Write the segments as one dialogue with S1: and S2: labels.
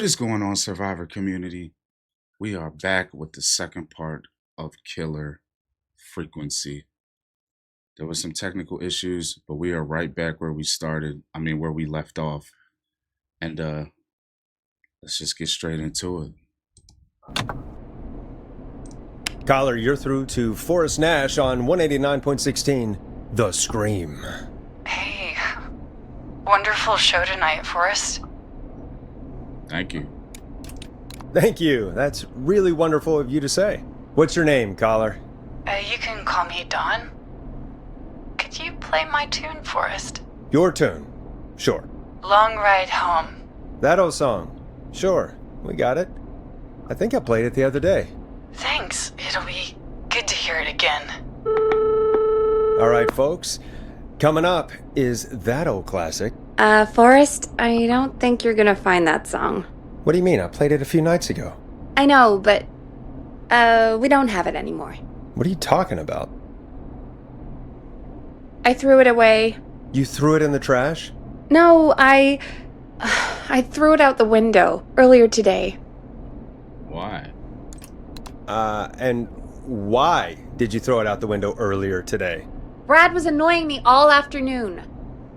S1: What is going on, Survivor community? We are back with the second part of Killer Frequency. There were some technical issues, but we are right back where we started. Where we left off. And let's just get straight into it.
S2: Caller, you're through to Forrest Nash on 189.16, The Scream.
S3: Hey, wonderful show tonight, Forrest.
S1: Thank you.
S2: Thank you. That's really wonderful of you to say. What's your name, caller?
S3: You can call me Dawn. Could you play my tune, Forrest?
S2: Your tune. Sure.
S3: Long Ride Home.
S2: That old song. Sure. We got it. I think I played it the other day.
S3: Thanks. It'll be good to hear it again.
S2: All right, folks. Coming up is that old classic.
S4: Forrest, I don't think you're gonna find that song.
S2: What do you mean? I played it a few nights ago.
S4: I know, but, we don't have it anymore.
S2: What are you talking about?
S4: I threw it away.
S2: You threw it in the trash?
S4: No, I threw it out the window earlier today.
S1: Why?
S2: And why did you throw it out the window earlier today?
S4: Brad was annoying me all afternoon.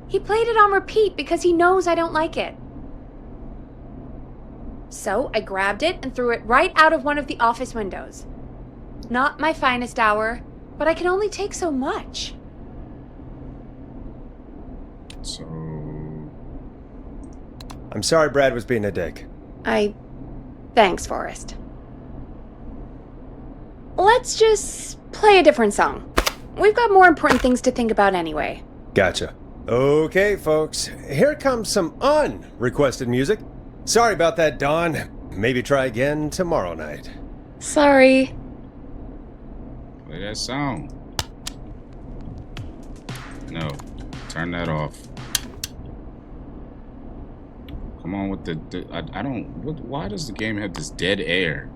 S4: He played it on repeat because he knows I don't like it. So I grabbed it and threw it right out of one of the office windows. Not my finest hour, but I can only take so much.
S1: So,
S2: I'm sorry Brad was being a dick.
S4: Thanks, Forrest. Let's just play a different song. We've got more important things to think about anyway.
S2: Gotcha. Okay, folks. Here comes some unrequested music. Sorry about that, Dawn. Maybe try again tomorrow night.
S4: Sorry.
S1: play that song. No, turn that off. Come on with I don't. Why does the game have this dead air?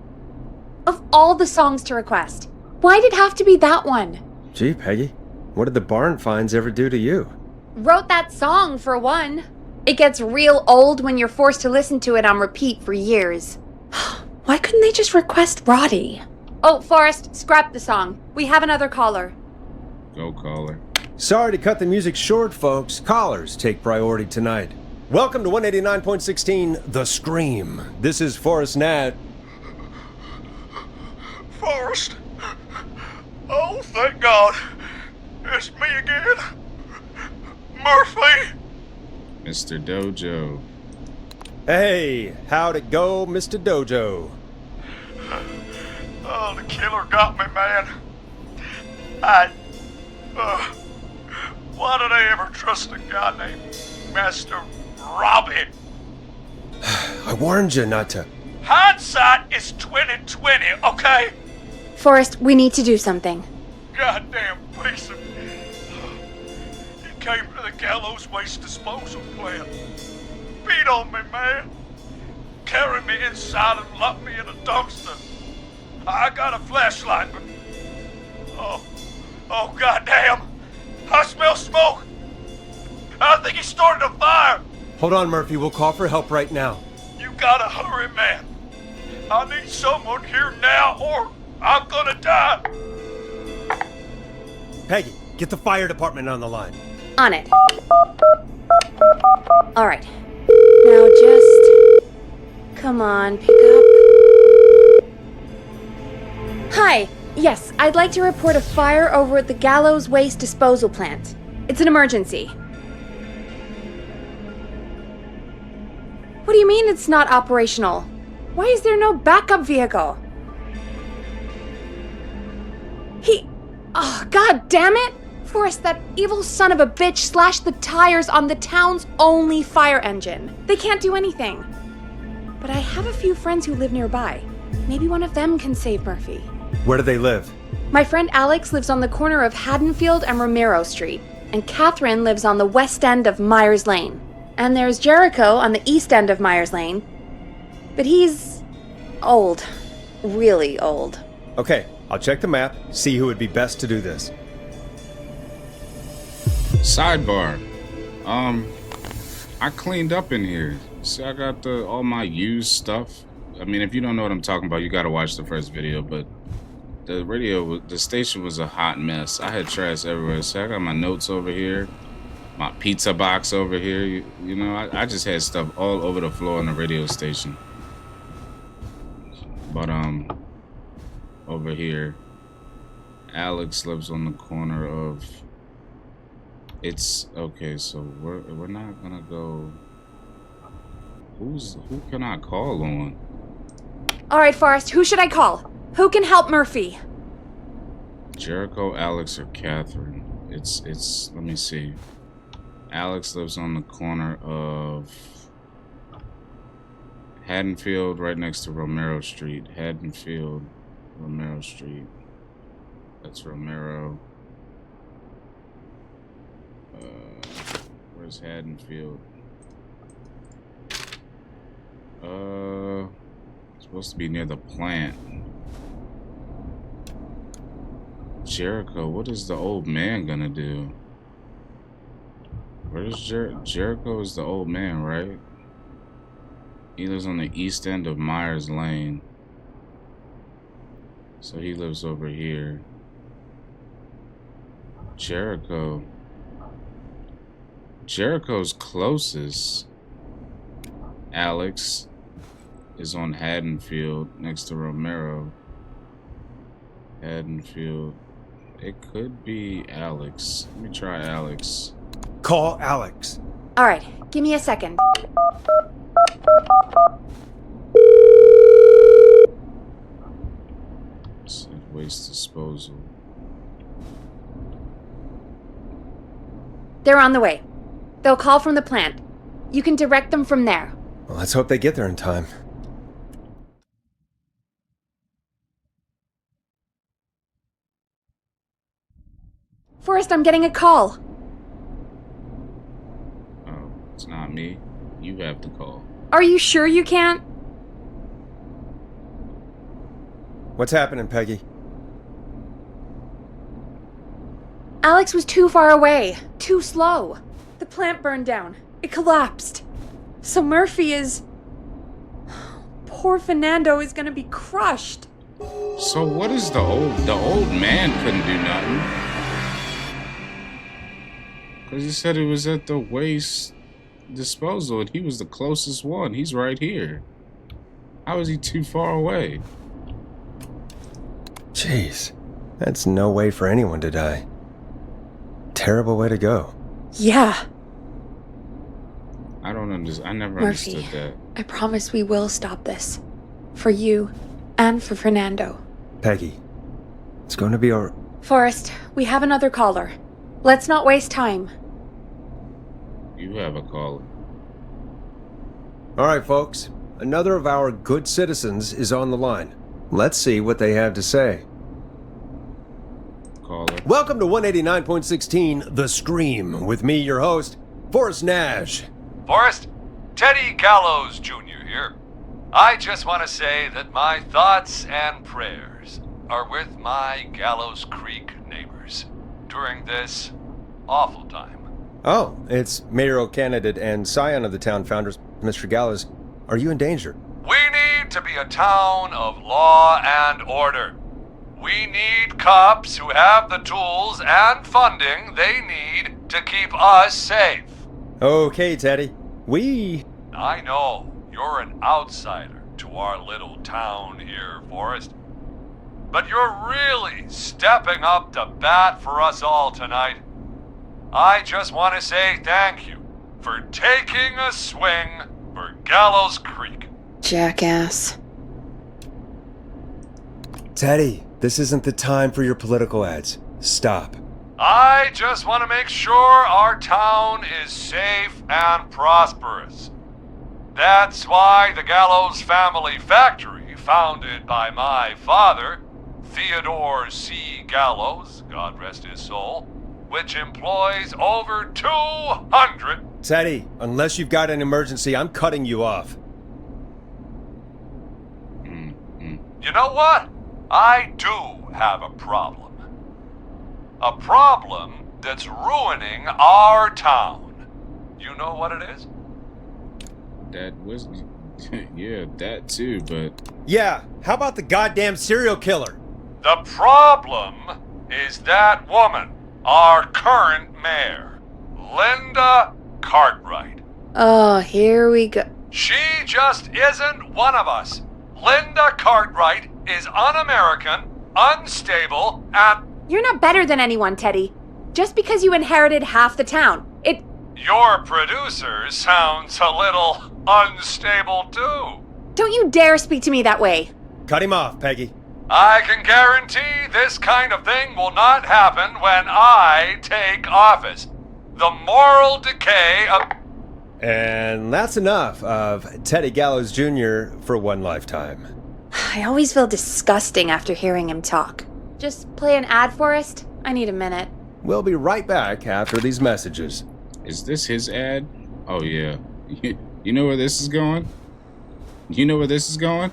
S4: Of all the songs to request, why did it have to be that one?
S2: Gee, Peggy, what did the barn finds ever do to you?
S4: Wrote that song, for one. It gets real old when you're forced to listen to it on repeat for years. Why couldn't they just request Roddy? Oh, Forrest, scrap the song. We have another caller.
S1: Go caller.
S2: Sorry to cut the music short, folks. Callers take priority tonight. Welcome to 189.16, The Scream. This is Forrest Nat.
S5: Forrest? Oh, thank God. It's me again. Murphy.
S1: Mr. Dojo.
S2: Hey, how'd it go, Mr. Dojo?
S5: Oh, the killer got me, man. Why did I ever trust a guy named Master Robbie?
S2: I warned you not to.
S5: Hindsight is 2020, okay?
S4: Forrest, we need to do something.
S5: Goddamn piece of... He came to the Gallows Waste Disposal plant. Beat on me, man. Carried me inside and locked me in a dumpster. I got a flashlight, but... Oh, goddamn. I smell smoke. I think he started a fire.
S2: Hold on, Murphy. We'll call for help right now.
S5: You gotta hurry, man. I need someone here now or I'm gonna die.
S2: Peggy, get the fire department on the line.
S4: On it. All right. Now just... Come on, pick up. Hi. Yes, I'd like to report a fire over at the Gallows Waste Disposal Plant. It's an emergency. What do you mean it's not operational? Why is there no backup vehicle? Oh, god damn it! Forrest, that evil son of a bitch slashed the tires on the town's only fire engine. They can't do anything. But I have a few friends who live nearby. Maybe one of them can save Murphy.
S2: Where do they live?
S4: My friend Alex lives on the corner of Haddonfield and Romero Street, and Catherine lives on the west end of Myers Lane. And there's Jericho on the east end of Myers Lane. But he's old. Really old.
S2: Okay, I'll check the map, see who would be best to do this.
S1: Sidebar. I cleaned up in here. See, I got all my used stuff. I mean, if you don't know what I'm talking about, you got to watch the first video. But the station was a hot mess. I had trash everywhere. So I got my notes over here, my pizza box over here. You know, I just had stuff all over the floor on the radio station. But over here, Alex lives on the corner of. It's okay. So we're not gonna go. Who can I call on?
S4: All right, Forrest, who should I call? Who can help Murphy?
S1: Jericho, Alex, or Catherine? It's. Let me see. Alex lives on the corner of Haddonfield, right next to Romero Street. Haddonfield, Romero Street. That's Romero. Where's Haddonfield? Supposed to be near the plant. Jericho, what is the old man gonna do? Where's Jericho is the old man, right? He lives on the east end of Myers Lane. So he lives over here. Jericho's closest, Alex, is on Haddonfield next to Romero. Haddonfield. It could be Alex. Let me try Alex.
S2: Call Alex.
S4: All right, give me a second.
S1: Waste disposal.
S4: They're on the way. They'll call from the plant. You can direct them from there.
S2: Well, let's hope they get there in time.
S4: Forrest, I'm getting a call.
S1: Oh, it's not me. You have to call.
S4: Are you sure you can't?
S2: What's happening, Peggy?
S4: Alex was too far away. Too slow. The plant burned down. It collapsed. So Murphy is... Poor Fernando is gonna be crushed.
S1: So what is the old man couldn't do nothing? Because he said it was at the waste disposal and he was the closest one. He's right here. How is he too far away?
S2: Jeez, that's no way for anyone to die. Terrible way to go.
S4: Yeah.
S1: I don't understand. I never
S4: Murphy,
S1: understood that.
S4: I promise we will stop this. For you and for Fernando.
S2: Peggy, it's going to be our...
S4: Forrest, we have another caller. Let's not waste time.
S1: You have a caller.
S2: All right, folks. Another of our good citizens is on the line. Let's see what they have to say.
S1: Caller.
S2: Welcome to 189.16 The Scream, with me, your host, Forrest Nash.
S6: Forrest, Teddy Gallows Jr. here. I just want to say that my thoughts and prayers are with my Gallows Creek neighbors during this awful time.
S2: Oh, it's mayoral candidate and scion of the town founders, Mr. Gallows. Are you in danger?
S6: We need to be a town of law and order. We need cops who have the tools and funding they need to keep us safe.
S2: Okay, Teddy.
S6: I know you're an outsider to our little town here, Forrest. But you're really stepping up to bat for us all tonight. I just want to say thank you for taking a swing for Gallows Creek.
S4: Jackass.
S2: Teddy, this isn't the time for your political ads. Stop.
S6: I just want to make sure our town is safe and prosperous. That's why the Gallows Family Factory, founded by my father, Theodore C. Gallows, God rest his soul, which employs over 200...
S2: Teddy, unless you've got an emergency, I'm cutting you off.
S6: You know what? I do have a problem. A problem that's ruining our town. You know what it is?
S1: That was, yeah, that too, but
S2: Yeah, how about the goddamn serial killer?
S6: The problem is that woman, our current mayor, Linda Cartwright.
S4: Oh, here we go.
S6: She just isn't one of us. Linda Cartwright is un-American, unstable, and
S4: You're not better than anyone, Teddy. Just because you inherited half the town.
S6: your producer sounds a little unstable too.
S4: Don't you dare speak to me that way.
S2: Cut him off, Peggy.
S6: I can guarantee this kind of thing will not happen when I take office. The moral decay of...
S2: And that's enough of Teddy Gallows Jr. for one lifetime.
S4: I always feel disgusting after hearing him talk. Just play an ad, Forrest? I need a minute.
S2: We'll be right back after these messages.
S1: is this his ad? Oh yeah. You know where this is going? You know where this is going?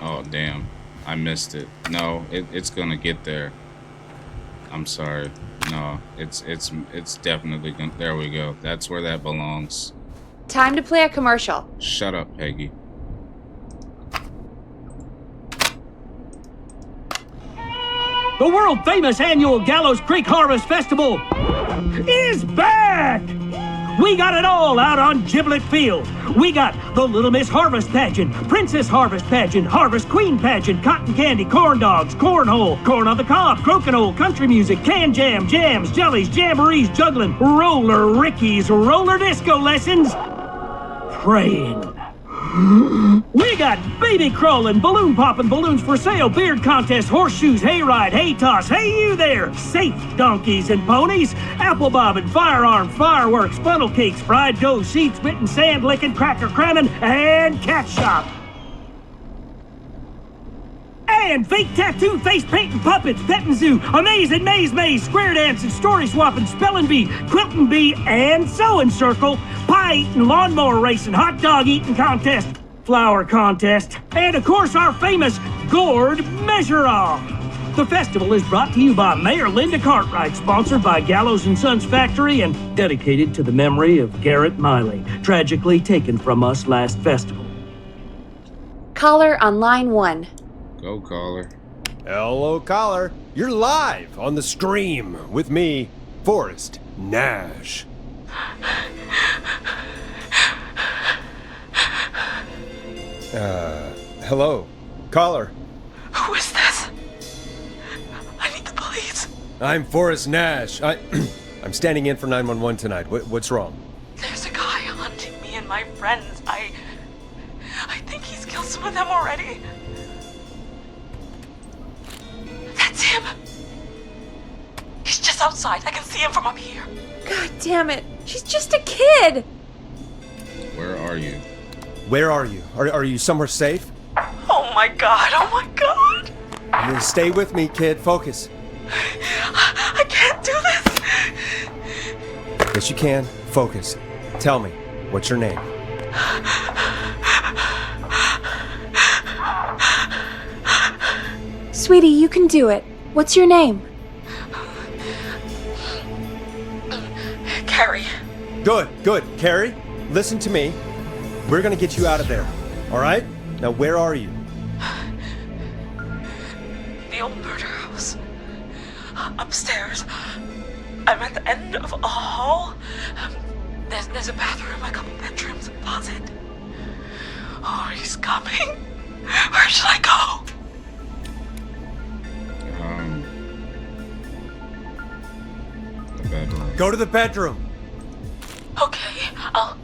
S1: Oh damn. I missed it. No, it's gonna get there. I'm sorry. No, it's definitely gonna. There we go. That's where that belongs.
S4: Time to play a commercial.
S1: Shut up, Peggy.
S7: The world-famous annual Gallows Creek Harvest Festival is back! We got it all out on Giblet Field. We got the Little Miss Harvest Pageant, Princess Harvest Pageant, Harvest Queen Pageant, Cotton Candy, Corn Dogs, Cornhole, Corn on the Cob, Crokinole, Country Music, Can Jam, Jams, Jellies, Jamborees, Juggling, Roller Rickies, Roller Disco Lessons, Praying. We got baby crawling, balloon popping, balloons for sale, beard contest, horseshoes, hayride, hay toss, hey you there, safe donkeys and ponies, apple bobbing, firearm, fireworks, funnel cakes, fried dough, seed spitting, sand licking, cracker cramming, and cat shop. And fake tattoo, face painting, puppets, petting zoo, amazing maze, square dancing, story swapping, spelling bee, quilting bee, and sewing circle, pie eating, lawnmower racing, hot dog eating contest, flower contest, and of course our famous gourd measure-off. The festival is brought to you by Mayor Linda Cartwright, sponsored by Gallows & Sons Factory, and dedicated to the memory of Garrett Miley, tragically taken from us last festival.
S4: Caller on line 1.
S1: Go, caller.
S2: Hello, caller. You're live on the stream with me, Forrest Nash. Hello, caller.
S3: Who is this? I need the police.
S2: I'm Forrest Nash. I'm standing in for 911 tonight. What's wrong?
S3: There's a guy hunting me and my friends. I think he's killed some of them already. That's him. He's just outside. I can see him from up here.
S4: God damn it. She's just a kid.
S1: Where are you?
S2: Where are you? Are you somewhere safe?
S3: Oh my god. Oh my god.
S2: You stay with me, kid. Focus.
S3: I can't do this.
S2: Yes, you can. Focus. Tell me, what's your name?
S4: Sweetie, you can do it. What's your name?
S3: Carrie.
S2: Good. Carrie, listen to me. We're gonna get you out of there. All right? Now, where are you?
S3: The old murder house. Upstairs. I'm at the end of a hall. There's a bathroom, a couple bedrooms, a closet. Oh, he's coming. Where should I go?
S1: The bedroom.
S2: Go to the bedroom.
S3: Okay, I'll...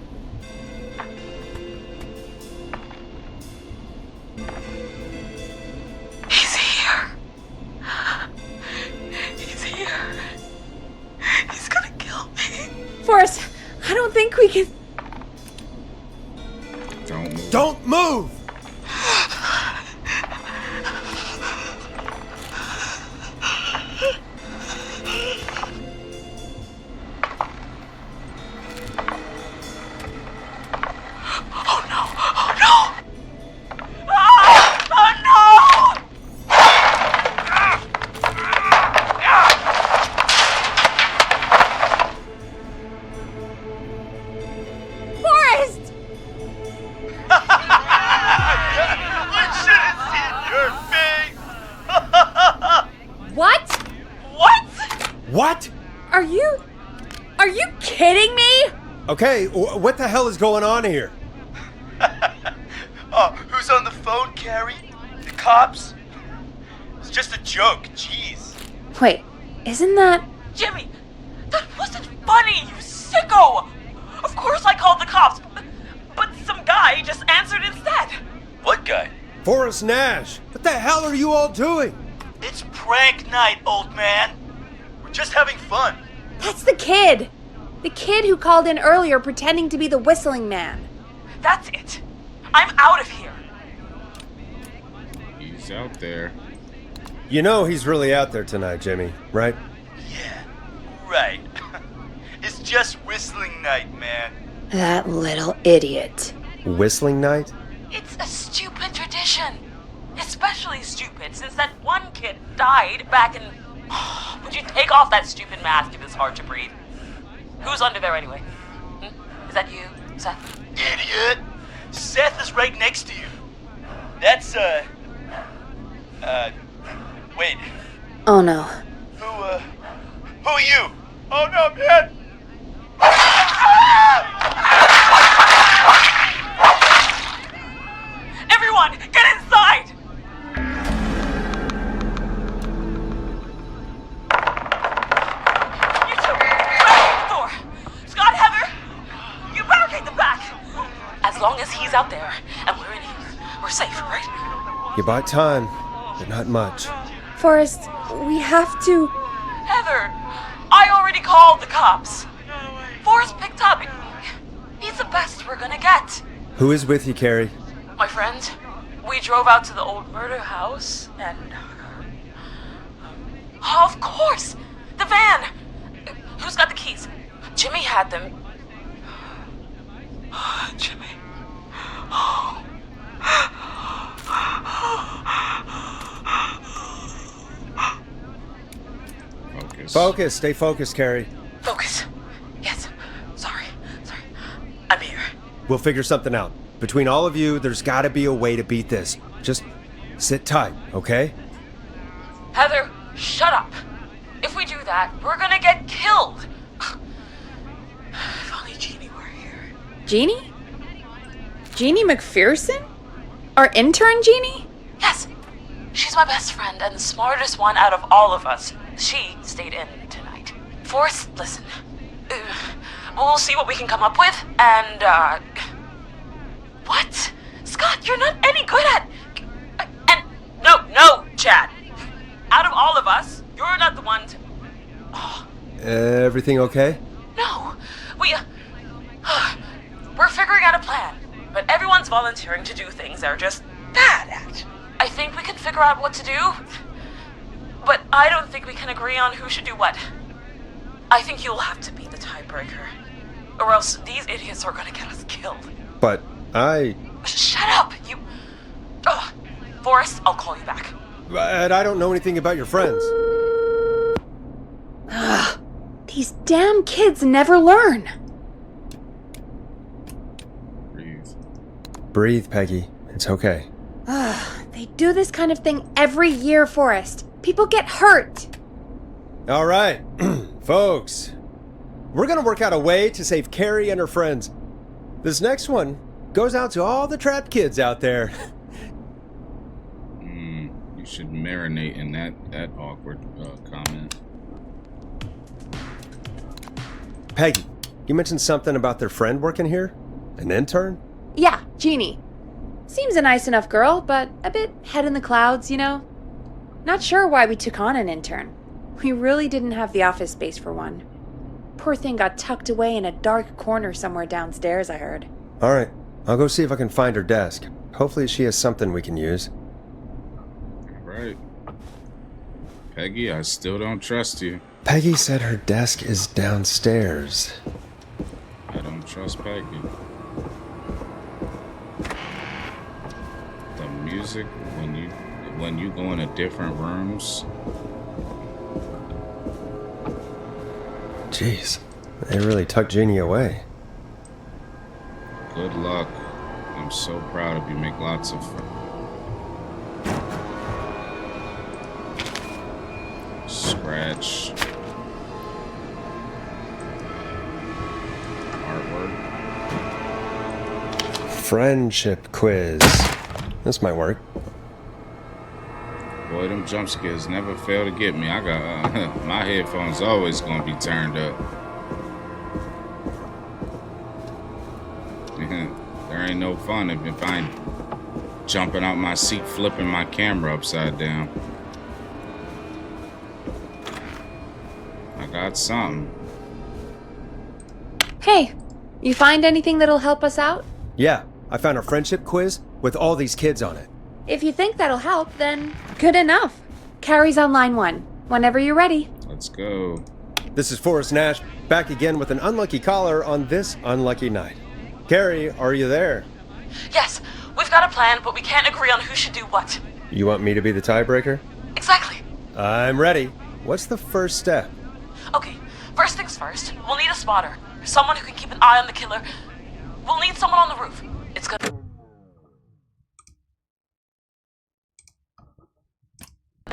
S3: He's here. He's here. He's gonna kill me.
S4: Forrest, I don't think we can.
S1: Don't move.
S2: Don't move!
S3: Oh no! Oh no! Ah! Oh no!
S4: Are you kidding me?
S2: Okay, what the hell is going on here?
S8: Oh, who's on the phone, Carrie? The cops? It's just a joke, jeez.
S4: Wait, isn't that...
S3: Jimmy, that wasn't funny, you sicko! Of course I called the cops, but some guy just answered instead.
S8: What guy?
S2: Forrest Nash! What the hell are you all doing?
S8: It's prank night, old man. We're just having fun.
S4: That's the kid! The kid who called in earlier pretending to be the whistling man.
S3: That's it. I'm out of here.
S1: He's out there.
S2: You know he's really out there tonight, Jimmy, right?
S8: Yeah, right. It's just whistling night, man.
S4: That little idiot.
S2: Whistling night?
S3: It's a stupid tradition. Especially stupid since that one kid died back in... Would you take off that stupid mask if it's hard to breathe? Who's under there anyway? Is that you, Seth?
S8: Idiot! Seth is right next to you. That's, wait.
S4: Oh no.
S8: Who are you? Oh no, man!
S3: Everyone, get inside! You two, barricade the door. Scott, Heather, you barricade the back. As long as he's out there and we're in here, we're safe, right?
S2: You buy time, but not much.
S4: Forrest, we have to...
S3: Heather, I already called the cops. Forrest picked up. He's the best we're gonna get.
S2: Who is with you, Carrie?
S3: My friend, we drove out to the old murder house and... of course! The van! Who's got the keys? Jimmy had them. Jimmy.
S1: Focus.
S2: Focus, stay focused, Carrie.
S3: Focus. Yes. Sorry. I'm here.
S2: We'll figure something out. Between all of you, there's gotta be a way to beat this. Just sit tight, okay?
S3: Heather, shut up. If we do that, we're gonna get killed. If only Jeannie were here.
S4: Jeannie? Jeannie McPherson? Our intern Jeannie?
S3: Yes. She's my best friend and the smartest one out of all of us. She stayed in tonight. Forrest, listen. We'll see what we can come up with, and, What? Scott, you're not any good at... And... No, Chad. Out of all of us, you're not the one to... Oh,
S2: Everything okay?
S3: no. We're figuring out a plan, but everyone's volunteering to do things they're just bad at. I think we can figure out what to do, but I don't think we can agree on who should do what. I think you'll have to be the tiebreaker, or else these idiots are gonna get us killed.
S2: But
S3: Shut up, you... Ugh. Forrest, I'll call you back.
S2: I don't know anything about your friends.
S4: Ugh. These damn kids never learn.
S1: Breathe.
S2: Breathe, Peggy. It's okay.
S4: Ugh. They do this kind of thing every year, Forrest. People get hurt.
S2: All right, folks. We're gonna work out a way to save Carrie and her friends. This next one goes out to all the trapped kids out there.
S1: You should marinate in that awkward comment.
S2: Peggy, you mentioned something about their friend working here? An intern?
S4: Yeah, Jeannie. Seems a nice enough girl, but a bit head in the clouds, you know? Not sure why we took on an intern. We really didn't have the office space for one. Poor thing got tucked away in a dark corner somewhere downstairs, I heard.
S2: All right, I'll go see if I can find her desk. Hopefully she has something we can use.
S1: Right. Peggy, I still don't trust you.
S2: Peggy said her desk is downstairs.
S1: I don't trust Peggy. The music when you go into different rooms.
S2: Jeez, they really tucked Jeannie away.
S1: Good luck. I'm so proud of you. Make lots of scratch.
S2: Friendship quiz. This might work.
S1: Boy, them jump scares never fail to get me. I got my headphones always gonna be turned up. There ain't no fun if I ain't jumping out my seat, flipping my camera upside down. I got something.
S4: Hey, you find anything that'll help us out?
S2: Yeah, I found a friendship quiz with all these kids on it.
S4: If you think that'll help, then good enough. Carrie's on line 1. Whenever you're ready.
S1: Let's go.
S2: This is Forrest Nash, back again with an unlucky caller on this unlucky night. Carrie, are you there?
S3: Yes, we've got a plan, but we can't agree on who should do what.
S2: You want me to be the tiebreaker?
S3: Exactly.
S2: I'm ready. What's the first step?
S3: Okay, first things first, we'll need a spotter. Someone who can keep an eye on the killer. We'll need someone on the roof. It's gonna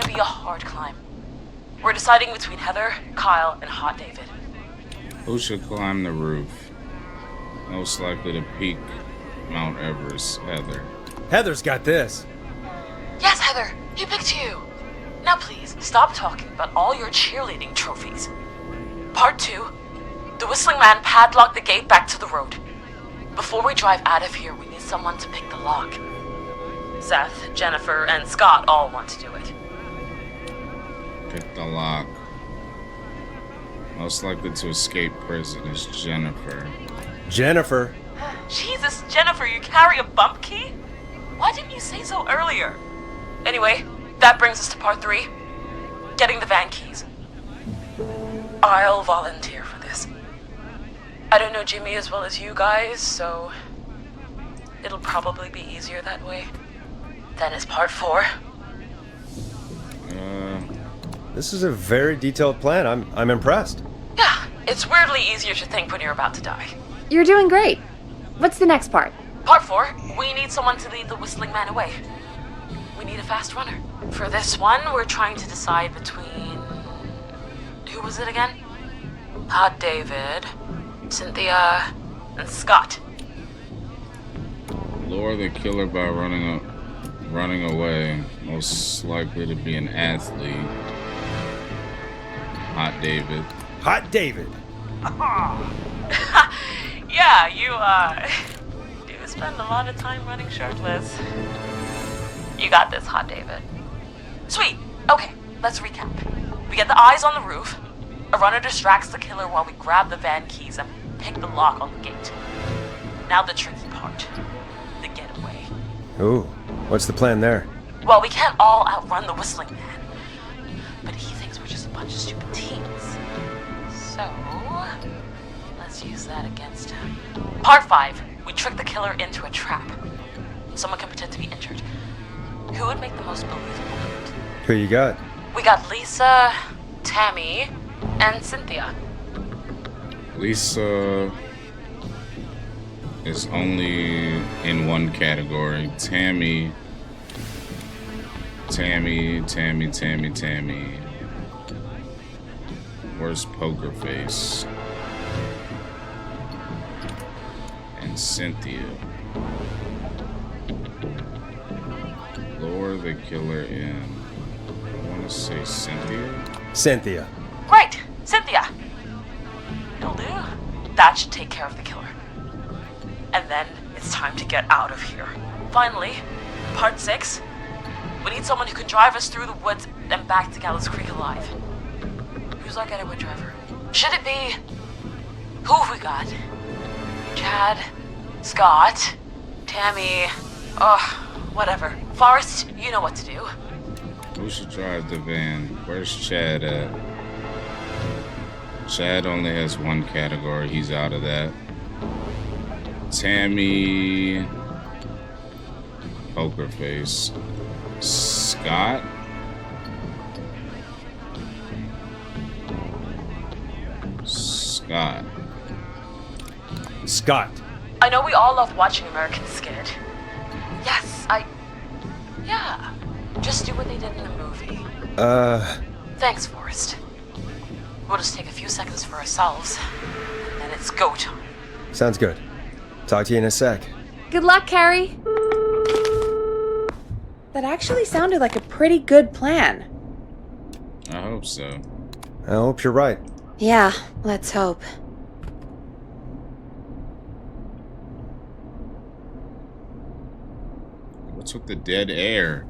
S3: be a hard climb. We're deciding between Heather, Kyle, and Hot David.
S1: Who should climb the roof? Most likely to peak Mount Everest, Heather.
S2: Heather's got this.
S3: Yes, Heather, he picked you. Now please, stop talking about all your cheerleading trophies. Part 2. The Whistling Man padlocked the gate back to the road. Before we drive out of here, we need someone to pick the lock. Seth, Jennifer, and Scott all want to do it.
S1: Pick the lock. Most likely to escape prison is Jennifer.
S2: Jennifer.
S3: Jesus, Jennifer, you carry a bump key? Why didn't you say so earlier? Anyway, that brings us to part 3. Getting the van keys. I'll volunteer for this. I don't know Jimmy as well as you guys, so it'll probably be easier that way. Then is part 4.
S2: This is a very detailed plan. I'm impressed.
S3: Yeah, it's weirdly easier to think when you're about to die.
S4: You're doing great. What's the next part?
S3: Part 4, we need someone to lead the Whistling Man away. We need a fast runner. For this one, we're trying to decide between... Who was it again? Hot David, Cynthia, and Scott.
S1: Lure the killer by running away. Most likely to be an athlete. Hot David.
S2: Hot David.
S3: Yeah, you, do spend a lot of time running shirtless. You got this, Hot David. Sweet. Okay, let's recap. We get the eyes on the roof. A runner distracts the killer while we grab the van keys and pick the lock on the gate. Now the tricky part. The getaway.
S2: Ooh, what's the plan there?
S3: Well, we can't all outrun the Whistling Man. But he thinks we're just a bunch of stupid teens. So, let's use that against him. Part 5. We trick the killer into a trap. Someone can pretend to be injured. Who would make the most believable lead?
S2: Who you got?
S3: We got Lisa, Tammy, and Cynthia.
S1: Lisa is only in one category. Tammy. Where's Poker Face? And Cynthia. Lure the killer in. I want to say Cynthia.
S2: Cynthia.
S3: Right, Cynthia. It'll do. That should take care of the killer. And then it's time to get out of here. Finally, part 6. We need someone who can drive us through the woods and back to Gallows Creek alive. Who's our getaway driver? Should it be... Who have we got? Chad, Scott, Tammy, whatever. Forrest, you know what to do.
S1: Who should drive the van? Where's Chad at? Chad only has one category. He's out of that. Tammy... Poker Face. Scott?
S2: Scott.
S3: I know we all love watching American Skid. Yes, Yeah. Just do what they did in the movie.
S2: Thanks,
S3: Forrest. We'll just take a few seconds for ourselves, and then it's go time.
S2: Sounds good. Talk to you in a sec.
S4: Good luck, Carrie. That actually sounded like a pretty good plan.
S1: I hope so.
S2: I hope you're right.
S4: Yeah, let's hope.
S1: What's with the dead air?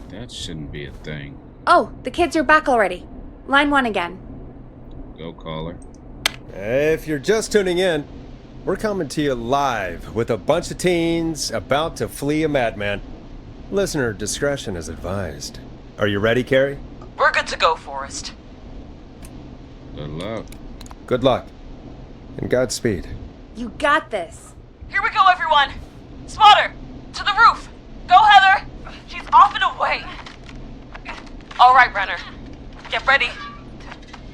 S1: That shouldn't be a thing.
S4: Oh, the kids are back already. Line 1 again.
S1: Go, caller.
S2: If you're just tuning in, we're coming to you live with a bunch of teens about to flee a madman. Listener discretion is advised. Are you ready, Carrie?
S3: We're good to go, Forrest.
S1: Good luck.
S2: Good luck. And Godspeed.
S4: You got this.
S3: Here we go, everyone. Spotter, to the roof. Go, Heather. She's off and away. All right, Renner. Get ready.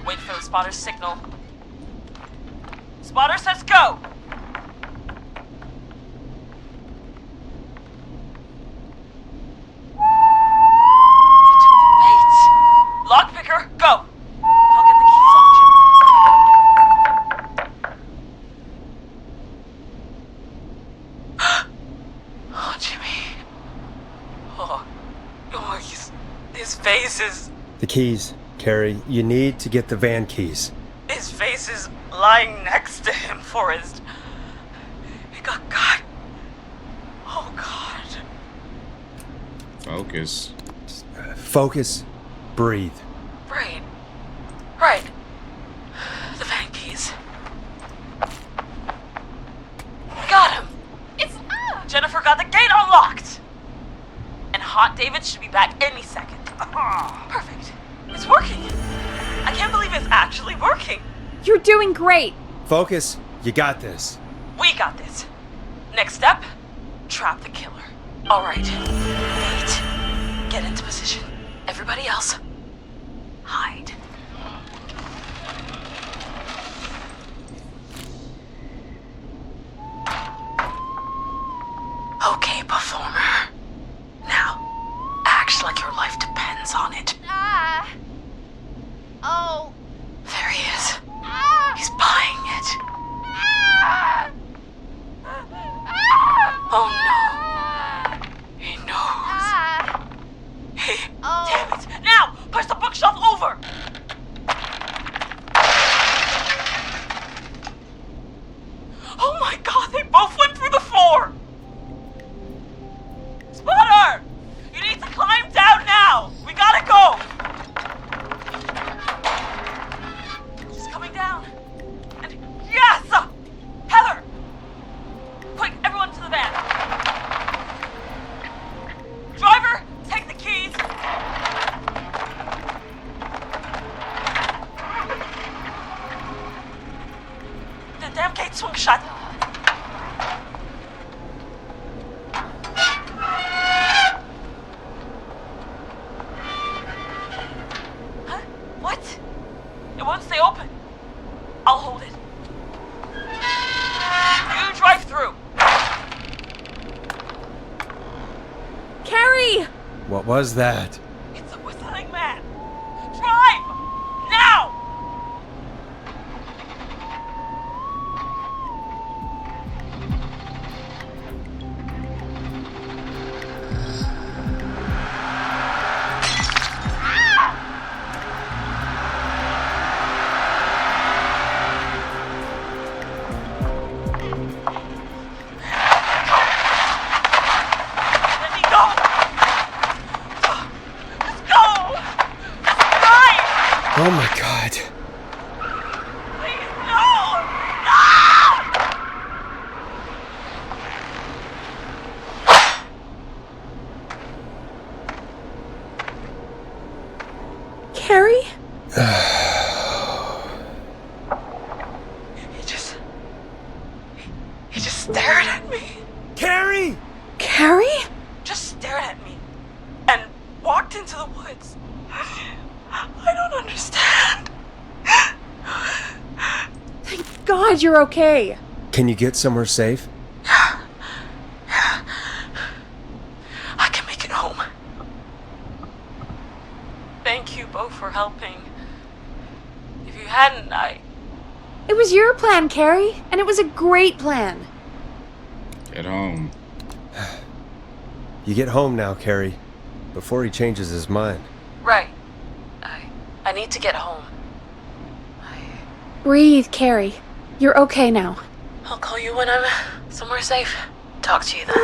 S3: Wait for the spotter's signal. Spotter says go. Wait. Lockpicker, go. I'll get the keys off Jimmy. Oh, Jimmy. Oh, his face is...
S2: The keys, Carrie. You need to get the van keys.
S3: His face is lying next to him, Forrest. He got caught. Oh, God.
S1: Focus.
S2: Focus. Breathe.
S3: Right. Right. The van keys. Got him. It's... Jennifer got the gate unlocked. And Hot David should be back any second. Perfect. It's working. I can't believe it's actually working.
S4: You're doing great.
S2: Focus. You got this.
S3: We got this. Next step, trap the killer. All right. Nate, get into position. Everybody else, hide. Okay, performer. Now, act like your life depends on it.
S4: Oh.
S3: There he is. He's buying it. Oh no. He knows. Hey, damn it. Now, push the bookshelf over. Oh my God, they both went through the floor. Spotter! You need to climb down now. We gotta go. She's coming down. And yes! Heather! Quick, everyone to the van. Driver, take the keys. The damn gate swung shut. Huh? What? It won't stay open. I'll hold it. You drive through.
S4: Carrie!
S2: What was that?
S3: It's a whistling man. Drive! Now! Let me go! Let's go! Let's drive!
S2: Oh my God.
S3: Please, no! No!
S4: Carrie?
S3: He just stared at me.
S2: Carrie!
S4: Carrie?
S3: Just stared at me. And walked into the woods. I don't understand.
S4: Thank God you're okay.
S2: Can you get somewhere safe?
S3: I can make it home. Thank you both for helping. If you hadn't,
S4: It was was your plan, Carrie, and it was a great plan.
S1: Get home.
S2: You get home now, Carrie, before he changes his mind.
S3: Right. I need to get home.
S4: Breathe, Carrie. You're okay now.
S3: I'll call you when I'm somewhere safe. Talk to you then.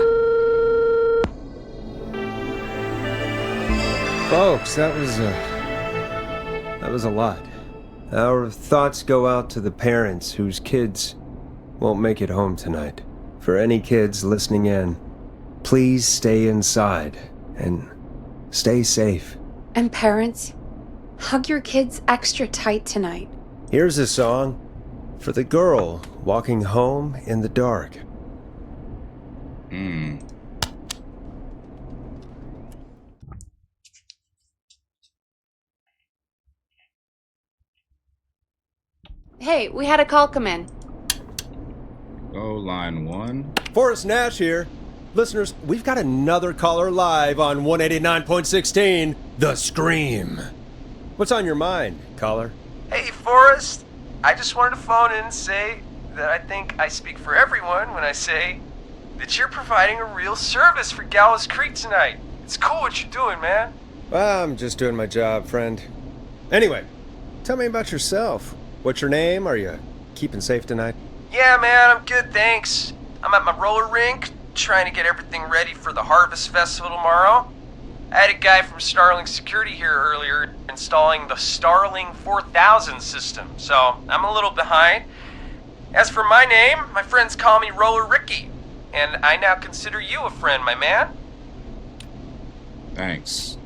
S2: Folks, that was a lot. Our thoughts go out to the parents whose kids won't make it home tonight. For any kids listening in, please stay inside and stay safe.
S4: And parents, hug your kids extra tight tonight.
S2: Here's a song for the girl walking home in the dark.
S4: Hey, we had a call come in.
S1: Go line 1.
S2: Forrest Nash here. Listeners, we've got another caller live on 189.16, The Scream. What's on your mind, caller?
S9: Hey, Forrest. I just wanted to phone in and say that I think I speak for everyone when I say that you're providing a real service for Gallows Creek tonight. It's cool what you're doing, man.
S2: Well, I'm just doing my job, friend. Anyway, tell me about yourself. What's your name? Are you keeping safe tonight?
S9: Yeah, man, I'm good, thanks. I'm at my roller rink, trying to get everything ready for the Harvest Festival tomorrow. I had a guy from Starling Security here earlier installing the Starling 4000 system, so I'm a little behind. As for my name, my friends call me Roller Ricky, and I now consider you a friend, my man.
S1: Thanks.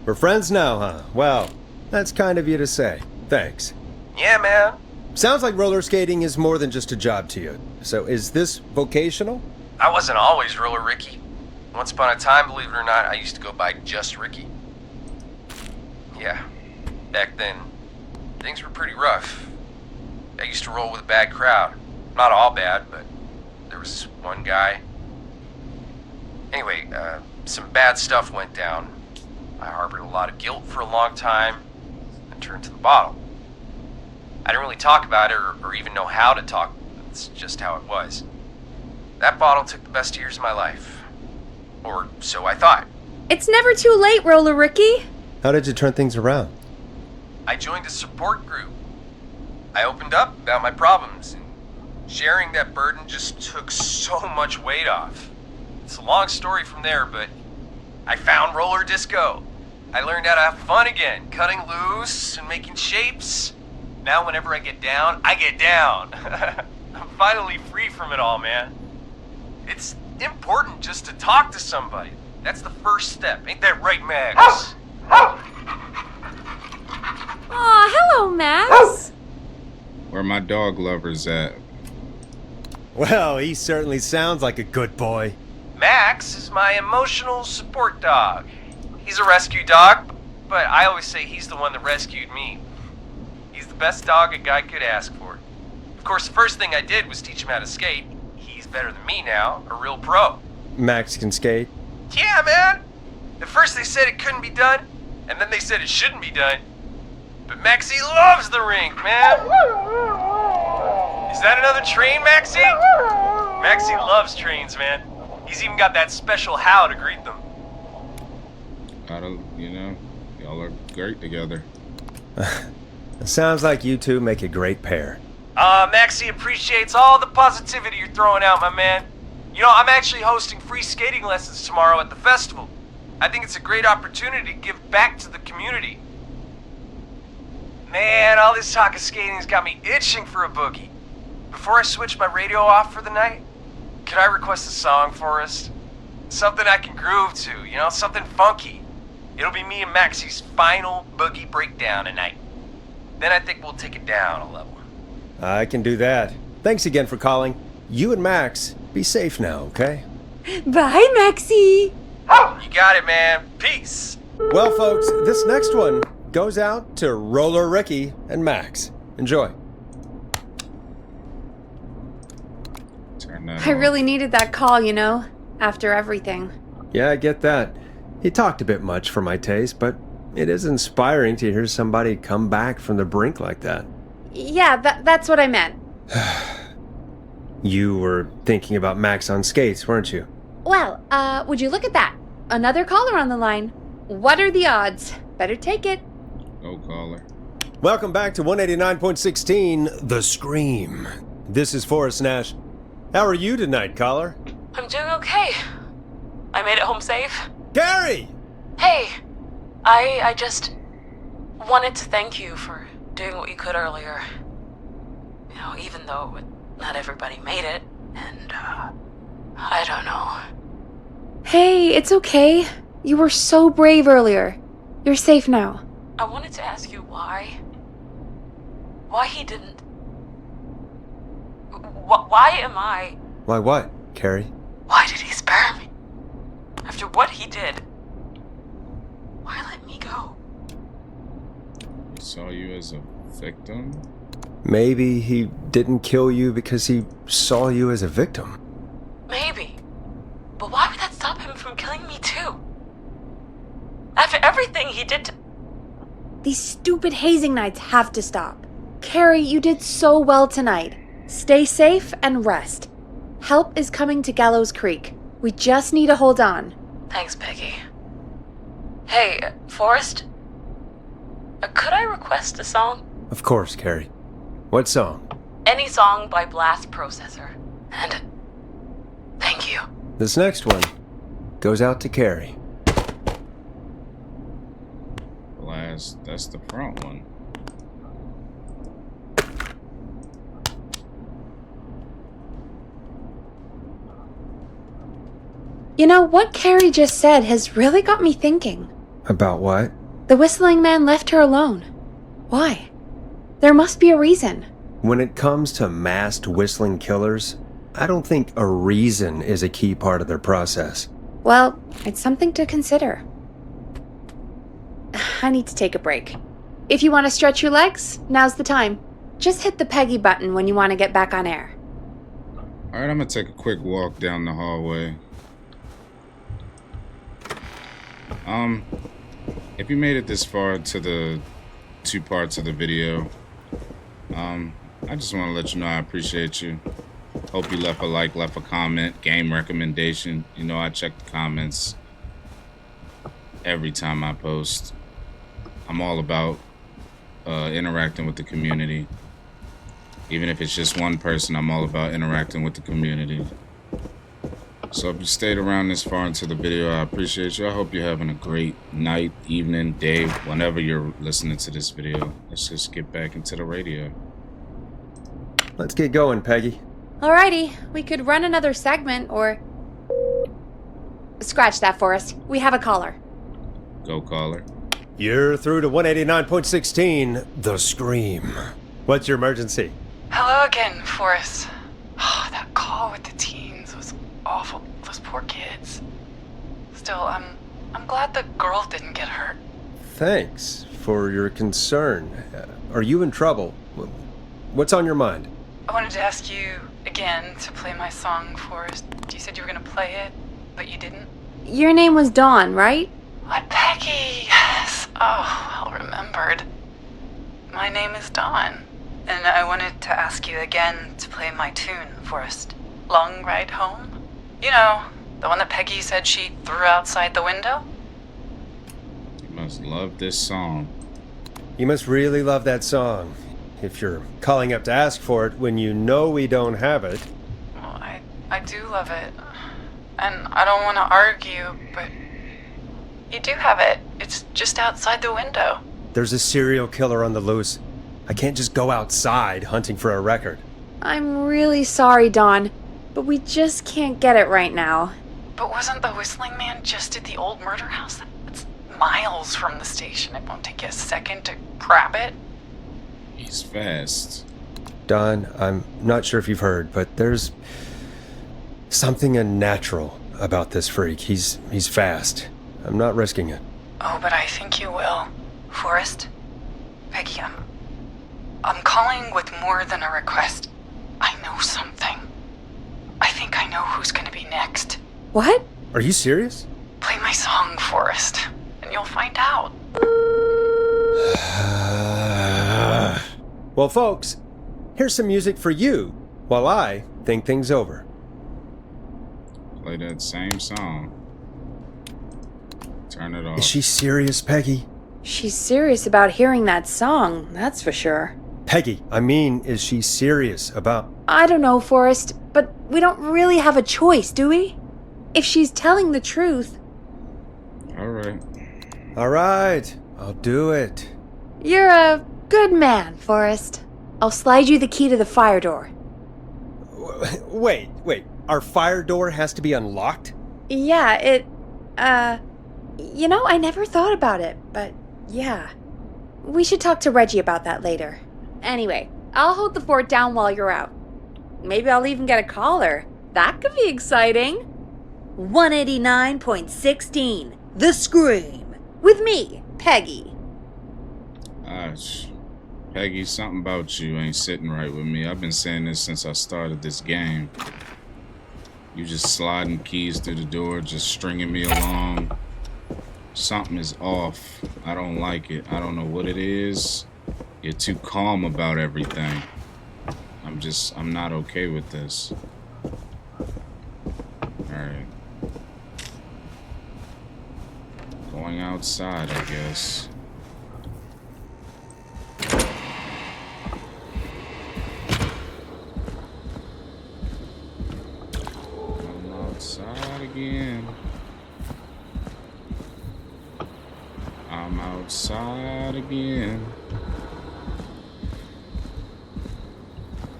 S2: We're friends now, huh? Well, that's kind of you to say. Thanks.
S9: Yeah, man.
S2: Sounds like roller skating is more than just a job to you. So is this vocational?
S9: I wasn't always Roller Ricky. Once upon a time, believe it or not, I used to go by just Ricky. Yeah, back then, things were pretty rough. I used to roll with a bad crowd. Not all bad, but there was one guy. Anyway, some bad stuff went down. I harbored a lot of guilt for a long time, and turned to the bottle. I didn't really talk about it or even know how to talk. It's just how it was. That bottle took the best years of my life. Or so I thought.
S4: It's never too late, Roller Ricky.
S2: How did you turn things around?
S9: I joined a support group. I opened up about my problems, and sharing that burden just took so much weight off. It's a long story from there, but I found roller disco. I learned how to have fun again, cutting loose and making shapes. Now whenever I get down, I get down. I'm finally free from it all, man. It's important just to talk to somebody. That's the first step. Ain't that right, Max?
S4: Aw, hello, Max.
S1: Where my dog lovers at?
S2: Well, he certainly sounds like a good boy.
S9: Max is my emotional support dog. He's a rescue dog, but I always say he's the one that rescued me. He's the best dog a guy could ask for. Of course, the first thing I did was teach him how to skate. He's better than me now, a real pro.
S2: Max can skate.
S9: Yeah, man. At first they said it couldn't be done, and then they said it shouldn't be done. But Maxie loves the rink, man. Is that another train, Maxie? Maxie loves trains, man. He's even got that special how to greet them.
S1: Y'all are great together.
S2: It sounds like you two make a great pair.
S9: Maxie appreciates all the positivity you're throwing out, my man. You know, I'm actually hosting free skating lessons tomorrow at the festival. I think it's a great opportunity to give back to the community. Man, all this talk of skating's got me itching for a boogie. Before I switch my radio off for the night, could I request a song, Forrest? Something I can groove to, something funky. It'll be me and Maxie's final boogie breakdown tonight. Then I think we'll take it down a level.
S2: I can do that. Thanks again for calling. You and Max, be safe now, okay?
S4: Bye, Maxie.
S9: You got it, man. Peace.
S2: Well, folks, this next one goes out to Roller Ricky and Max. Enjoy.
S1: Turn that
S4: I
S1: off.
S4: really needed that call, after everything.
S2: Yeah, I get that. He talked a bit much for my taste, but it is inspiring to hear somebody come back from the brink like that.
S4: Yeah, that's what I meant.
S2: You were thinking about Max on skates, weren't you?
S4: Well, would you look at that? Another caller on the line. What are the odds? Better take it.
S1: Go caller.
S2: Welcome back to 189.16, The Scream. This is Forrest Nash. How are you tonight, caller?
S3: I'm doing okay. I made it home safe.
S2: Gary!
S3: Hey, I just wanted to thank you for doing what you could earlier. You know, even though not everybody made it, and, I don't know.
S4: Hey, it's okay. You were so brave earlier. You're safe now.
S3: I wanted to ask you why he didn't... Why am I...
S2: Why what, Carrie?
S3: Why did he spare me? After what he did, why let me go?
S1: He saw you as a victim?
S2: Maybe he didn't kill you because he saw you as a victim.
S3: Maybe. But why would that stop him from killing me too? After everything he did to...
S4: These stupid hazing nights have to stop. Carrie, you did so well tonight. Stay safe and rest. Help is coming to Gallows Creek. We just need to hold on.
S3: Thanks, Peggy. Hey, Forrest? Could I request a song?
S2: Of course, Carrie. What song?
S3: Any song by Blast Processor. And thank you.
S2: This next one goes out to Carrie.
S1: Blast, that's the front one.
S4: You know, what Carrie just said has really got me thinking.
S2: About what?
S4: The whistling man left her alone. Why? There must be a reason.
S2: When it comes to masked whistling killers, I don't think a reason is a key part of their process.
S4: Well, it's something to consider. I need to take a break. If you want to stretch your legs, now's the time. Just hit the Peggy button when you want to get back on air.
S1: Alright, I'm gonna take a quick walk down the hallway. If you made it this far to the 2 parts of the video, I just want to let you know I appreciate you. Hope you left a like, left a comment, game recommendation. You know, I check the comments every time I post. I'm all about interacting with the community. Even if it's just one person, I'm all about interacting with the community. So if you stayed around this far into the video, I appreciate you. I hope you're having a great night, evening, day, whenever you're listening to this video. Let's just get back into the radio.
S2: Let's get going, Peggy.
S4: Alrighty, we could run another segment or... Scratch that, Forrest. We have a caller.
S1: Go caller.
S2: You're through to 189.16, The Scream. What's your emergency?
S10: Hello again, Forrest. Oh, that call with the teens was awful. Those poor kids. Still, I'm glad the girl didn't get hurt.
S2: Thanks for your concern. Are you in trouble? What's on your mind?
S10: I wanted to ask you again to play my song, Forrest. You said you were gonna play it, but you didn't.
S4: Your name was Dawn, right?
S10: What, Peggy? Yes. Oh, well remembered. My name is Dawn, and I wanted to ask you again to play my tune, Forrest. Long Ride Home? You know, the one that Peggy said she threw outside the window?
S1: You must love this song.
S2: You must really love that song. If you're calling up to ask for it when you know we don't have it.
S10: Well, I do love it. And I don't want to argue, but you do have it. It's just outside the window.
S2: There's a serial killer on the loose. I can't just go outside hunting for a record.
S4: I'm really sorry, Dawn, but we just can't get it right now.
S10: But wasn't the whistling man just at the old murder house? That's miles from the station. It won't take you a second to grab it.
S1: He's fast.
S2: Don, I'm not sure if you've heard, but there's something unnatural about this freak. He's fast. I'm not risking it.
S10: Oh, but I think you will. Forrest? Peggy, I'm calling with more than a request. I know something. I think I know who's gonna be next.
S4: What?
S2: Are you serious?
S10: Play my song, Forrest, and you'll find out.
S2: Well, folks, Here's some music for you while I think things over.
S1: Play that same song. Turn it off.
S2: Is she serious, Peggy?
S4: She's serious about hearing that song, that's for sure.
S2: Peggy, I mean, is she serious about...
S4: I don't know, Forrest, but we don't really have a choice, do we? If she's telling the truth...
S1: All right.
S2: All right, I'll do it.
S4: You're a good man, Forrest. I'll slide you the key to the fire door.
S2: Wait. Our fire door has to be unlocked?
S4: Yeah, You know, I never thought about it, but yeah. We should talk to Reggie about that later. Anyway, I'll hold the fort down while you're out. Maybe I'll even get a caller. That could be exciting. 189.16, The Scream. With me, Peggy.
S1: Peggy, something about you ain't sitting right with me. I've been saying this since I started this game. You just sliding keys through the door, just stringing me along. Something is off. I don't like it. I don't know what it is. You're too calm about everything. I'm not okay with this. Alright. Going outside, I guess. I'm outside again. I'm outside again.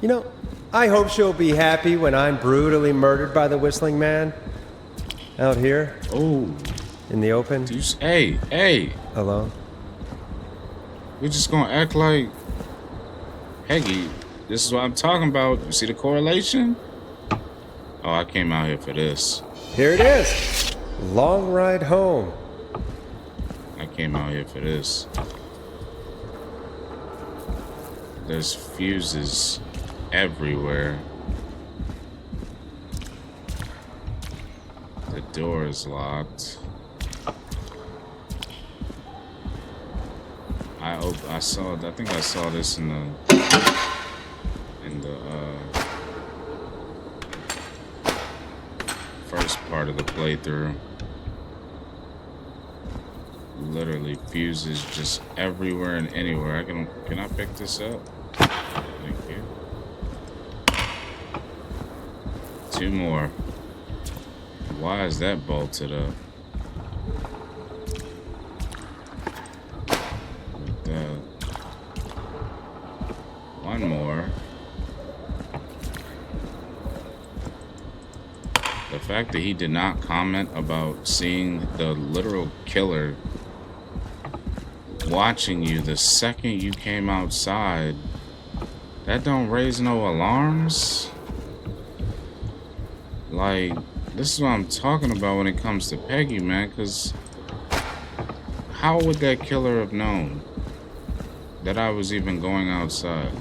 S2: You know, I hope she'll be happy when I'm brutally murdered by the Whistling Man. Out here.
S1: Oh.
S2: In the open.
S1: Hey.
S2: Alone.
S1: We're just gonna act like... Peggy, this is what I'm talking about. You see the correlation? Oh, I came out here for this.
S2: Here it is. Long ride home.
S1: I came out here for this. There's fuses everywhere. The door is locked. I think I saw this in the first part of the playthrough. Literally fuses just everywhere and anywhere. Can I pick this up? Thank you. 2 more. Why is that bolted up? Like that. 1 more. The fact that he did not comment about seeing the literal killer watching you the second you came outside, that don't raise no alarms. Like, this is what I'm talking about when it comes to Peggy, man, because how would that killer have known that I was even going outside?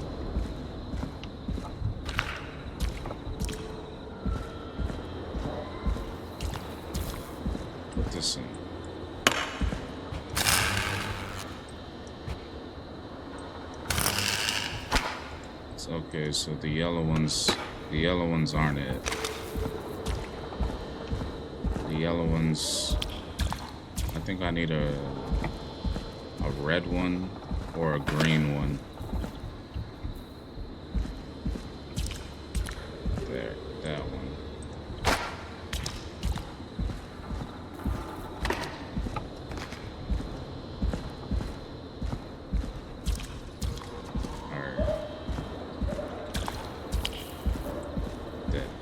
S1: Put this in. Okay, so the yellow ones aren't it. The yellow ones, I think I need a red one or a green one. There, that one.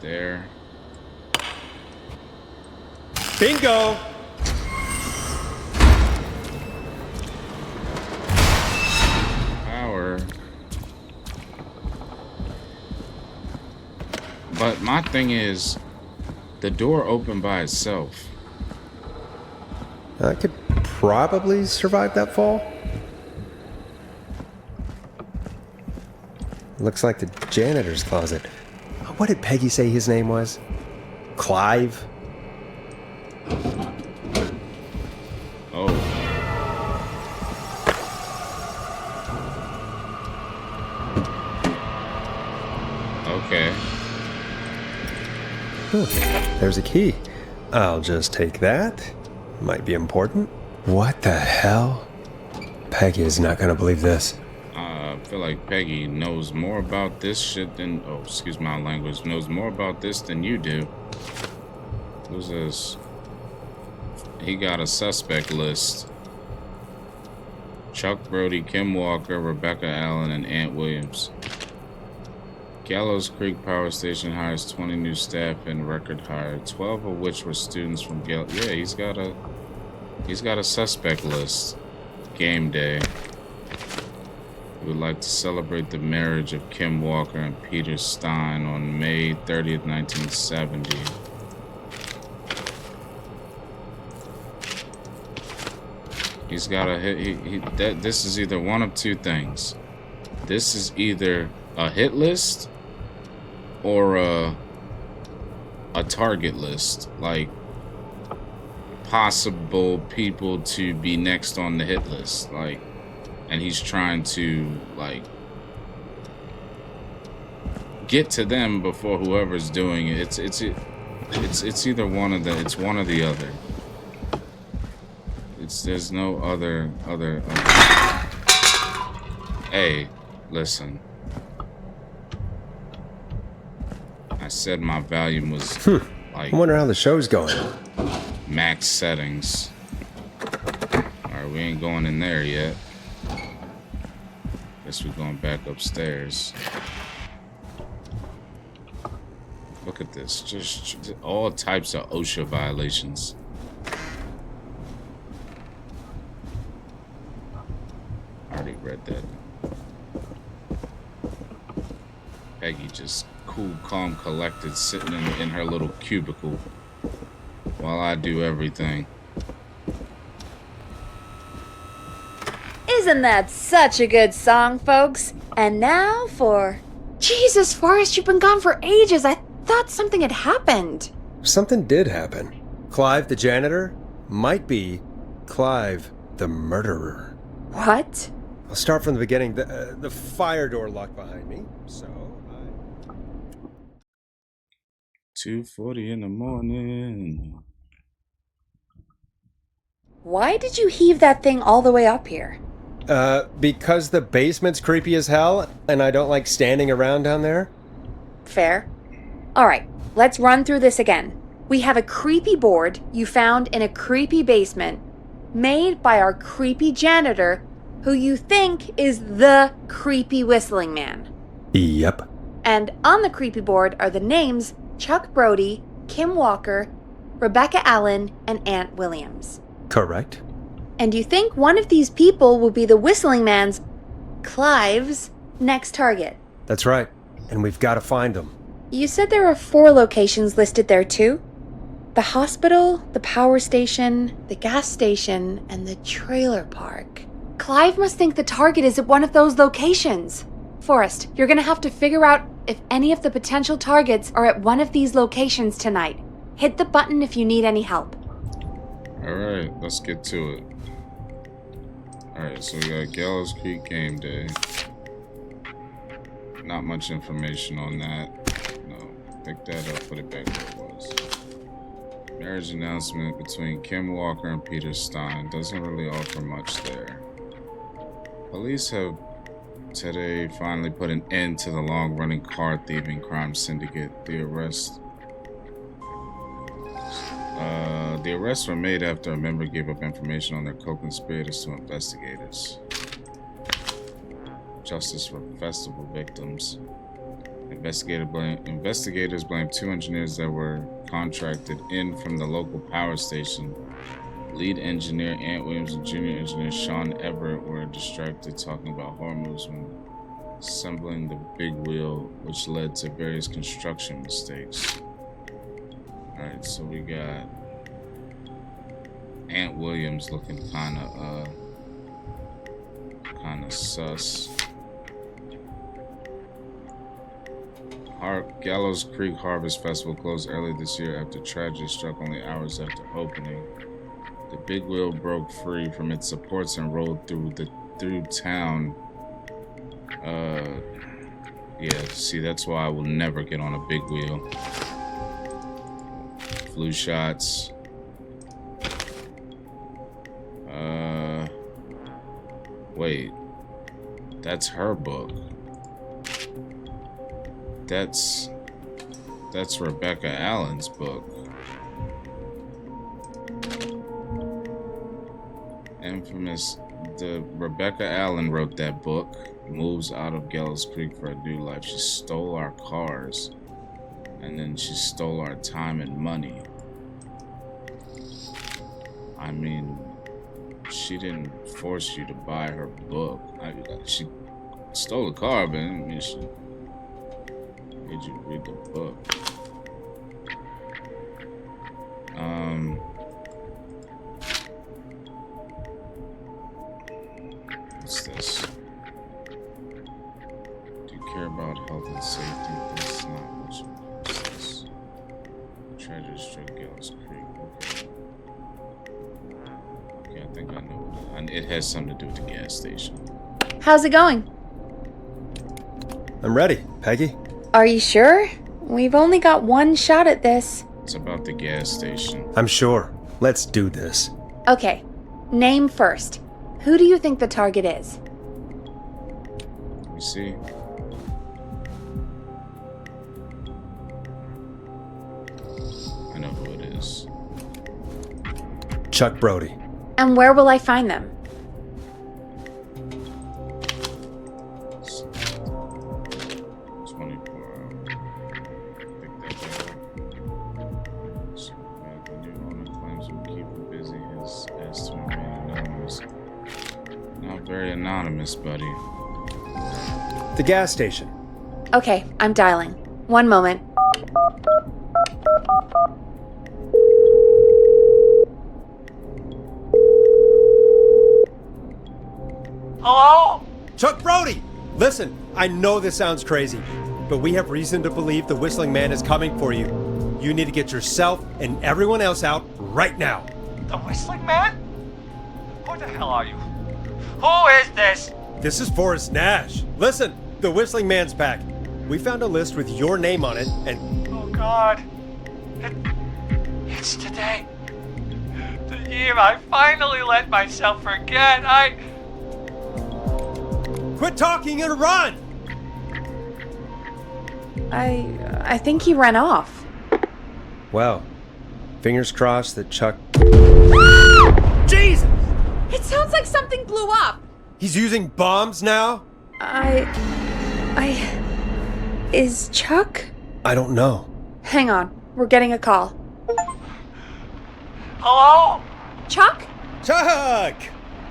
S1: There.
S2: Bingo!
S1: Power. But my thing is, the door opened by itself.
S2: I could probably survive that fall. Looks like the janitor's closet. What did Peggy say his name was? Clive?
S1: Oh.
S2: There's a key. I'll just take that. Might be important. What the hell? Peggy is not gonna believe this.
S1: I feel like Peggy knows more about this shit than... Oh, excuse my language. Knows more about this than you do. Who's this? He got a suspect list. Chuck Brody, Kim Walker, Rebecca Allen, and Ant Williams. Gallows Creek Power Station hires 20 new staff in record hire, 12 of which were students from Yeah, he's got a suspect list. Game day. We would like to celebrate the marriage of Kim Walker and Peter Stein on May 30th, 1970. He's got a hit. This is either one of two things. This is either a hit list or a target list, like possible people to be next on the hit list, like, and he's trying to like get to them before whoever's doing it. It's either one of the. It's one or the other. There's no other. Hey, listen. I said my volume was like.
S2: I wonder how the show's going.
S1: Max settings. Alright, we ain't going in there yet. Guess we're going back upstairs. Look at this. Just all types of OSHA violations. I already read that. Peggy just cool, calm, collected, sitting in her little cubicle while I do everything.
S4: Isn't that such a good song, folks? And now for... Jesus, Forrest, you've been gone for ages. I thought something had happened.
S2: Something did happen. Clive the janitor might be Clive the murderer.
S4: What?
S2: I'll start from the beginning. The fire door locked behind me, so
S1: 2:40 in the morning.
S4: Why did you heave that thing all the way up here?
S2: Because the basement's creepy as hell, and I don't like standing around down there.
S4: Fair. Alright, let's run through this again. We have a creepy board you found in a creepy basement, made by our creepy janitor, who you think is the creepy whistling man.
S2: Yep.
S4: And on the creepy board are the names Chuck Brody, Kim Walker, Rebecca Allen, and Ant Williams.
S2: Correct.
S4: And you think one of these people will be the whistling man's, Clive's, next target.
S2: That's right. And we've got to find them.
S4: You said there are 4 locations listed there too? The hospital, the power station, the gas station, and the trailer park. Clive must think the target is at one of those locations. Forrest, you're gonna have to figure out if any of the potential targets are at one of these locations tonight. Hit the button if you need any help.
S1: Alright, let's get to it. Alright, so we got Gallows Creek game day. Not much information on that. No, pick that up, put it back where it was. Marriage announcement between Kim Walker and Peter Stein. Doesn't really offer much there. Police have today finally put an end to the long-running car thieving crime syndicate. The arrests were made after a member gave up information on their co-conspirators to investigators. Justice for festival victims. Investigators blame 2 engineers that were contracted in from the local power station. Lead engineer Ant Williams and junior engineer Sean Everett were distracted talking about horror movies when assembling the big wheel, which led to various construction mistakes. Alright, so we got Ant Williams looking kinda sus. Gallows Creek Harvest Festival closed early this year after tragedy struck only hours after opening. The big wheel broke free from its supports and rolled through town. Yeah, see, that's why I will never get on a big wheel. flu shots. Wait. That's her book. That's Rebecca Allen's book. Infamous. Rebecca Allen wrote that book. Moves out of Gallows Creek for a new life. She stole our cars. And then she stole our time and money. I mean, she didn't force you to buy her book. She stole a car, but I mean, she made you read the book. What's this? Do you care about health and safety? That's not what you. What's this? Try to destroy Gallows Creek. Okay, I think I know what it has something to do with the gas station.
S4: How's it going?
S2: I'm ready, Peggy.
S4: Are you sure? We've only got one shot at this.
S1: It's about the gas station.
S2: I'm sure. Let's do this.
S4: Okay, name first. Who do you think the target is?
S1: Let me see. I know who it is.
S2: Chuck Brody.
S4: And where will I find them?
S1: Anonymous, buddy.
S2: The gas station.
S4: Okay, I'm dialing. One moment.
S5: Hello?
S2: Chuck Brody! Listen, I know this sounds crazy, but we have reason to believe the Whistling Man is coming for you. You need to get yourself and everyone else out right now.
S5: The Whistling Man? Who the hell are you? Who is this?
S2: This is Forrest Nash. Listen, the Whistling Man's back. We found a list with your name on it, and...
S5: Oh, God. It's today. The year I finally let myself forget.
S2: Quit talking and run!
S4: I think he ran off.
S2: Well, fingers crossed that Chuck... Jesus!
S4: It sounds like something blew up.
S2: He's using bombs now?
S4: Is Chuck?
S2: I don't know.
S4: Hang on, we're getting a call.
S5: Hello?
S4: Chuck?
S2: Chuck!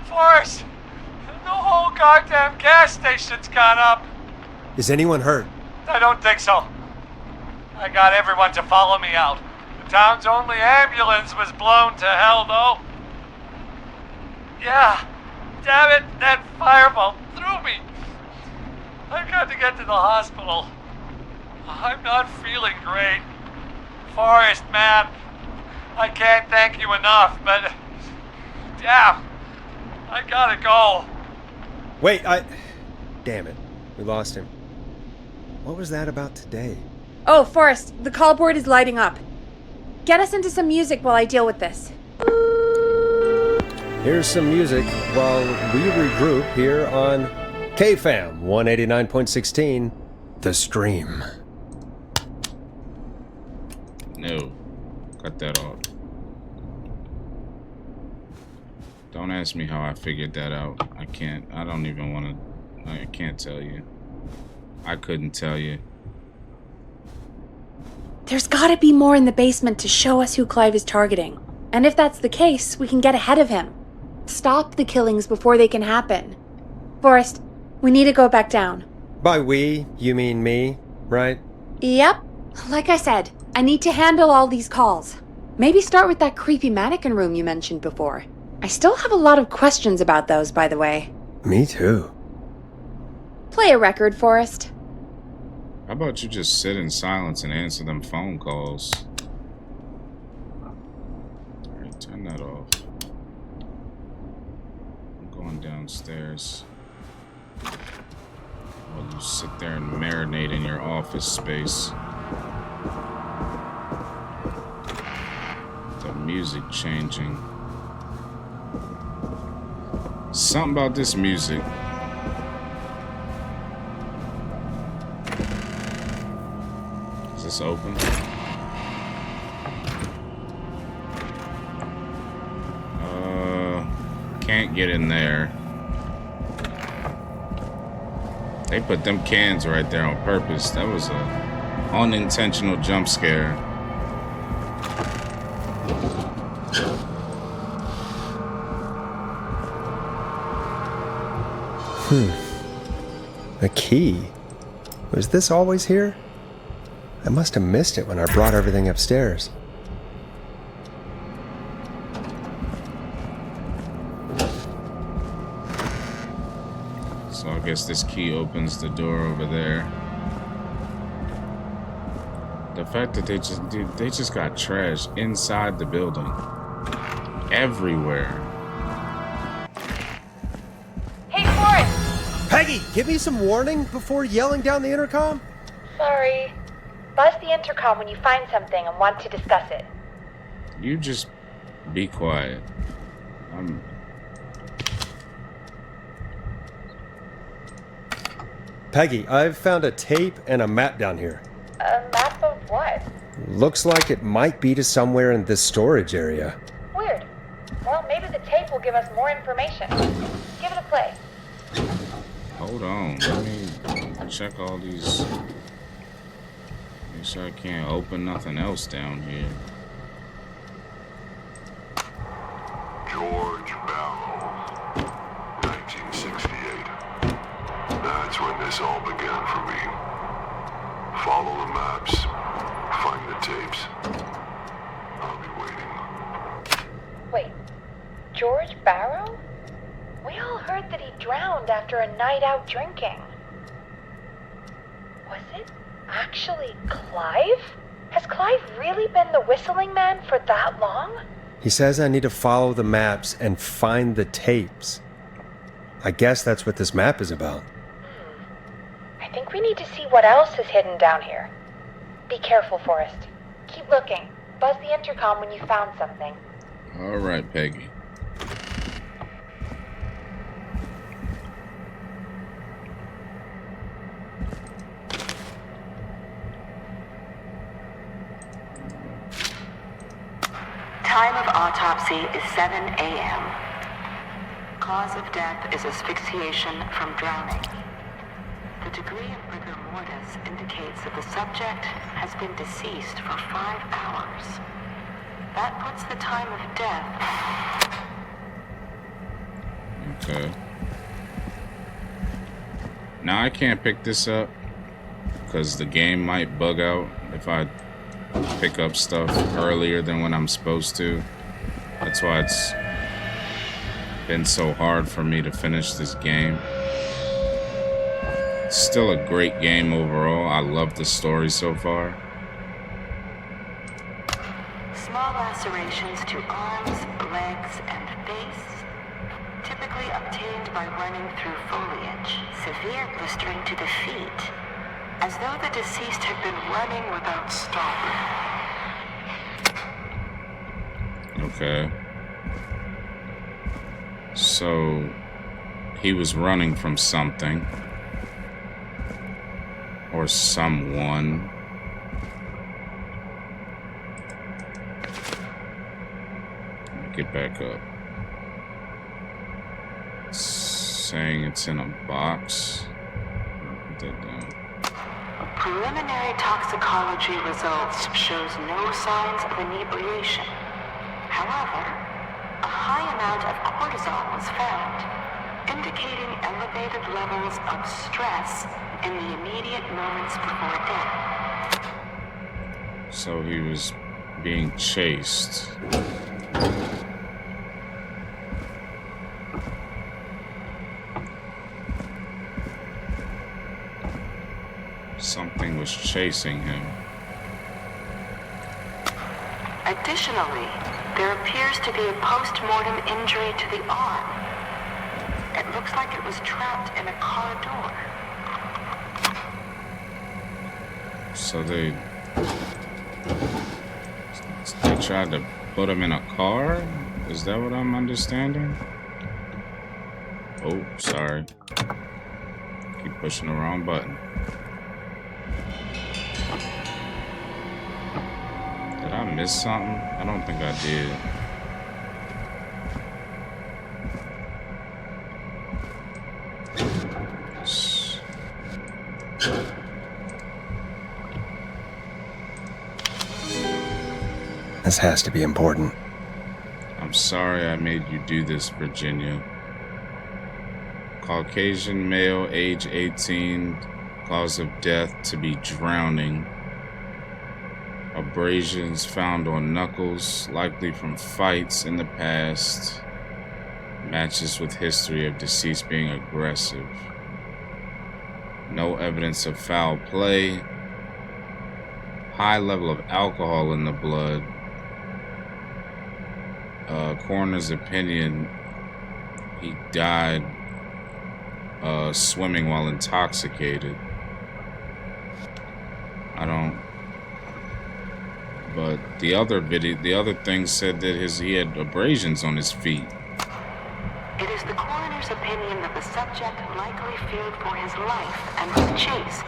S5: Forrest, the whole goddamn gas station's gone up.
S2: Is anyone hurt?
S5: I don't think so. I got everyone to follow me out. The town's only ambulance was blown to hell, though. Yeah, damn it, that fireball threw me. I've got to get to the hospital. I'm not feeling great. Forrest, man, I can't thank you enough, but damn, I gotta go.
S2: Wait, damn it, we lost him. What was that about today?
S4: Oh, Forrest, the call board is lighting up. Get us into some music while I deal with this.
S2: Here's some music while we regroup here on KFAM 189.16, The Stream.
S1: No, cut that off. Don't ask me how I figured that out. I can't tell you. I couldn't tell you.
S4: There's gotta be more in the basement to show us who Clive is targeting. And if that's the case, we can get ahead of him. Stop the killings before they can happen. Forrest, we need to go back down.
S2: By we, you mean me, right?
S4: Yep. Like I said, I need to handle all these calls. Maybe start with that creepy mannequin room you mentioned before. I still have a lot of questions about those, by the way.
S2: Me too.
S4: Play a record, Forrest.
S1: How about you just sit in silence and answer them phone calls? Alright, turn that off. I'm going downstairs. While you sit there and marinate in your office space. The music changing. Something about this music. Is this open? Can't get in there. They put them cans right there on purpose. That was a unintentional jump scare.
S2: A key? Was this always here? I must have missed it when I brought everything upstairs.
S1: So I guess this key opens the door over there. The fact that they just got trash inside the building. Everywhere.
S4: Hey, Forrest!
S2: Peggy, give me some warning before yelling down the intercom?
S4: Sorry. Buzz the intercom when you find something and want to discuss it.
S1: You just be quiet.
S2: Peggy, I've found a tape and a map down here.
S4: A map of what?
S2: Looks like it might be to somewhere in this storage area.
S4: Weird. Well, maybe the tape will give us more information. Give it a play.
S1: Hold on. Let me check all these. Make sure I can't open nothing else down here.
S11: George Barrow, 1968. That's when this all began for me. Follow the maps, find the tapes. I'll be waiting.
S4: Wait, George Barrow? We all heard that he drowned after a night out drinking. Was it actually Clive? Has Clive really been the whistling man for that long?
S2: He says I need to follow the maps and find the tapes. I guess that's what this map is about.
S4: I think we need to see what else is hidden down here. Be careful, Forrest. Keep looking. Buzz the intercom when you found something.
S1: All right, Peggy.
S12: Time of autopsy is 7 a.m. Cause of death is asphyxiation from drowning. The degree of rigor mortis indicates that the subject has been deceased for 5 hours. That puts the time of death.
S1: Okay. Now I can't pick this up because the game might bug out if I pick up stuff earlier than when I'm supposed to. That's why it's been so hard for me to finish this game. It's still a great game overall. I love the story so far.
S12: Small lacerations to arms, legs, and face, typically obtained by running through foliage. Severe blistering to the feet, as though the deceased had been running without stopping.
S1: Okay. So he was running from something or someone. Get back up. It's saying it's in a box. Put that down.
S12: Preliminary toxicology results shows no signs of inebriation. However, a high amount of cortisol was found, indicating elevated levels of stress in the immediate moments before death.
S1: So he was being chased. Something was chasing him.
S12: Additionally, there appears to be a post-mortem injury to the arm. It looks like it was trapped in a car door.
S1: So they tried to put him in a car? Is that what I'm understanding? Oh, sorry. Keep pushing the wrong button. Did I miss something? I don't think I did.
S2: This has to be important.
S1: I'm sorry I made you do this, Virginia. Caucasian male, age 18, cause of death to be drowning. Abrasions found on knuckles, likely from fights in the past. Matches with history of deceased being aggressive. No evidence of foul play. High level of alcohol in the blood. Coroner's opinion, he died swimming while intoxicated. But the other thing said that he had abrasions on his feet.
S12: It is the coroner's opinion that the subject likely feared for his life and was chased,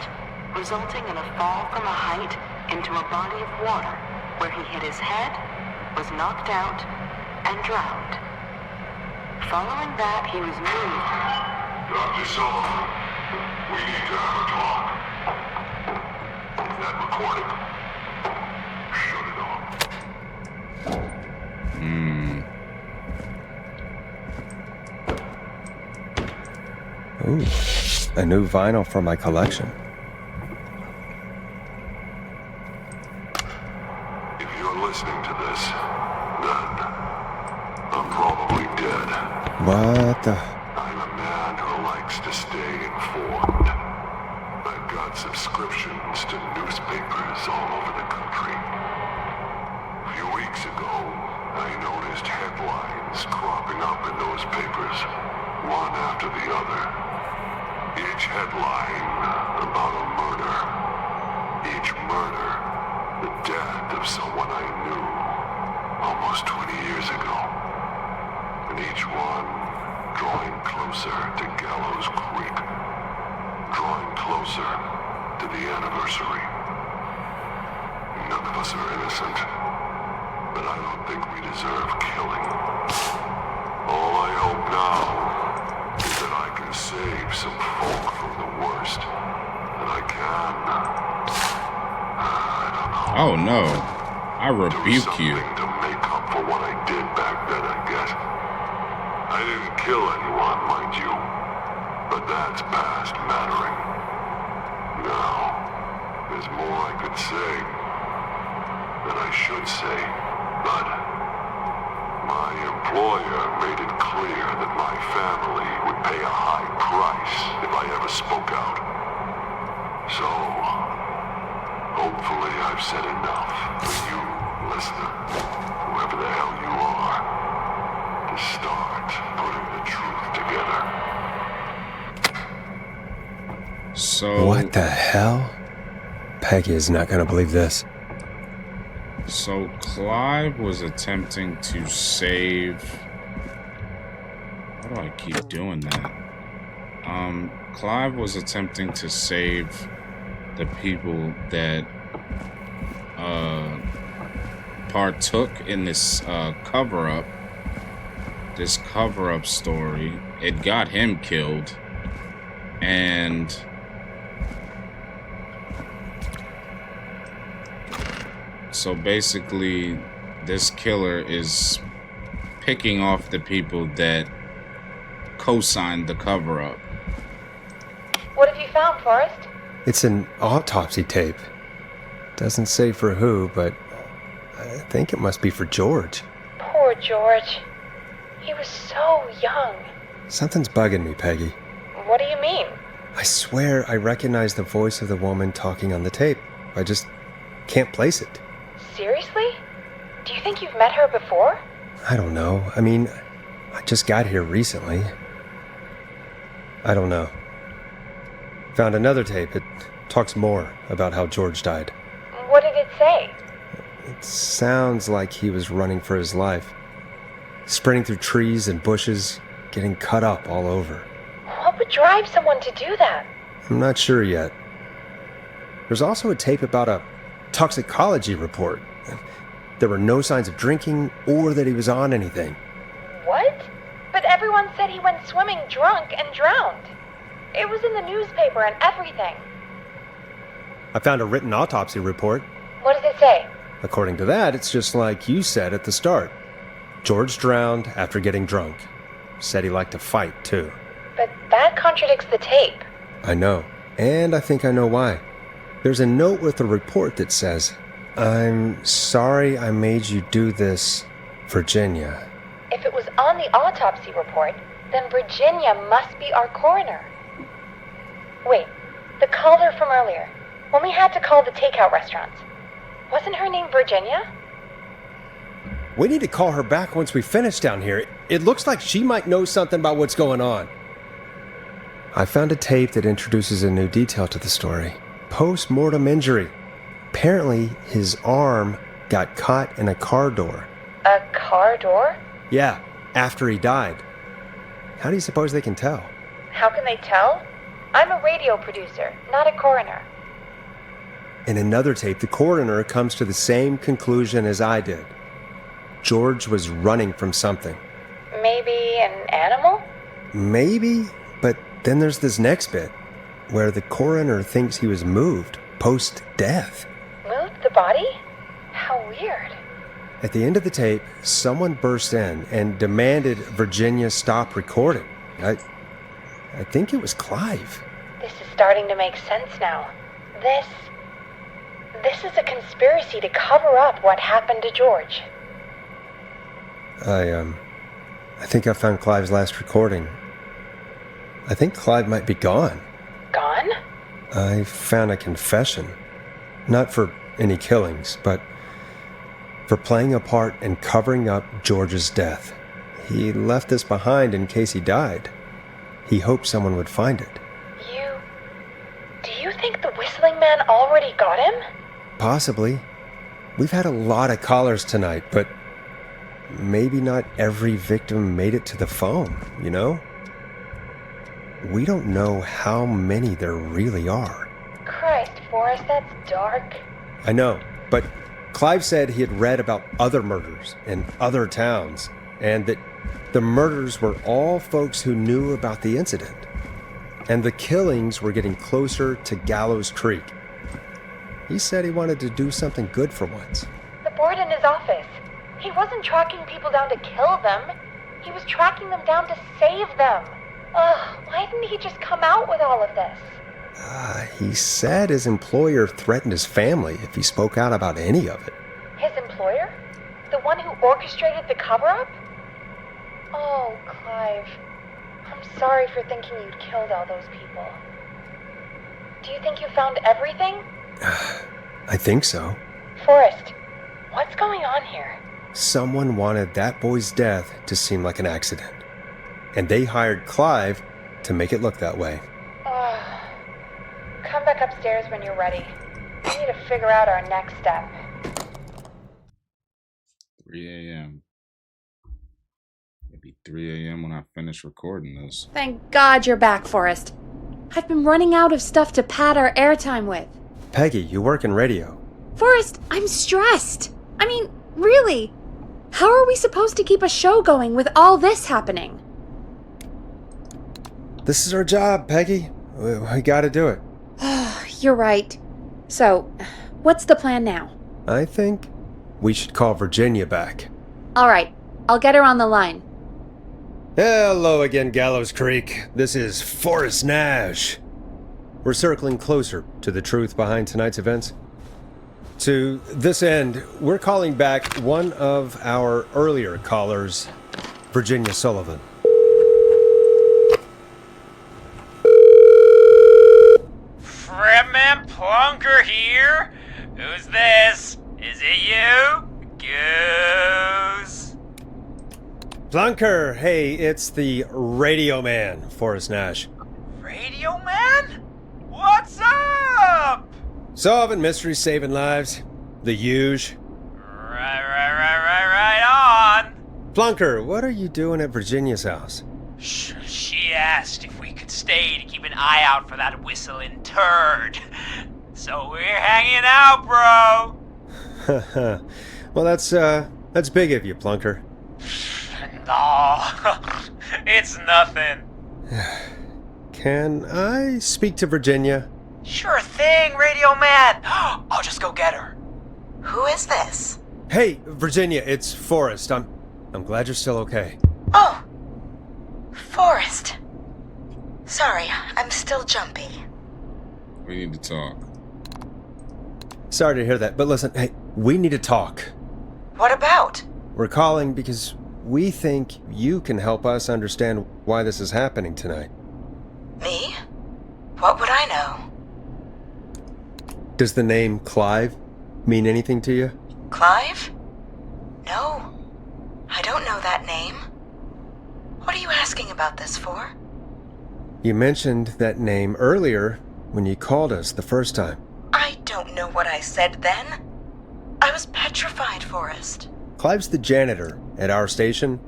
S12: resulting in a fall from a height into a body of water, where he hit his head, was knocked out, and drowned. Following that, he was moved.
S11: Dr. Sullivan, we need to have a talk. Is that recording? Shut it off.
S2: Ooh, a new vinyl for my collection.
S11: If you're listening to this, then I'm probably dead.
S2: What the?
S11: I'm a man who likes to stay informed. I've got subscriptions to newspapers all over the country. A few weeks ago, I noticed headlines cropping up in those papers, one after the other. Each headline about a murder. Each murder, the death of someone I knew almost 20 years ago. And each one drawing closer to Gallows Creek. Drawing closer to the anniversary. None of us are innocent, but I don't think we deserve killing. All I hope now is that I can save some folk from the worst. And I can. I don't know.
S1: Oh no. I rebuke you.
S11: To make up for what I did back then, I guess. I didn't kill anyone, mind you. But that's past mattering. Now, there's more I could say. That I should say. But my employer made it clear that my family would pay a high price if I ever spoke out. So, hopefully I've said enough for you, listener, whoever the hell you are, to start putting the truth together.
S1: So...
S2: What the hell? Peggy is not going to believe this.
S1: So Clive was attempting to save... Why do I keep doing that? Clive was attempting to save the people that partook in this cover-up. This cover-up story. It got him killed. And... so basically, this killer is picking off the people that co-signed the cover-up.
S4: What have you found, Forrest?
S2: It's an autopsy tape. Doesn't say for who, but I think it must be for George.
S4: Poor George. He was so young.
S2: Something's bugging me, Peggy.
S4: What do you mean?
S2: I swear I recognize the voice of the woman talking on the tape. I just can't place it.
S4: Seriously? Do you think you've met her before?
S2: I don't know. I mean, I just got here recently. I don't know. Found another tape. It talks more about how George died.
S4: What did it say?
S2: It sounds like he was running for his life. Sprinting through trees and bushes, getting cut up all over.
S4: What would drive someone to do that?
S2: I'm not sure yet. There's also a tape about a toxicology report. There were no signs of drinking or that he was on anything.
S4: What? But everyone said he went swimming drunk and drowned. It was in the newspaper and everything.
S2: I found a written autopsy report.
S4: What does it say?
S2: According to that, it's just like you said at the start. George drowned after getting drunk. Said he liked to fight, too.
S4: But that contradicts the tape.
S2: I know. And I think I know why. There's a note with the report that says, "I'm sorry I made you do this, Virginia."
S4: If it was on the autopsy report, then Virginia must be our coroner. Wait, the caller from earlier, when we had to call the takeout restaurants, wasn't her name Virginia?
S2: We need to call her back once we finish down here. It looks like she might know something about what's going on. I found a tape that introduces a new detail to the story. Post-mortem injury. Apparently, his arm got caught in a car door.
S4: A car door?
S2: Yeah, after he died. How do you suppose they can tell?
S4: How can they tell? I'm a radio producer, not a coroner.
S2: In another tape, the coroner comes to the same conclusion as I did. George was running from something.
S4: Maybe an animal?
S2: Maybe, but then there's this next bit, where the coroner thinks he was moved post-death.
S4: Moved the body? How weird.
S2: At the end of the tape, someone burst in and demanded Virginia stop recording. I think it was Clive.
S4: This is starting to make sense now. This is a conspiracy to cover up what happened to George.
S2: I think I found Clive's last recording. I think Clive might be gone.
S4: Gone?
S2: I found a confession. Not for any killings, but for playing a part in covering up George's death. He left this behind in case he died. He hoped someone would find it.
S4: Do you think the whistling man already got him?
S2: Possibly. We've had a lot of callers tonight, but maybe not every victim made it to the phone, you know? We don't know how many there really are.
S4: Christ, Forrest, that's dark.
S2: I know, but Clive said he had read about other murders in other towns, and that the murders were all folks who knew about the incident. And the killings were getting closer to Gallows Creek. He said he wanted to do something good for once.
S4: The board in his office. He wasn't tracking people down to kill them. He was tracking them down to save them. Ugh, why didn't he just come out with all of this?
S2: He said his employer threatened his family if he spoke out about any of it.
S4: His employer? The one who orchestrated the cover-up? Oh, Clive. I'm sorry for thinking you'd killed all those people. Do you think you found everything?
S2: I think so.
S4: Forrest, what's going on here?
S2: Someone wanted that boy's death to seem like an accident. And they hired Clive to make it look that way.
S4: Come back upstairs when you're ready. We need to figure out our next step.
S1: 3 a.m. It'll be 3 a.m. when I finish recording this.
S4: Thank God you're back, Forrest. I've been running out of stuff to pad our airtime with.
S2: Peggy, you work in radio.
S4: Forrest, I'm stressed. I mean, really. How are we supposed to keep a show going with all this happening?
S2: This is our job, Peggy. We gotta do it.
S4: You're right. So, what's the plan now?
S2: I think we should call Virginia back.
S4: All right, I'll get her on the line.
S2: Hello again, Gallows Creek. This is Forrest Nash. We're circling closer to the truth behind tonight's events. To this end, we're calling back one of our earlier callers, Virginia Sullivan.
S8: Fredman Plunker here? Who's this? Is it you? Goose?
S2: Plunker, hey, it's the Radio Man, Forrest Nash.
S8: Radio Man? What's up?
S2: Solving mysteries, saving lives. The huge. Plunker, what are you doing at Virginia's house?
S13: She asked if we could stay to keep an eye out for that whistling turd. So we're hanging out, bro.
S2: Well, that's big of you, Plunker.
S13: No, it's nothing.
S2: Can I speak to Virginia?
S13: Sure thing, Radio Man. I'll just go get her.
S12: Who is this?
S2: Hey, Virginia, it's Forrest. I'm glad you're still okay.
S12: Oh, Forrest. Sorry, I'm still jumpy.
S1: We need to talk.
S2: Sorry to hear that, but listen, hey, we need to talk.
S12: What about?
S2: We're calling because we think you can help us understand why this is happening tonight.
S12: Me? What would I know?
S2: Does the name Clive mean anything to you?
S12: Clive? No. I don't know that name. What are you asking about this for?
S2: You mentioned that name earlier when you called us the first time.
S12: I don't know what I said then. I was petrified, Forrest.
S2: Clive's the janitor at our station,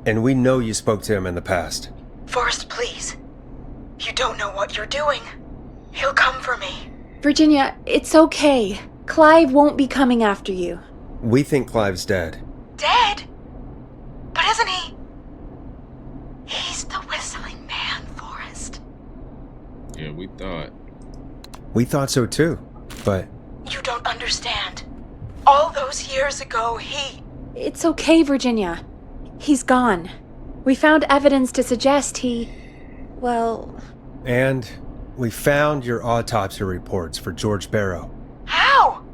S2: and we know you spoke to him in the past.
S12: Forrest, please. You don't know what you're doing. He'll come for me.
S4: Virginia, it's okay. Clive won't be coming after you.
S2: We think Clive's dead.
S12: Dead? But isn't he? He's the whistling man, Forrest.
S1: Yeah, we thought.
S2: We thought so too, but...
S12: You don't understand. All those years ago, he...
S4: It's okay, Virginia. He's gone. We found evidence to suggest he... well...
S2: And we found your autopsy reports for George Barrow.
S12: How?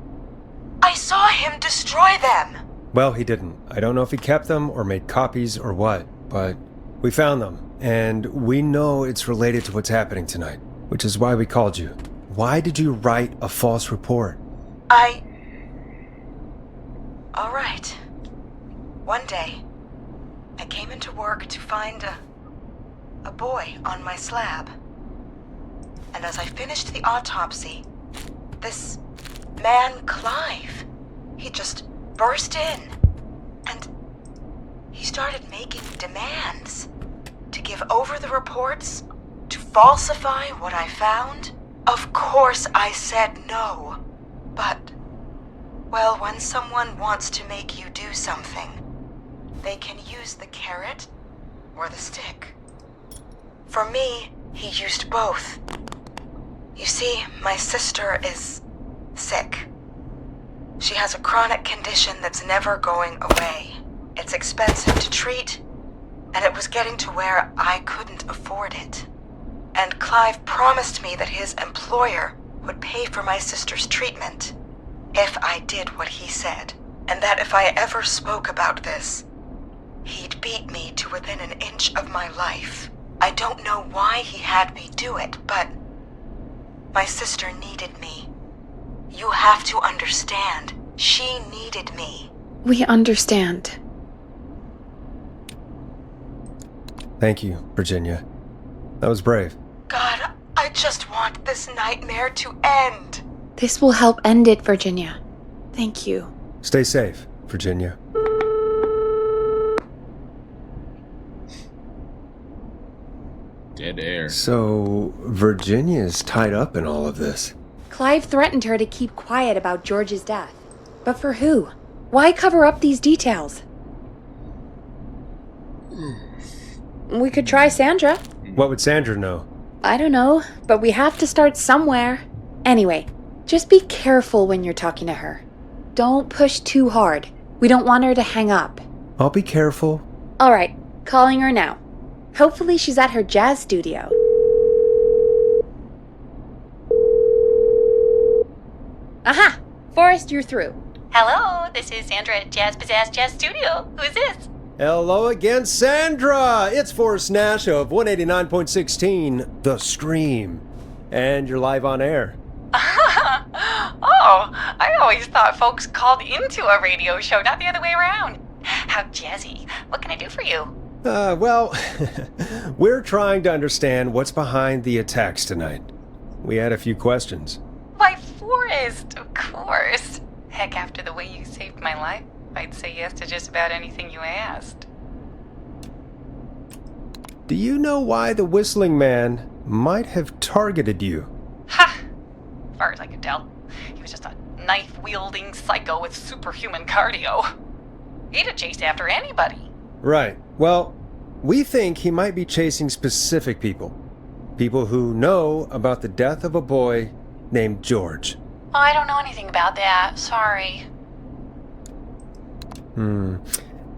S12: I saw him destroy them.
S2: Well, he didn't. I don't know if he kept them or made copies or what, but we found them, and we know it's related to what's happening tonight, which is why we called you. Why did you write a false report?
S12: All right. One day, I came into work to find a boy on my slab. And as I finished the autopsy, this man, Clive, he just burst in. And he started making demands to give over the reports, to falsify what I found. Of course I said no. But, well, when someone wants to make you do something, they can use the carrot or the stick. For me, he used both. You see, my sister is sick. She has a chronic condition that's never going away. It's expensive to treat, and it was getting to where I couldn't afford it. And Clive promised me that his employer would pay for my sister's treatment if I did what he said, and that if I ever spoke about this, he'd beat me to within an inch of my life. I don't know why he had me do it, but my sister needed me. You have to understand, she needed me.
S4: We understand.
S2: Thank you, Virginia. That was brave.
S12: God, I just want this nightmare to end.
S4: This will help end it, Virginia. Thank you.
S2: Stay safe, Virginia.
S1: Dead air.
S2: So, Virginia's tied up in all of this.
S4: Clive threatened her to keep quiet about George's death. But for who? Why cover up these details? We could try Sandra.
S2: What would Sandra know?
S4: I don't know, but we have to start somewhere. Anyway, just be careful when you're talking to her. Don't push too hard. We don't want her to hang up.
S2: I'll be careful.
S4: All right, calling her now. Hopefully she's at her jazz studio. Aha! Forrest, you're through.
S14: Hello, this is Sandra at Jazz Pizzazz Jazz Studio. Who's this?
S2: Hello again, Sandra! It's Forrest Nash of 189.16, The Scream. And you're live on air.
S10: Oh, I always thought folks called into a radio show, not the other way around. How jazzy. What can I do for you?
S2: Well, we're trying to understand what's behind the attacks tonight. We had a few questions.
S10: Why, Forrest, of course. Heck, after the way you saved my life. I'd say yes to just about anything you asked.
S2: Do you know why the Whistling Man might have targeted you?
S10: Ha! As far as I could tell, he was just a knife-wielding psycho with superhuman cardio. He'd have chased after anybody.
S2: Right. Well, we think he might be chasing specific people. People who know about the death of a boy named George.
S14: Oh, I don't know anything about that. Sorry.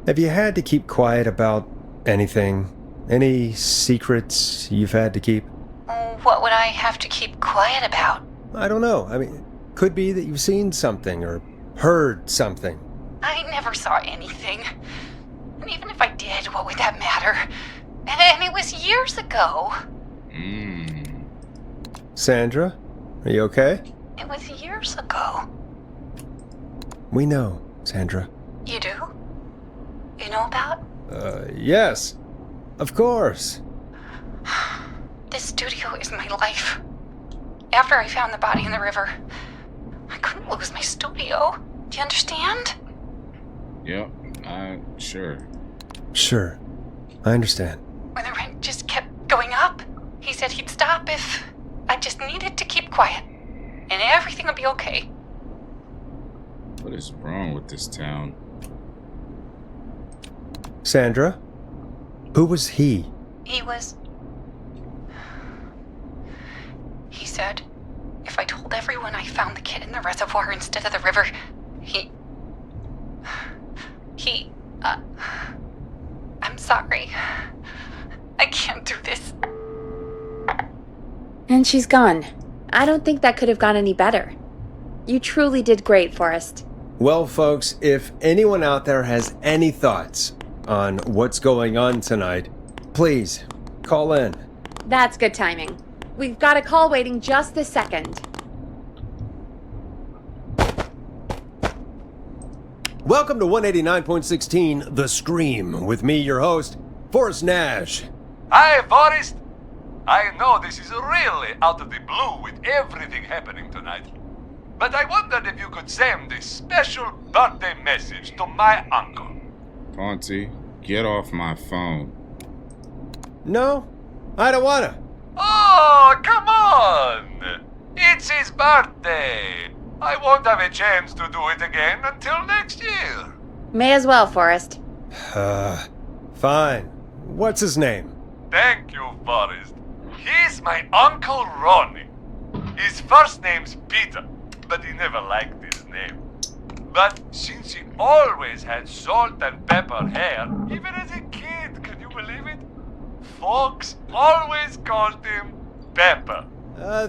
S2: Have you had to keep quiet about anything? Any secrets you've had to keep?
S14: What would I have to keep quiet about?
S2: I don't know. I mean, could be that you've seen something or heard something.
S10: I never saw anything. And even if I did, what would that matter? And it was years ago.
S2: Sandra, are you okay?
S10: It was years ago.
S2: We know, Sandra.
S10: You do? You know about?
S2: Yes. Of course.
S10: This studio is my life. After I found the body in the river, I couldn't lose my studio. Do you understand?
S1: Yep, sure.
S2: Sure. I understand.
S10: When the rent just kept going up, he said he'd stop if I just needed to keep quiet. And everything would be okay.
S1: What is wrong with this town?
S2: Sandra? Who was he?
S10: He said if I told everyone I found the kid in the reservoir instead of the river, I'm sorry. I can't do this.
S4: And she's gone. I don't think that could have gone any better. You truly did great, Forrest.
S2: Well, folks, if anyone out there has any thoughts on what's going on tonight, please call in.
S4: That's good timing. We've got a call waiting just this second.
S2: Welcome to 189.16 The Scream, with me, your host, Forrest Nash.
S6: Hi, Forrest. I know this is really out of the blue with everything happening tonight, but I wondered if you could send a special birthday message to my uncle.
S1: Ponty, get off my phone.
S2: No, I don't wanna.
S6: Oh, come on! It's his birthday. I won't have a chance to do it again until next year.
S4: May as well, Forrest.
S2: Fine. What's his name?
S6: Thank you, Forrest. He's my Uncle Ronnie. His first name's Peter, but he never liked his name. But since he always had salt and pepper hair, even as a kid, can you believe it? Folks always called him Pepper.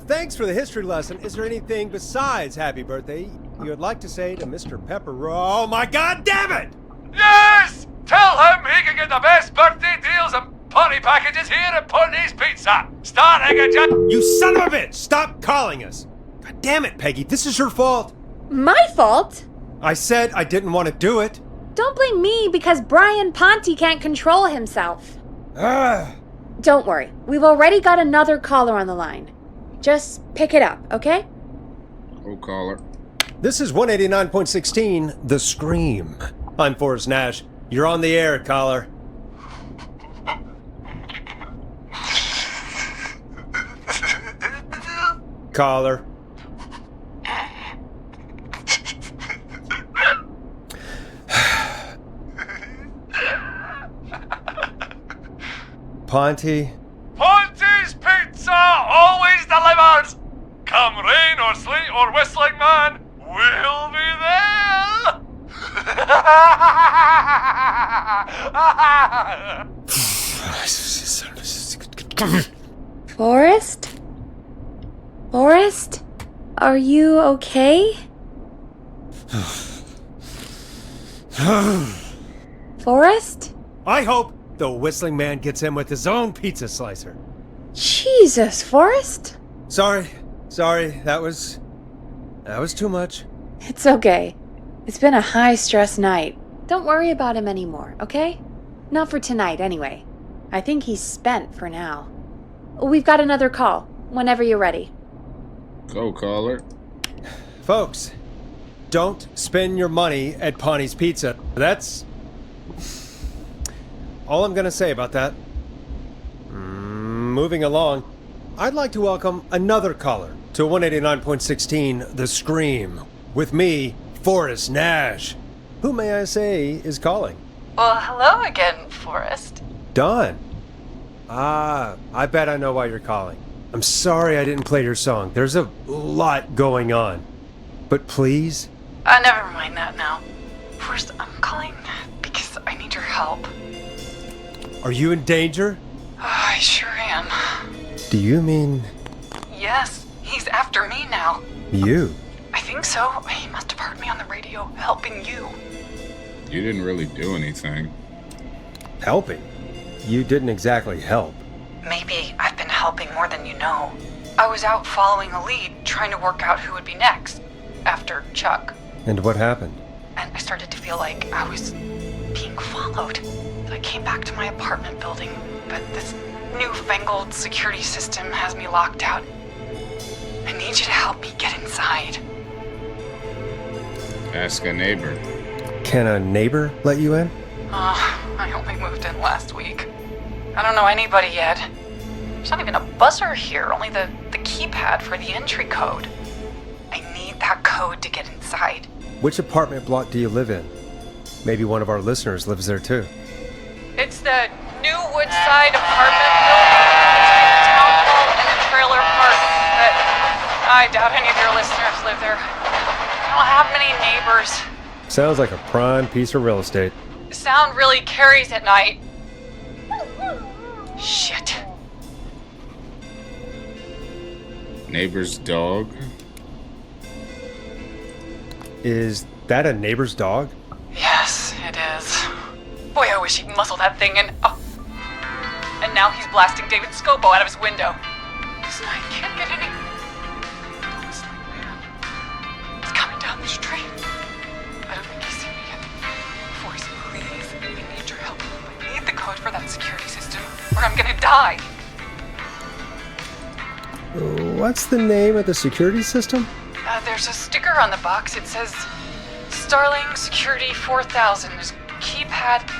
S2: Thanks for the history lesson. Is there anything besides happy birthday you would like to say to Mr. Pepper? Oh my god damn it!
S6: Yes! Tell him he can get the best birthday deals and party packages here at Putney's Pizza. Starting at
S2: You son of a bitch! Stop calling us! God damn it, Peggy, this is your fault!
S4: My fault?
S2: I said I didn't want to do it.
S4: Don't blame me because Brian Ponty can't control himself. Don't worry, we've already got another caller on the line. Just pick it up, okay?
S1: Oh, caller.
S2: This is 189.16 The Scream. I'm Forrest Nash. You're on the air, caller. Caller. Ponty?
S6: Ponty's Pizza always delivers! Come rain or sleet or whistling man, we'll be there!
S4: Forrest? Forrest? Are you okay? Forrest?
S2: I hope the Whistling Man gets in with his own pizza slicer.
S4: Jesus, Forrest?
S2: Sorry. That was too much.
S4: It's okay. It's been a high-stress night. Don't worry about him anymore, okay? Not for tonight, anyway. I think he's spent for now. We've got another call, whenever you're ready.
S1: Go, caller.
S2: Folks, don't spend your money at Pawnee Pizza. That's all I'm going to say about that. Moving along, I'd like to welcome another caller to 189.16 The Scream with me, Forrest Nash. Who may I say is calling?
S10: Well, hello again, Forrest.
S2: Don. I bet I know why you're calling. I'm sorry I didn't play your song. There's a lot going on. But please?
S10: Never mind that now. Forrest, I'm calling because I need your help.
S2: Are you in danger?
S10: I sure am.
S2: Do you mean
S10: Yes, he's after me now.
S2: you?
S10: I think so. He must have heard me on the radio helping you.
S1: You didn't really do anything.
S2: Helping? You didn't exactly help.
S10: Maybe I've been helping more than you know. I was out following a lead, trying to work out who would be next, after Chuck.
S2: And what happened?
S10: And I started to feel like I was being followed. I came back to my apartment building, but this newfangled security system has me locked out. I need you to help me get inside.
S1: Ask a neighbor.
S2: Can a neighbor let you in?
S10: I only moved in last week. I don't know anybody yet. There's not even a buzzer here, only the keypad for the entry code. I need that code to get inside.
S2: Which apartment block do you live in? Maybe one of our listeners lives there too.
S10: It's the new Woodside apartment building between the town hall and the trailer park. But I doubt any of your listeners live there. I don't have many neighbors.
S2: Sounds like a prime piece of real estate.
S10: Sound really carries at night. Shit.
S1: Neighbor's dog?
S2: Is that a neighbor's dog?
S10: Yes, it is. Boy, I wish he'd muscle that thing in. Oh. And now he's blasting David Scopo out of his window. So I can't get any. It's like, man. It's coming down the street. I don't think he's seen me yet. Forrest, please, I need your help. I need the code for that security system, or I'm gonna die.
S2: What's the name of the security system?
S10: There's a sticker on the box. It says Starling Security 4000. There's a keypad,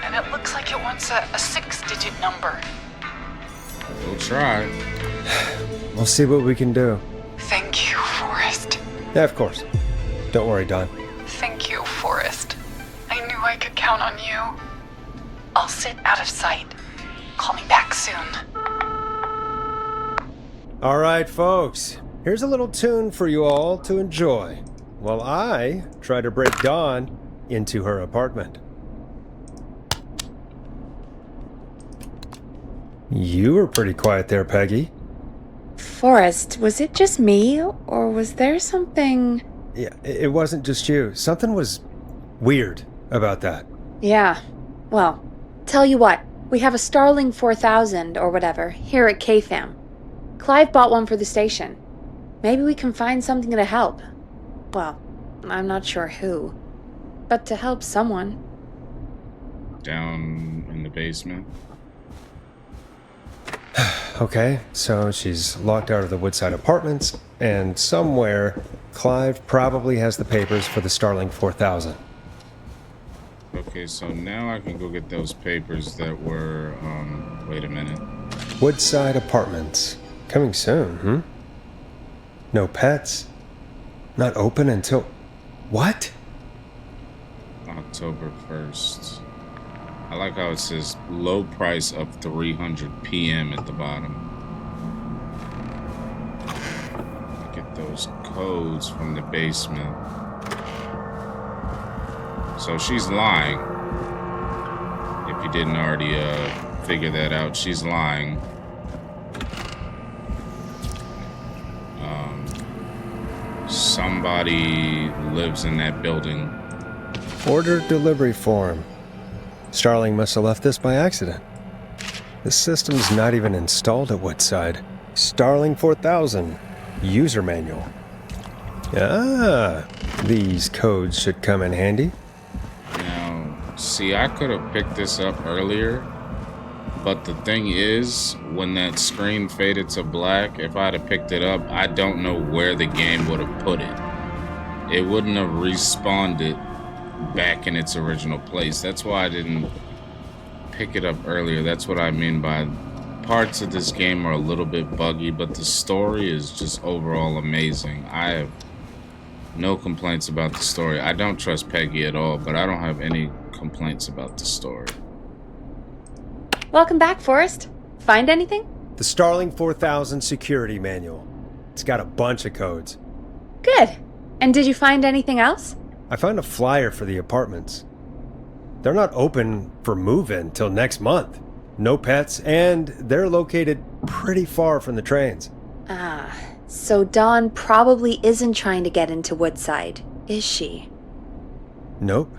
S10: and it looks like it wants a 6-digit number.
S1: We'll try.
S2: We'll see what we can do.
S10: Thank you, Forrest.
S2: Yeah, of course. Don't worry, Don.
S10: Thank you, Forrest. I knew I could count on you. I'll sit out of sight. Call me back soon.
S2: All right, folks. Here's a little tune for you all to enjoy while I try to break Dawn into her apartment. You were pretty quiet there, Peggy.
S4: Forrest, was it just me, or was there something...
S2: Yeah, it wasn't just you. Something was weird about that.
S4: Yeah. Well, tell you what. We have a Starling 4000, or whatever, here at KFAM. Clive bought one for the station. Maybe we can find something to help. Well, I'm not sure who. But to help someone.
S1: Down in the basement.
S2: Okay, so she's locked out of the Woodside Apartments, and somewhere, Clive probably has the papers for the Starling 4000.
S1: Okay, so now I can go get those papers that were, wait a minute.
S2: Woodside Apartments. Coming soon, No pets. Not open until... What?
S1: October 1st. I like how it says low price of 300 p.m. at the bottom. Get those codes from the basement. So she's lying. If you didn't already figure that out, she's lying. Somebody lives in that building.
S2: Order delivery form. Starling must have left this by accident. The system's not even installed at Woodside. Starling 4000. User manual. Ah, these codes should come in handy.
S1: Now, see, I could have picked this up earlier, but the thing is, when that screen faded to black, if I had picked it up, I don't know where the game would have put it. it wouldn't have respawned it back in its original place. That's why I didn't pick it up earlier. That's what I mean by parts of this game are a little bit buggy, but the story is just overall amazing. I have no complaints about the story. I don't trust Peggy at all, but I don't have any complaints about the story.
S4: Welcome back, Forrest. Find anything?
S2: The Starling 4000 security manual. It's got a bunch of codes.
S4: Good. And did you find anything else?
S2: I found a flyer for the apartments. They're not open for move-in till next month. No pets, and they're located pretty far from the trains.
S4: Ah, so Dawn probably isn't trying to get into Woodside, is she?
S2: Nope.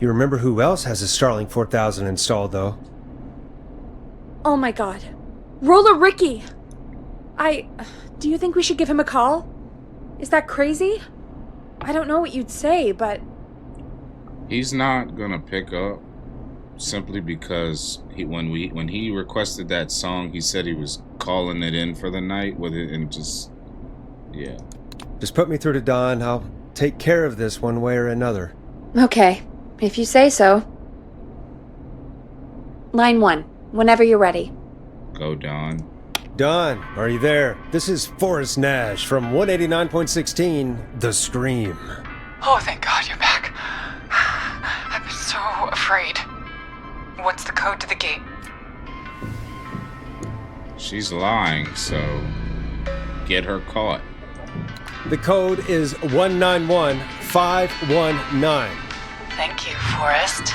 S2: You remember who else has a Starling 4000 installed, though?
S4: Oh my god. Roller Ricky! Do you think we should give him a call? Is that crazy? I don't know what you'd say, but...
S1: He's not gonna pick up simply because when he requested that song, he said he was calling it in for the night with it and just... yeah.
S2: Just put me through to Dawn. I'll take care of this one way or another.
S4: Okay, if you say so. Line 1, whenever you're ready.
S1: Go, Dawn.
S2: Dawn, are you there? This is Forrest Nash from 189.16, The Scream.
S10: Oh, thank God you're back. I've been so afraid. What's the code to the gate?
S1: She's lying, so get her caught.
S2: The code is 191519.
S10: Thank you, Forrest.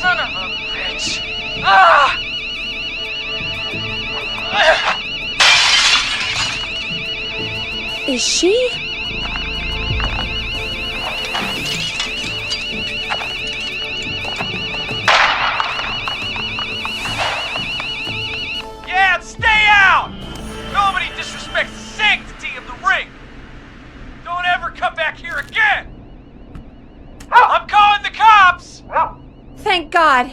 S10: Son of a bitch. Ah!
S4: Is she?
S8: Yeah, stay out! Nobody disrespects the sanctity of the ring! Don't ever come back here again! I'm calling the cops!
S4: Thank God.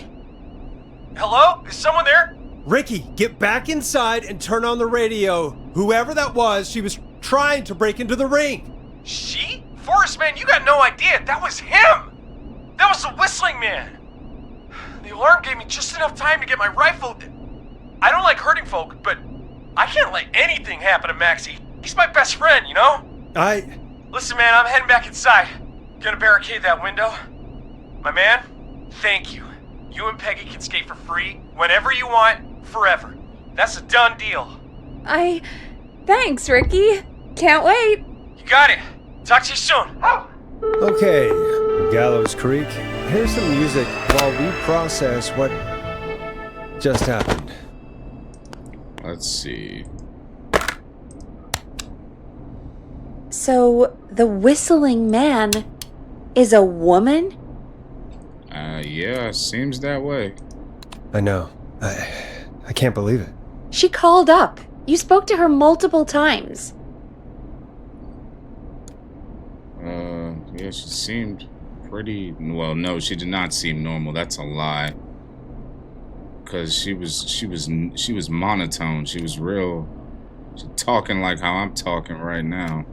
S8: Hello? Is someone there?
S2: Ricky, get back inside and turn on the radio. Whoever that was, she was trying to break into the ring.
S8: She? Forrest, man, you got no idea. That was him! That was the Whistling Man! The alarm gave me just enough time to get my rifle. I don't like hurting folk, but I can't let anything happen to Maxie. He's my best friend, you know? Listen, man, I'm heading back inside. Gonna barricade that window. My man, thank you. You and Peggy can skate for free whenever you want, forever. That's a done deal.
S4: Thanks, Ricky. Can't wait.
S8: You got it. Talk to you soon.
S2: Okay, Gallows Creek. Here's some music while we process what just happened.
S1: Let's see.
S4: So, the Whistling Man is a woman?
S1: Yeah, seems that way.
S2: I know. I can't believe it.
S4: She called up. You spoke to her multiple times.
S1: Yeah, she seemed pretty... Well, no, she did not seem normal. That's a lie. Because she was monotone. She was real... She talking like how I'm talking right now.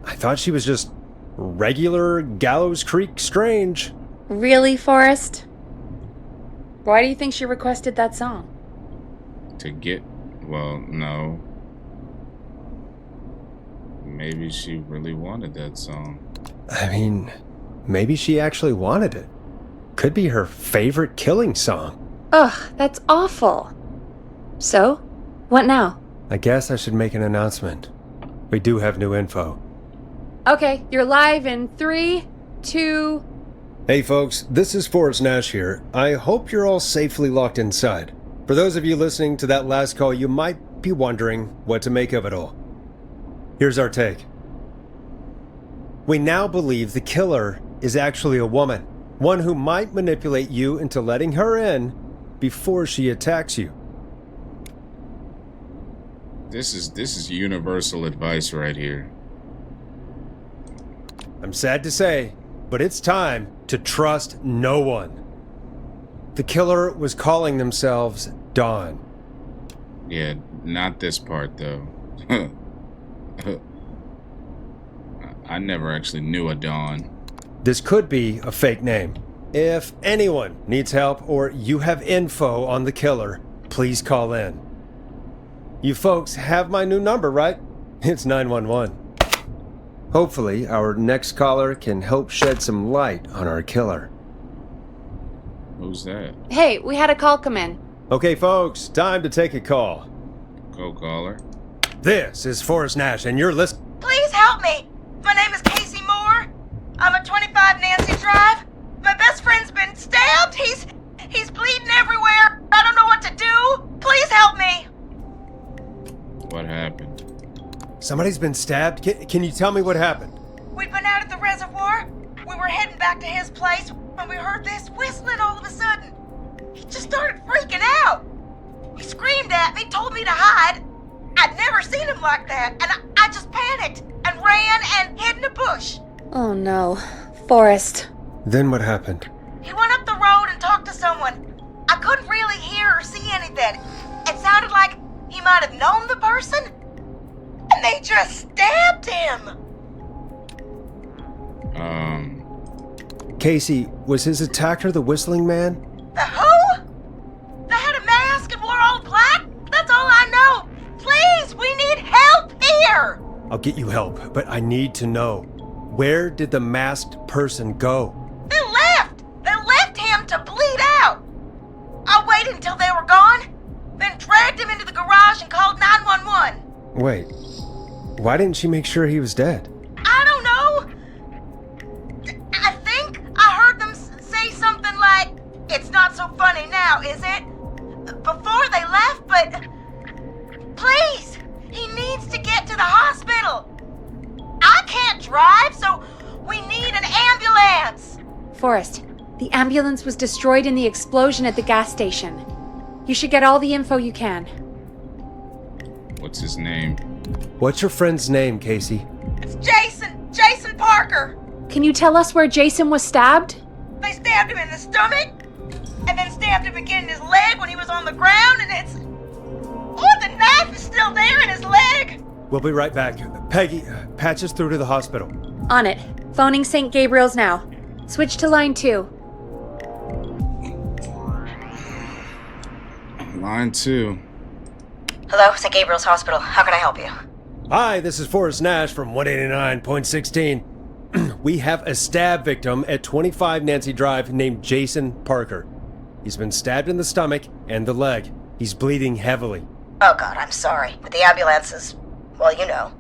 S2: I thought she was just regular Gallows Creek strange.
S4: Really, Forrest? Why do you think she requested that song?
S1: To get... Well, no. Maybe she really wanted that song.
S2: I mean, maybe she actually wanted it. Could be her favorite killing song.
S4: Ugh, that's awful. So, what now?
S2: I guess I should make an announcement. We do have new info.
S4: Okay, you're live in 3, 2...
S2: Hey folks, this is Forrest Nash here. I hope you're all safely locked inside. For those of you listening to that last call, you might be wondering what to make of it all. Here's our take. We now believe the killer is actually a woman. One who might manipulate you into letting her in before she attacks you.
S1: This is universal advice right here.
S2: I'm sad to say, but it's time to trust no one. The killer was calling themselves Dawn.
S1: Yeah, not this part though. I never actually knew a Dawn.
S2: This could be a fake name. If anyone needs help or you have info on the killer, please call in. You folks have my new number, right? It's 911. Hopefully, our next caller can help shed some light on our killer.
S1: Who's that?
S4: Hey, we had a call come in.
S2: Okay, folks, time to take a call.
S1: Go caller.
S2: This is Forrest Nash, and you're listening.
S15: Please help me. My name is Casey Moore. I'm at 25 Nancy Drive. My best friend's been stabbed. He's bleeding everywhere. I don't know what to do. Please help me.
S1: What happened?
S2: Somebody's been stabbed? Can you tell me what happened?
S15: We'd been out at the reservoir. We were heading back to his place when we heard this whistling all of a sudden. He just started freaking out. He screamed at me, told me to hide. I'd never seen him like that, and I just panicked and ran and hid in a bush.
S4: Oh no. Forrest.
S2: Then what happened?
S15: He went up the road and talked to someone. I couldn't really hear or see anything. It sounded like he might have known the person, and they just stabbed him.
S2: Casey, was his attacker the Whistling Man?
S15: The who? They had a mask and wore all black? That's all I know. Please, we need help here.
S2: I'll get you help, but I need to know. Where did the masked person go?
S15: They left. They left him to bleed out. I waited until they were gone, then dragged him into the garage and called 911.
S2: Wait, why didn't she make sure he was dead?
S15: I don't know. I think I heard them say something like, "It's not so funny now, is it?" before they left, but please, he needs to get to the hospital. I can't drive, so we need an ambulance.
S4: Forrest, the ambulance was destroyed in the explosion at the gas station. You should get all the info you can.
S1: What's his name?
S2: What's your friend's name, Casey?
S15: It's Jason Parker.
S4: Can you tell us where Jason was stabbed?
S15: They stabbed him in the stomach, and then stabbed him again in his leg when he was on the ground, and it's... Oh, the knife is still there in his leg.
S2: We'll be right back. Peggy, patch us through to the hospital.
S4: On it. Phoning St. Gabriel's now. Switch to line 2.
S1: Line 2.
S15: Hello, St. Gabriel's Hospital. How can I help you?
S2: Hi, this is Forrest Nash from 189.16. We have a stab victim at 25 Nancy Drive named Jason Parker. He's been stabbed in the stomach and the leg. He's bleeding heavily.
S15: Oh God, I'm sorry, but the ambulance is, well, you know.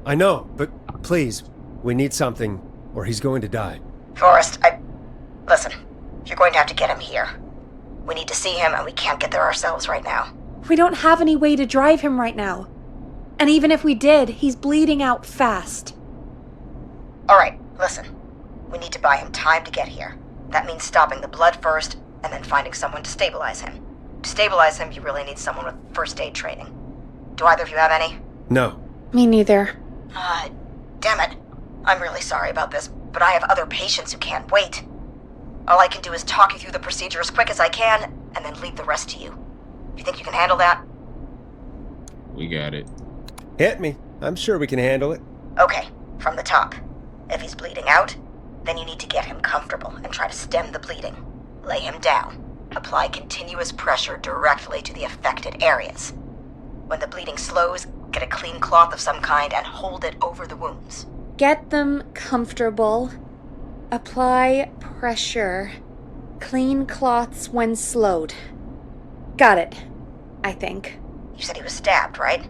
S2: I know, but please, we need something, or he's going to die.
S15: Forrest, listen, you're going to have to get him here. We need to see him, and we can't get there ourselves right now.
S4: We don't have any way to drive him right now. And even if we did, he's bleeding out fast.
S15: All right, listen. We need to buy him time to get here. That means stopping the blood first, and then finding someone to stabilize him. To stabilize him, you really need someone with first aid training. Do either of you have any?
S2: No.
S4: Me neither.
S15: Damn it. I'm really sorry about this, but I have other patients who can't wait. All I can do is talk you through the procedure as quick as I can, and then leave the rest to you. You think you can handle that?
S1: We got it.
S2: Hit me. I'm sure we can handle it.
S15: Okay, from the top. If he's bleeding out, then you need to get him comfortable and try to stem the bleeding. Lay him down. Apply continuous pressure directly to the affected areas. When the bleeding slows, get a clean cloth of some kind and hold it over the wounds.
S4: Get them comfortable. Apply pressure. Clean cloths when slowed. Got it, I think.
S15: You said he was stabbed, right?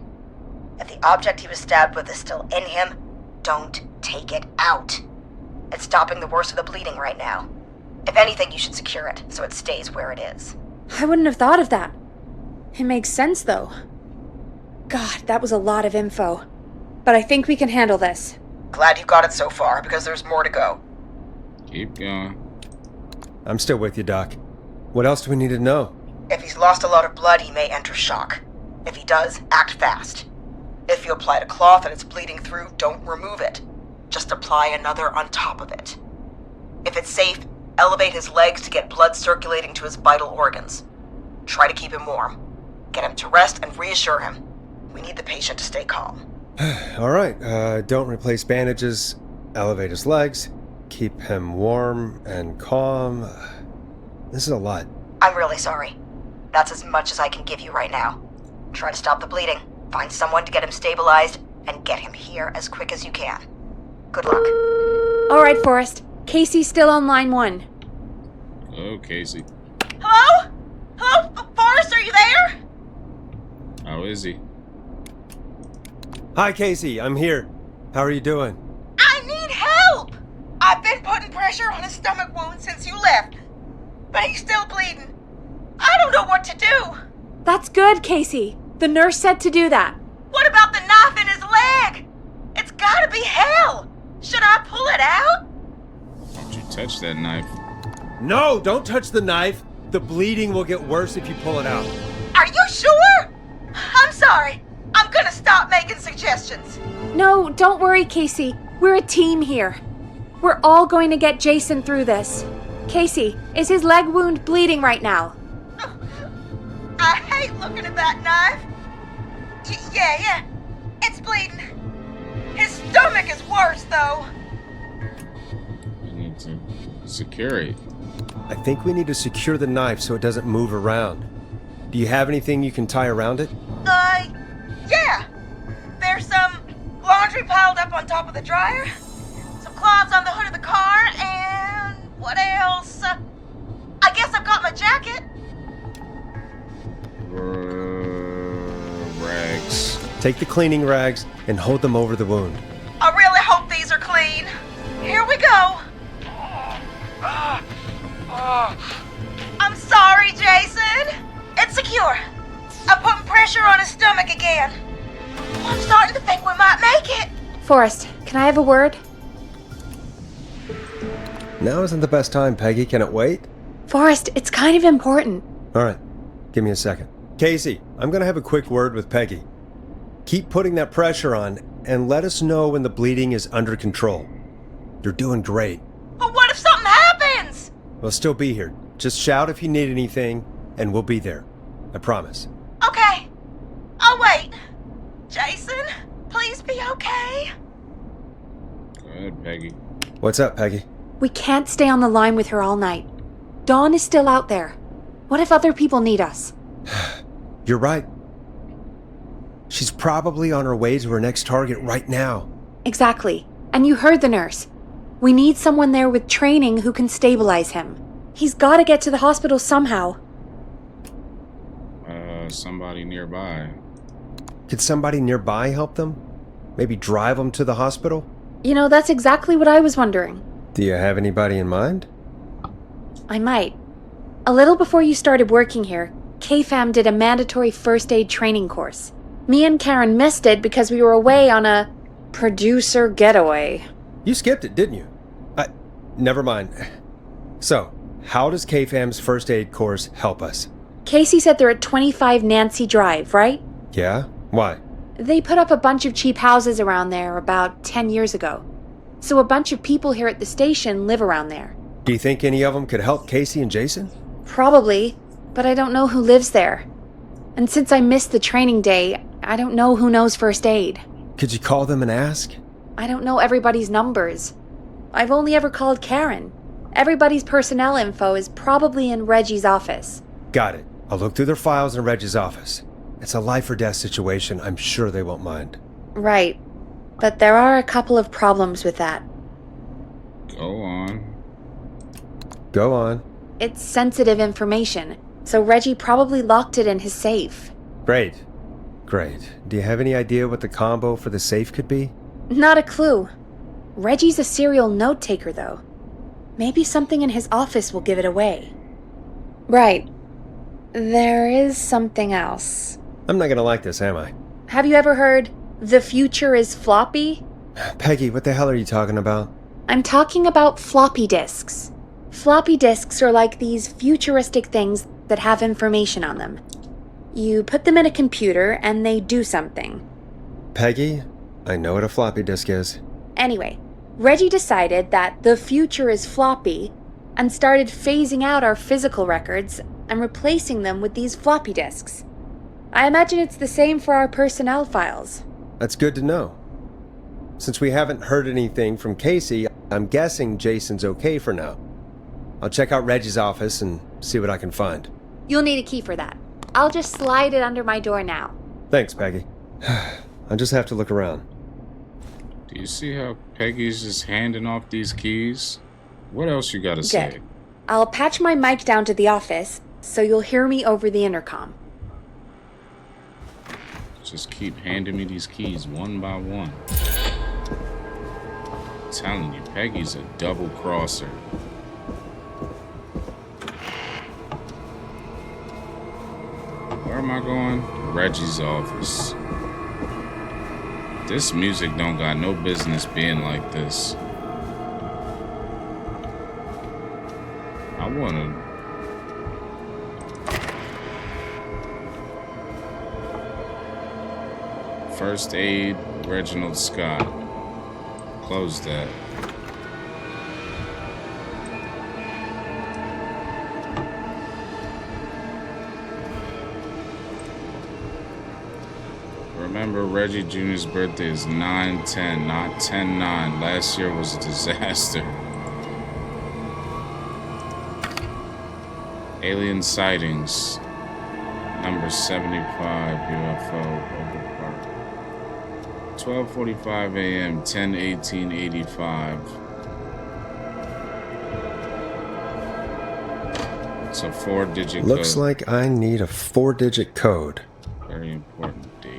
S15: If the object he was stabbed with is still in him, don't take it out. It's stopping the worst of the bleeding right now. If anything, you should secure it so it stays where it is.
S4: I wouldn't have thought of that. It makes sense, though. God, that was a lot of info. But I think we can handle this.
S15: Glad you got it so far, because there's more to go.
S1: Keep going.
S2: I'm still with you, Doc. What else do we need to know?
S15: If he's lost a lot of blood, he may enter shock. If he does, act fast. If you applied a cloth and it's bleeding through, don't remove it. just apply another on top of it. If it's safe, elevate his legs to get blood circulating to his vital organs. Try to keep him warm. Get him to rest and reassure him. We need the patient to stay calm.
S2: All right, don't replace bandages. Elevate his legs. Keep him warm and calm. This is a lot.
S15: I'm really sorry. That's as much as I can give you right now. Try to stop the bleeding. Find someone to get him stabilized, and get him here as quick as you can. Good luck.
S4: All right, Forrest. Casey's still on line 1.
S1: Oh, Casey.
S15: Hello? Hello? Forrest, are you there?
S1: How is he?
S2: Hi, Casey. I'm here. How are you doing?
S15: I need help! I've been putting pressure on his stomach wound since you left, but he's still bleeding. I don't know what to do.
S4: That's good, Casey. The nurse said to do that.
S15: What about the knife in his leg? It's gotta be hell. Should I pull it out?
S1: Don't you touch that knife.
S2: No, don't touch the knife. The bleeding will get worse if you pull it out.
S15: Are you sure? I'm sorry. I'm gonna stop making suggestions.
S4: No, don't worry, Casey. We're a team here. We're all going to get Jason through this. Casey, is his leg wound bleeding right now?
S15: I hate looking at that knife. Yeah. It's bleeding. His stomach is worse, though.
S1: You need to secure it.
S2: I think we need to secure the knife so it doesn't move around. Do you have anything you can tie around it?
S15: Yeah. There's some laundry piled up on top of the dryer, some cloths on the hood of the car, and what else? I guess I've got my jacket.
S1: Rags.
S2: Take the cleaning rags and hold them over the wound.
S15: I really hope these are clean. Here we go. I'm sorry, Jason. It's secure. I'm putting pressure on his stomach again. I'm starting to think we might make it.
S4: Forrest, can I have a word?
S2: Now isn't the best time, Peggy. Can it wait?
S4: Forrest, it's kind of important.
S2: All right. Give me a second. Casey, I'm going to have a quick word with Peggy. Keep putting that pressure on and let us know when the bleeding is under control. You're doing great.
S15: But what if something happens?
S2: We'll still be here. Just shout if you need anything, and we'll be there. I promise.
S15: Okay. I'll wait. Jason, please be okay.
S1: Go ahead, Peggy.
S2: What's up, Peggy?
S4: We can't stay on the line with her all night. Dawn is still out there. What if other people need us?
S2: You're right. She's probably on her way to her next target right now.
S4: Exactly. And you heard the nurse. We need someone there with training who can stabilize him. He's got to get to the hospital somehow.
S1: Somebody nearby.
S2: Could somebody nearby help them? Maybe drive them to the hospital?
S4: You know, that's exactly what I was wondering.
S2: Do you have anybody in mind?
S4: I might. A little before you started working here, KFAM did a mandatory first aid training course. Me and Karen missed it because we were away on a producer getaway.
S2: You skipped it, didn't you? Never mind. So, how does KFAM's first aid course help us?
S4: Casey said they're at 25 Nancy Drive, right?
S2: Yeah? Why?
S4: They put up a bunch of cheap houses around there about 10 years ago. So a bunch of people here at the station live around there.
S2: Do you think any of them could help Casey and Jason?
S4: Probably, but I don't know who lives there. And since I missed the training day, I don't know who knows first aid.
S2: Could you call them and ask?
S4: I don't know everybody's numbers. I've only ever called Karen. Everybody's personnel info is probably in Reggie's office.
S2: Got it. I'll look through their files in Reggie's office. It's a life or death situation. I'm sure they won't mind.
S4: Right. But there are a couple of problems with that.
S1: Go on.
S2: Go on.
S4: It's sensitive information, so Reggie probably locked it in his safe.
S2: Great. Do you have any idea what the combo for the safe could be?
S4: Not a clue. Reggie's a serial note taker, though. Maybe something in his office will give it away. Right. There is something else.
S2: I'm not gonna like this, am I?
S4: Have you ever heard, the future is floppy?
S2: Peggy, what the hell are you talking about?
S4: I'm talking about floppy disks. Floppy disks are like these futuristic things that have information on them. You put them in a computer and they do something.
S2: Peggy, I know what a floppy disk is.
S4: Anyway, Reggie decided that the future is floppy and started phasing out our physical records and replacing them with these floppy disks. I imagine it's the same for our personnel files.
S2: That's good to know. Since we haven't heard anything from Casey, I'm guessing Jason's okay for now. I'll check out Reggie's office and see what I can find.
S4: You'll need a key for that. I'll just slide it under my door now.
S2: Thanks, Peggy. I just have to look around.
S1: Do you see how Peggy's just handing off these keys? What else you gotta say?
S4: Good. I'll patch my mic down to the office, so you'll hear me over the intercom.
S1: Just keep handing me these keys one by one. I'm telling you, Peggy's a double crosser. Where am I going? Reggie's office. This music don't got no business being like this. I wanna... First aid, Reginald Scott. Close that. Remember, Reggie Jr.'s birthday is 9/10, not 10/9. Last year was a disaster. Alien sightings. Number 75 UFO over park. 12:45 a.m. 10/18/85. It's a 4-digit code.
S2: Looks like I need a 4-digit code.
S1: Very important date.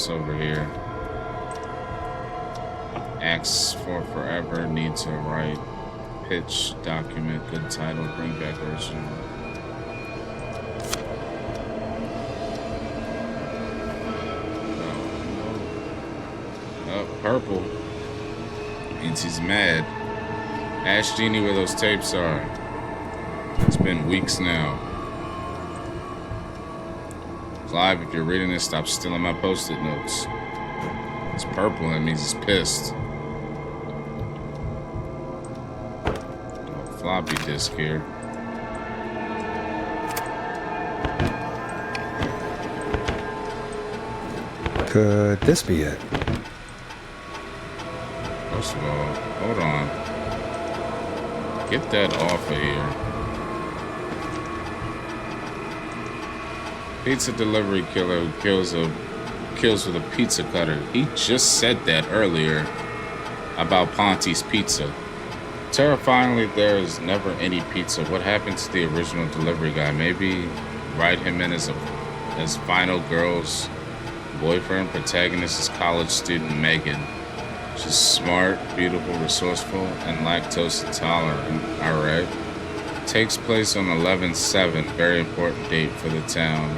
S1: Over here. Acts for Forever, need to write, pitch, document, good title, bring back original. Oh, purple. Means he's mad. Ask Jeannie where those tapes are. It's been weeks now. Clive, if you're reading this, stop stealing my post-it notes. It's purple, that means he's pissed. Oh, floppy disk here.
S2: Could this be it?
S1: First of all, hold on. Get that off of here. Pizza delivery killer who kills with a pizza cutter. He just said that earlier about Ponte's Pizza. Terrifyingly, there is never any pizza. What happened to the original delivery guy? Maybe write him in as final girl's boyfriend. Protagonist is college student Megan. She's smart, beautiful, resourceful, and lactose intolerant. Alright. Takes place on 11/7, very important date for the town.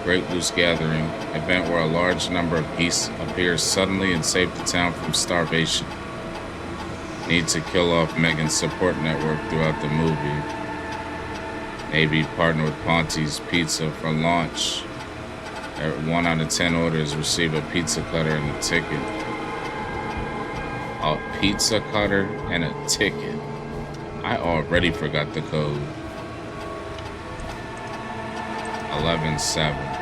S1: Great Loose Gathering, event where a large number of beasts appear suddenly and save the town from starvation. Need to kill off Megan's support network throughout the movie. Maybe partner with Ponte's Pizza for launch. 1 out of 10 orders receive a pizza cutter and a ticket. A pizza cutter and a ticket. I already forgot the code. 11/7.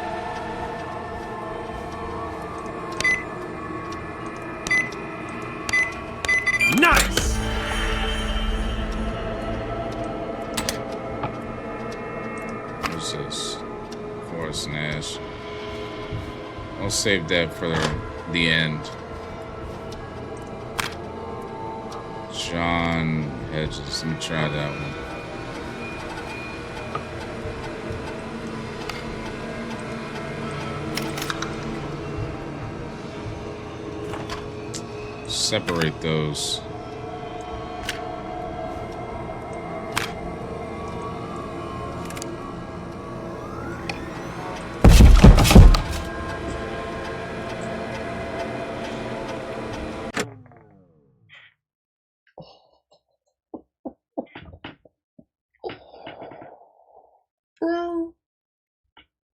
S2: Nice!
S1: What's this? Forrest Nash. I'll save that for the end. John Hedges. Let me try that one. Separate those.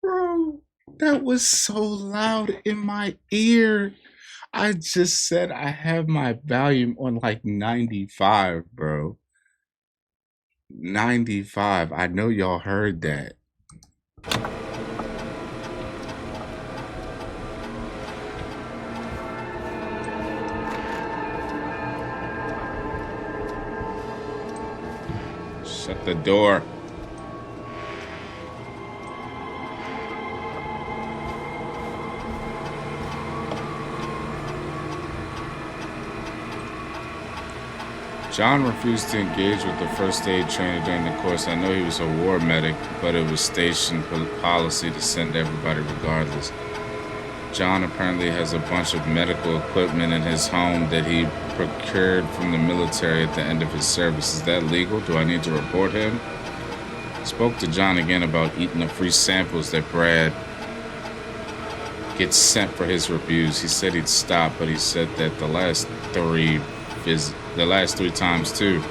S1: Bro, that was so loud in my ear. I just said I have my volume on like 95, bro. 95. I know y'all heard that. Shut the door. John refused to engage with the first aid trainer during the course. I know he was a war medic, but it was station policy to send everybody regardless. John apparently has a bunch of medical equipment in his home that he procured from the military at the end of his service. Is that legal? Do I need to report him? Spoke to John again about eating the free samples that Brad gets sent for his reviews. He said he'd stop, but he said that the last three times too.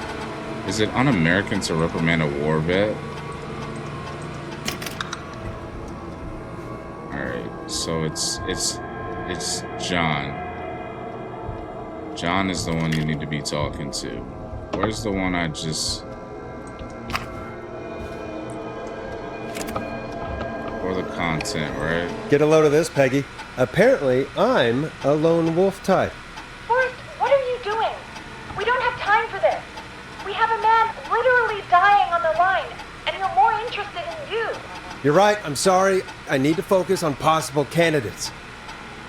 S1: Is it un-American to reprimand a war vet? Alright, so it's John. John is the one you need to be talking to. Where's the one I just... For the content, right?
S2: Get a load of this, Peggy. Apparently, I'm a lone wolf type.
S16: Forrest, what are you doing? We don't have time for this. We have a man literally dying on the line, and we're more interested in you.
S2: You're right, I'm sorry. I need to focus on possible candidates.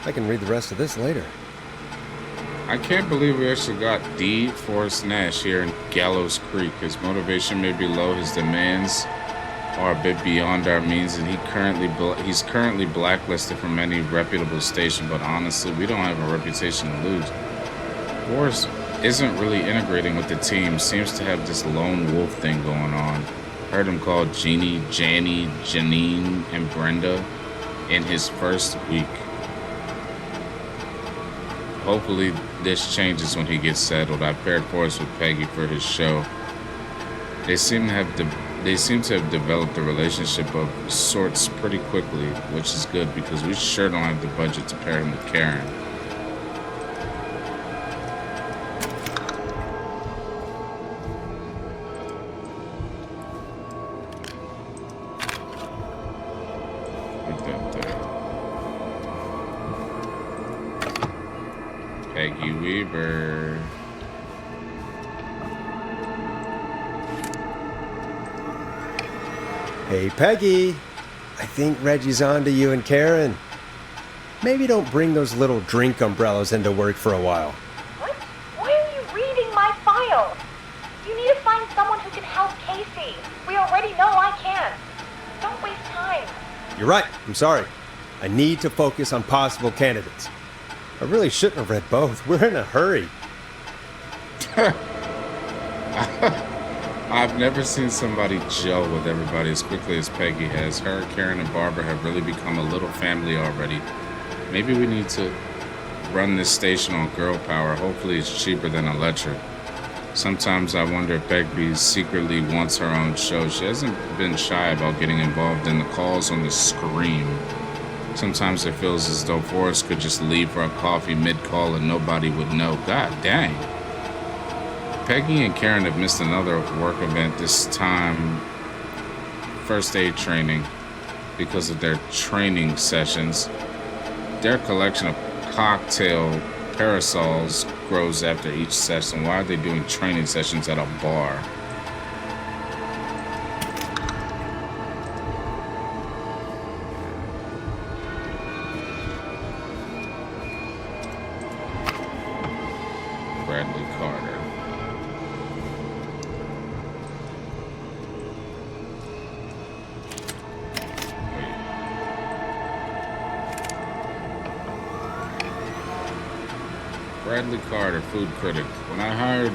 S2: I can read the rest of this later.
S1: I can't believe we actually got D. Forrest Nash here in Gallows Creek. His motivation may be low, his demands are a bit beyond our means, and he's currently blacklisted from any reputable station, but honestly, we don't have a reputation to lose. Forrest isn't really integrating with the team, seems to have this lone wolf thing going on. Heard him call Jeannie, Janny, Janine, and Brenda in his first week. Hopefully this changes when he gets settled. I paired Forrest with Peggy for his show. They seem to have developed a relationship of sorts pretty quickly, which is good because we sure don't have the budget to pair him with Karen. Put that there. Peggy Weaver.
S2: Hey, Peggy. I think Reggie's on to you and Karen. Maybe don't bring those little drink umbrellas into work for a while.
S16: What? Why are you reading my file? You need to find someone who can help Casey. We already know I can. Don't waste time.
S2: You're right. I'm sorry. I need to focus on possible candidates. I really shouldn't have read both. We're in a hurry.
S1: I've never seen somebody gel with everybody as quickly as Peggy has. Her, Karen, and Barbara have really become a little family already. Maybe we need to run this station on girl power. Hopefully it's cheaper than electric. Sometimes I wonder if Peggy secretly wants her own show. She hasn't been shy about getting involved in the calls on the screen. Sometimes it feels as though Forrest could just leave for a coffee mid-call and nobody would know. God dang. Peggy and Karen have missed another work event, this time first aid training, because of their training sessions. Their collection of cocktail parasols grows after each session. Why are they doing training sessions at a bar? Bradley Carter. Bradley Carter, food critic. When I hired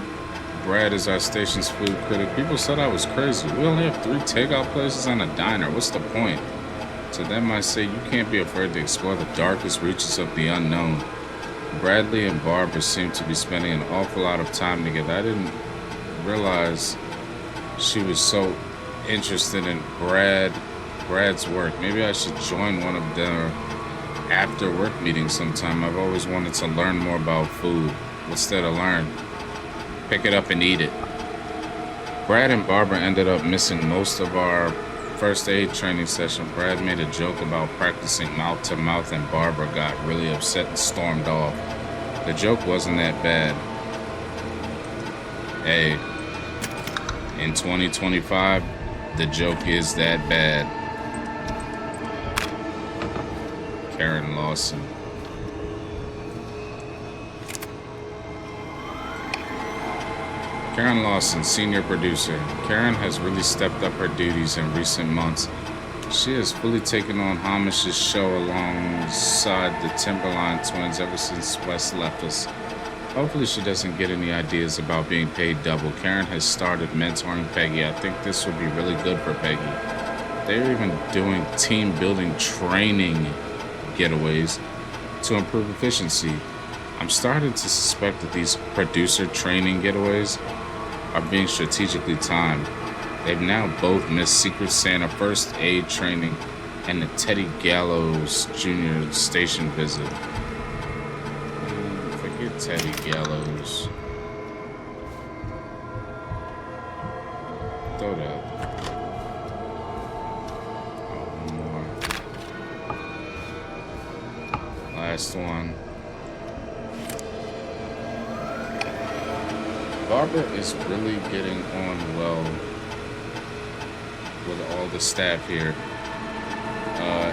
S1: Brad as our station's food critic, people said I was crazy. We only have 3 takeout places and a diner. What's the point? To them, I say you can't be afraid to explore the darkest reaches of the unknown. Bradley and Barbara seem to be spending an awful lot of time together. I didn't realize she was so interested in Brad's work. Maybe I should join one of their after work meetings sometime. I've always wanted to learn more about food. Instead of learn, pick it up and eat it. Brad and Barbara ended up missing most of our first aid training session. Brad made a joke about practicing mouth to mouth, and Barbara got really upset and stormed off. The joke wasn't that bad. Hey, in 2025, the joke is that bad. Karen Lawson. Karen Lawson, senior producer. Karen has really stepped up her duties in recent months. She has fully taken on Hamish's show alongside the Timberline twins ever since Wes left us. Hopefully she doesn't get any ideas about being paid double. Karen has started mentoring Peggy. I think this would be really good for Peggy. They're even doing team building training getaways to improve efficiency. I'm starting to suspect that these producer training getaways are being strategically timed. They've now both missed Secret Santa first aid training and the Teddy Gallows Jr. station visit. Forget Teddy Gallows. Throw that. Oh, one more. Last one. Barbara is really getting on well with all the staff here.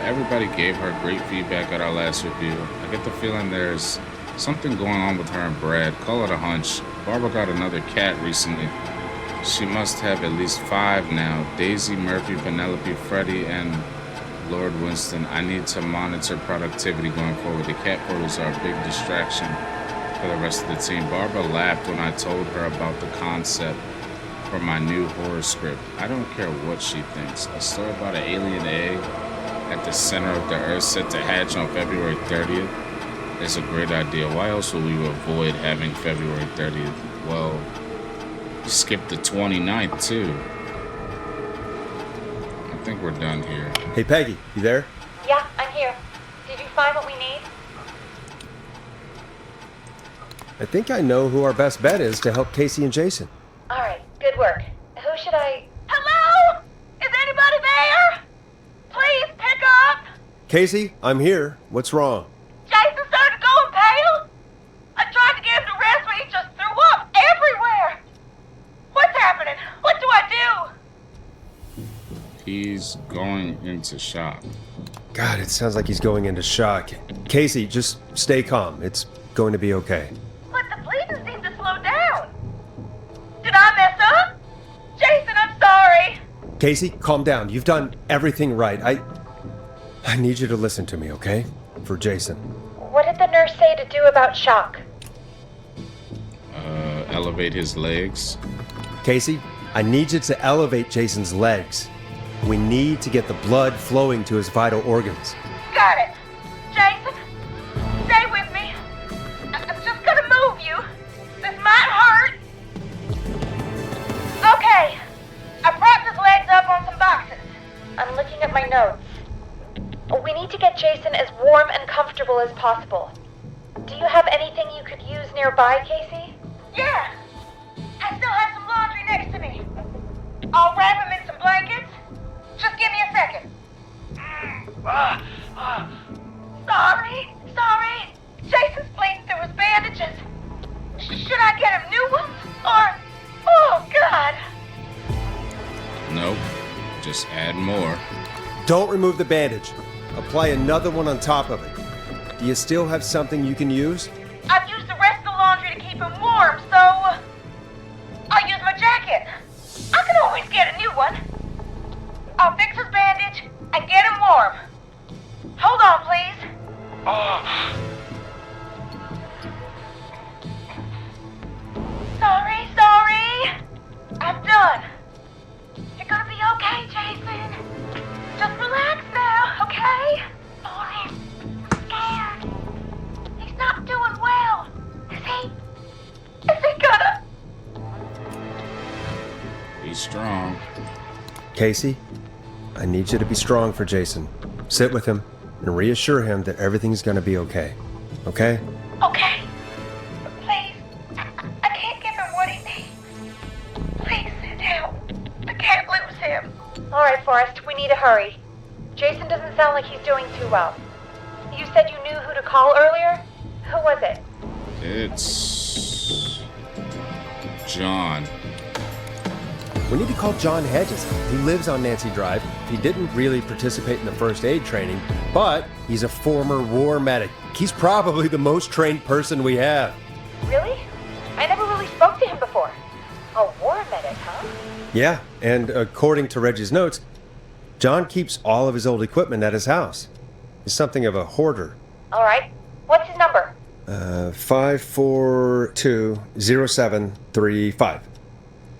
S1: Everybody gave her great feedback at our last review. I get the feeling there's something going on with her and Brad. Call it a hunch. Barbara got another cat recently. She must have at least 5 now. Daisy, Murphy, Penelope, Freddie, and Lord Winston. I need to monitor productivity going forward. The cat photos are a big distraction for the rest of the team. Barbara laughed when I told her about the concept for my new horror script. I don't care what she thinks. A story about an alien egg at the center of the earth set to hatch on February 30th is a great idea. Why else would we avoid having February 30th? Well, skip the 29th too. I think we're done here.
S2: Hey Peggy, you there?
S16: Yeah, I'm here. Did you find what we need?
S2: I think I know who our best bet is to help Casey and Jason.
S16: All right, good work. Who should I... Hello? Is anybody there? Please pick up.
S2: Casey, I'm here. What's wrong?
S16: Jason started going pale. I tried to get him to rest, but he just threw up everywhere. What's happening? What do I do?
S1: He's going into shock.
S2: God, it sounds like he's going into shock. Casey, just stay calm. It's going to be okay.
S16: But the bleeding seemed to slow down. Did I mess up? Jason, I'm sorry.
S2: Casey, calm down. You've done everything right. I need you to listen to me, okay? For Jason.
S16: What did the nurse say to do about shock?
S1: Elevate his legs.
S2: Casey, I need you to elevate Jason's legs. We need to get the blood flowing to his vital organs.
S16: Got it. Jason, stay with me. I'm just gonna move you. This might hurt. Okay. I propped his legs up on some boxes. I'm looking at my notes. We need to get Jason as warm and comfortable as possible. Do you have anything you could use nearby, Casey? Yeah. I still have some laundry next to me. I'll wrap him in some blankets. Just give me a second. Sorry. Jason's bleeding through his bandages. Should I get him new ones? Or... Oh, God.
S1: Nope. Just add more.
S2: Don't remove the bandage. Apply another one on top of it. Do you still have something you can use?
S16: I've used the rest of the laundry to keep him warm, so... I'll use my jacket. I can always get a new one. I'll fix his bandage and get him warm. Hold on, please. Sorry. I'm done. You're gonna be okay, Jason. Just relax now, okay? Boris, I'm scared. He's not doing well. Is he gonna...
S1: Be strong.
S2: Casey, I need you to be strong for Jason. Sit with him and reassure him that everything's gonna be okay. Okay?
S16: Okay. Please. I can't give him what he needs. Please send help. I can't lose him. Alright, Forrest, we need to hurry. Jason doesn't sound like he's doing too well. You said you knew who to call earlier? Who was it?
S1: It's John.
S2: We need to call John Hedges. He lives on Nancy Drive. He didn't really participate in the first aid training, but he's a former war medic. He's probably the most trained person we have.
S16: Really? I never really spoke to him before. A war medic, huh?
S2: Yeah, and according to Reggie's notes, John keeps all of his old equipment at his house. He's something of a hoarder.
S16: Alright. What's his number?
S2: 5420735.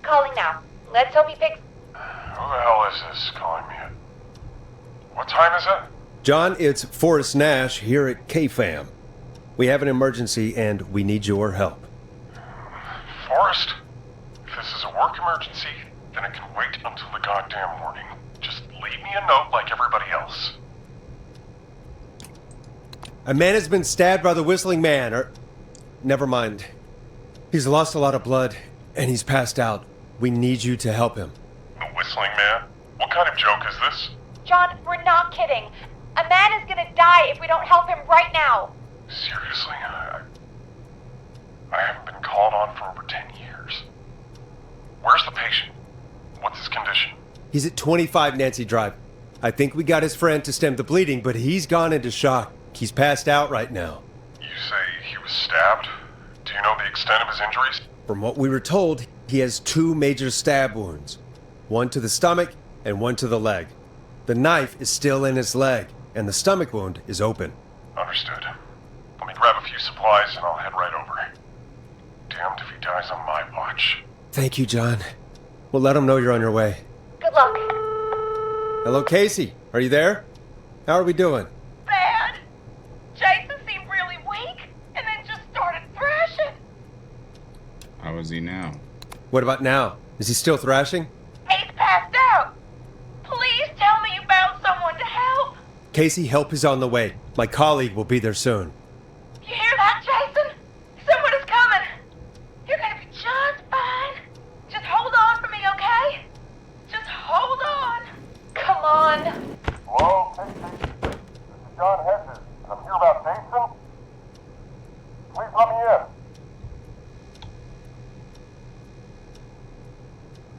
S16: Calling now. Let's hope he picks.
S11: Who the hell is this calling me? What time is it?
S2: John, it's Forrest Nash here at KFAM. We have an emergency and we need your help.
S11: Forrest? If this is a work emergency, then it can wait until the goddamn morning. Just leave me a note like everybody else.
S2: A man has been stabbed by the Whistling Man, or... Never mind. He's lost a lot of blood, and he's passed out. We need you to help him.
S11: The Whistling Man? What kind of joke is this?
S16: John, we're not kidding. A man is gonna die if we don't help him right now.
S11: Seriously, I haven't been called on for over 10 years. Where's the patient? What's his condition?
S2: He's at 25 Nancy Drive. I think we got his friend to stem the bleeding, but he's gone into shock. He's passed out right now.
S11: You say he was stabbed? Do you know the extent of his injuries?
S2: From what we were told, he has 2 major stab wounds. One to the stomach and one to the leg. The knife is still in his leg, and the stomach wound is open.
S11: Understood. Let me grab a few supplies and I'll head right over. Damned if he dies on my watch.
S2: Thank you, John. We'll let him know you're on your way.
S16: Good luck.
S2: Hello, Casey. Are you there? How are we doing?
S16: Bad. Jason seemed really weak and then just started thrashing.
S1: How is he now?
S2: What about now? Is he still thrashing?
S16: He's passed out. Please tell me you found someone to help.
S2: Casey, help is on the way. My colleague will be there soon.
S16: You hear that, Jason? Someone is coming. You're gonna be just fine. Just hold on for me, okay? Just hold on. Come on.
S11: Hello, Casey. This is John Hedges. I'm here about Jason. Please let me in.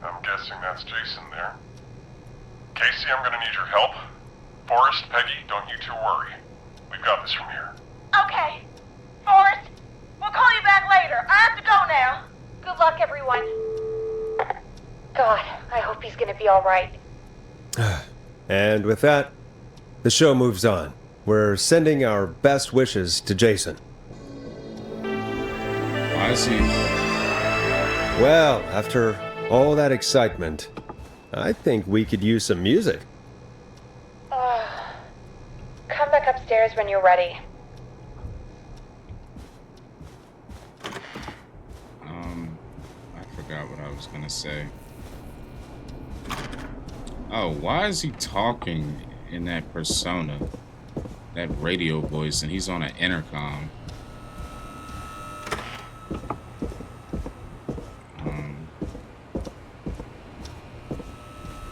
S11: I'm guessing that's Jason there. Casey, I'm gonna need your help. Forrest, Peggy, don't you two worry. We've got this from here.
S16: Okay. Forrest, we'll call you back later. I have to go now. Good luck, everyone. God, I hope he's gonna be alright.
S2: And with that, the show moves on. We're sending our best wishes to Jason.
S1: Why is he...
S2: Well, after all that excitement, I think we could use some music.
S16: Come back upstairs when you're ready.
S1: I forgot what I was gonna say. Oh, why is he talking in that persona? That radio voice, and he's on an intercom.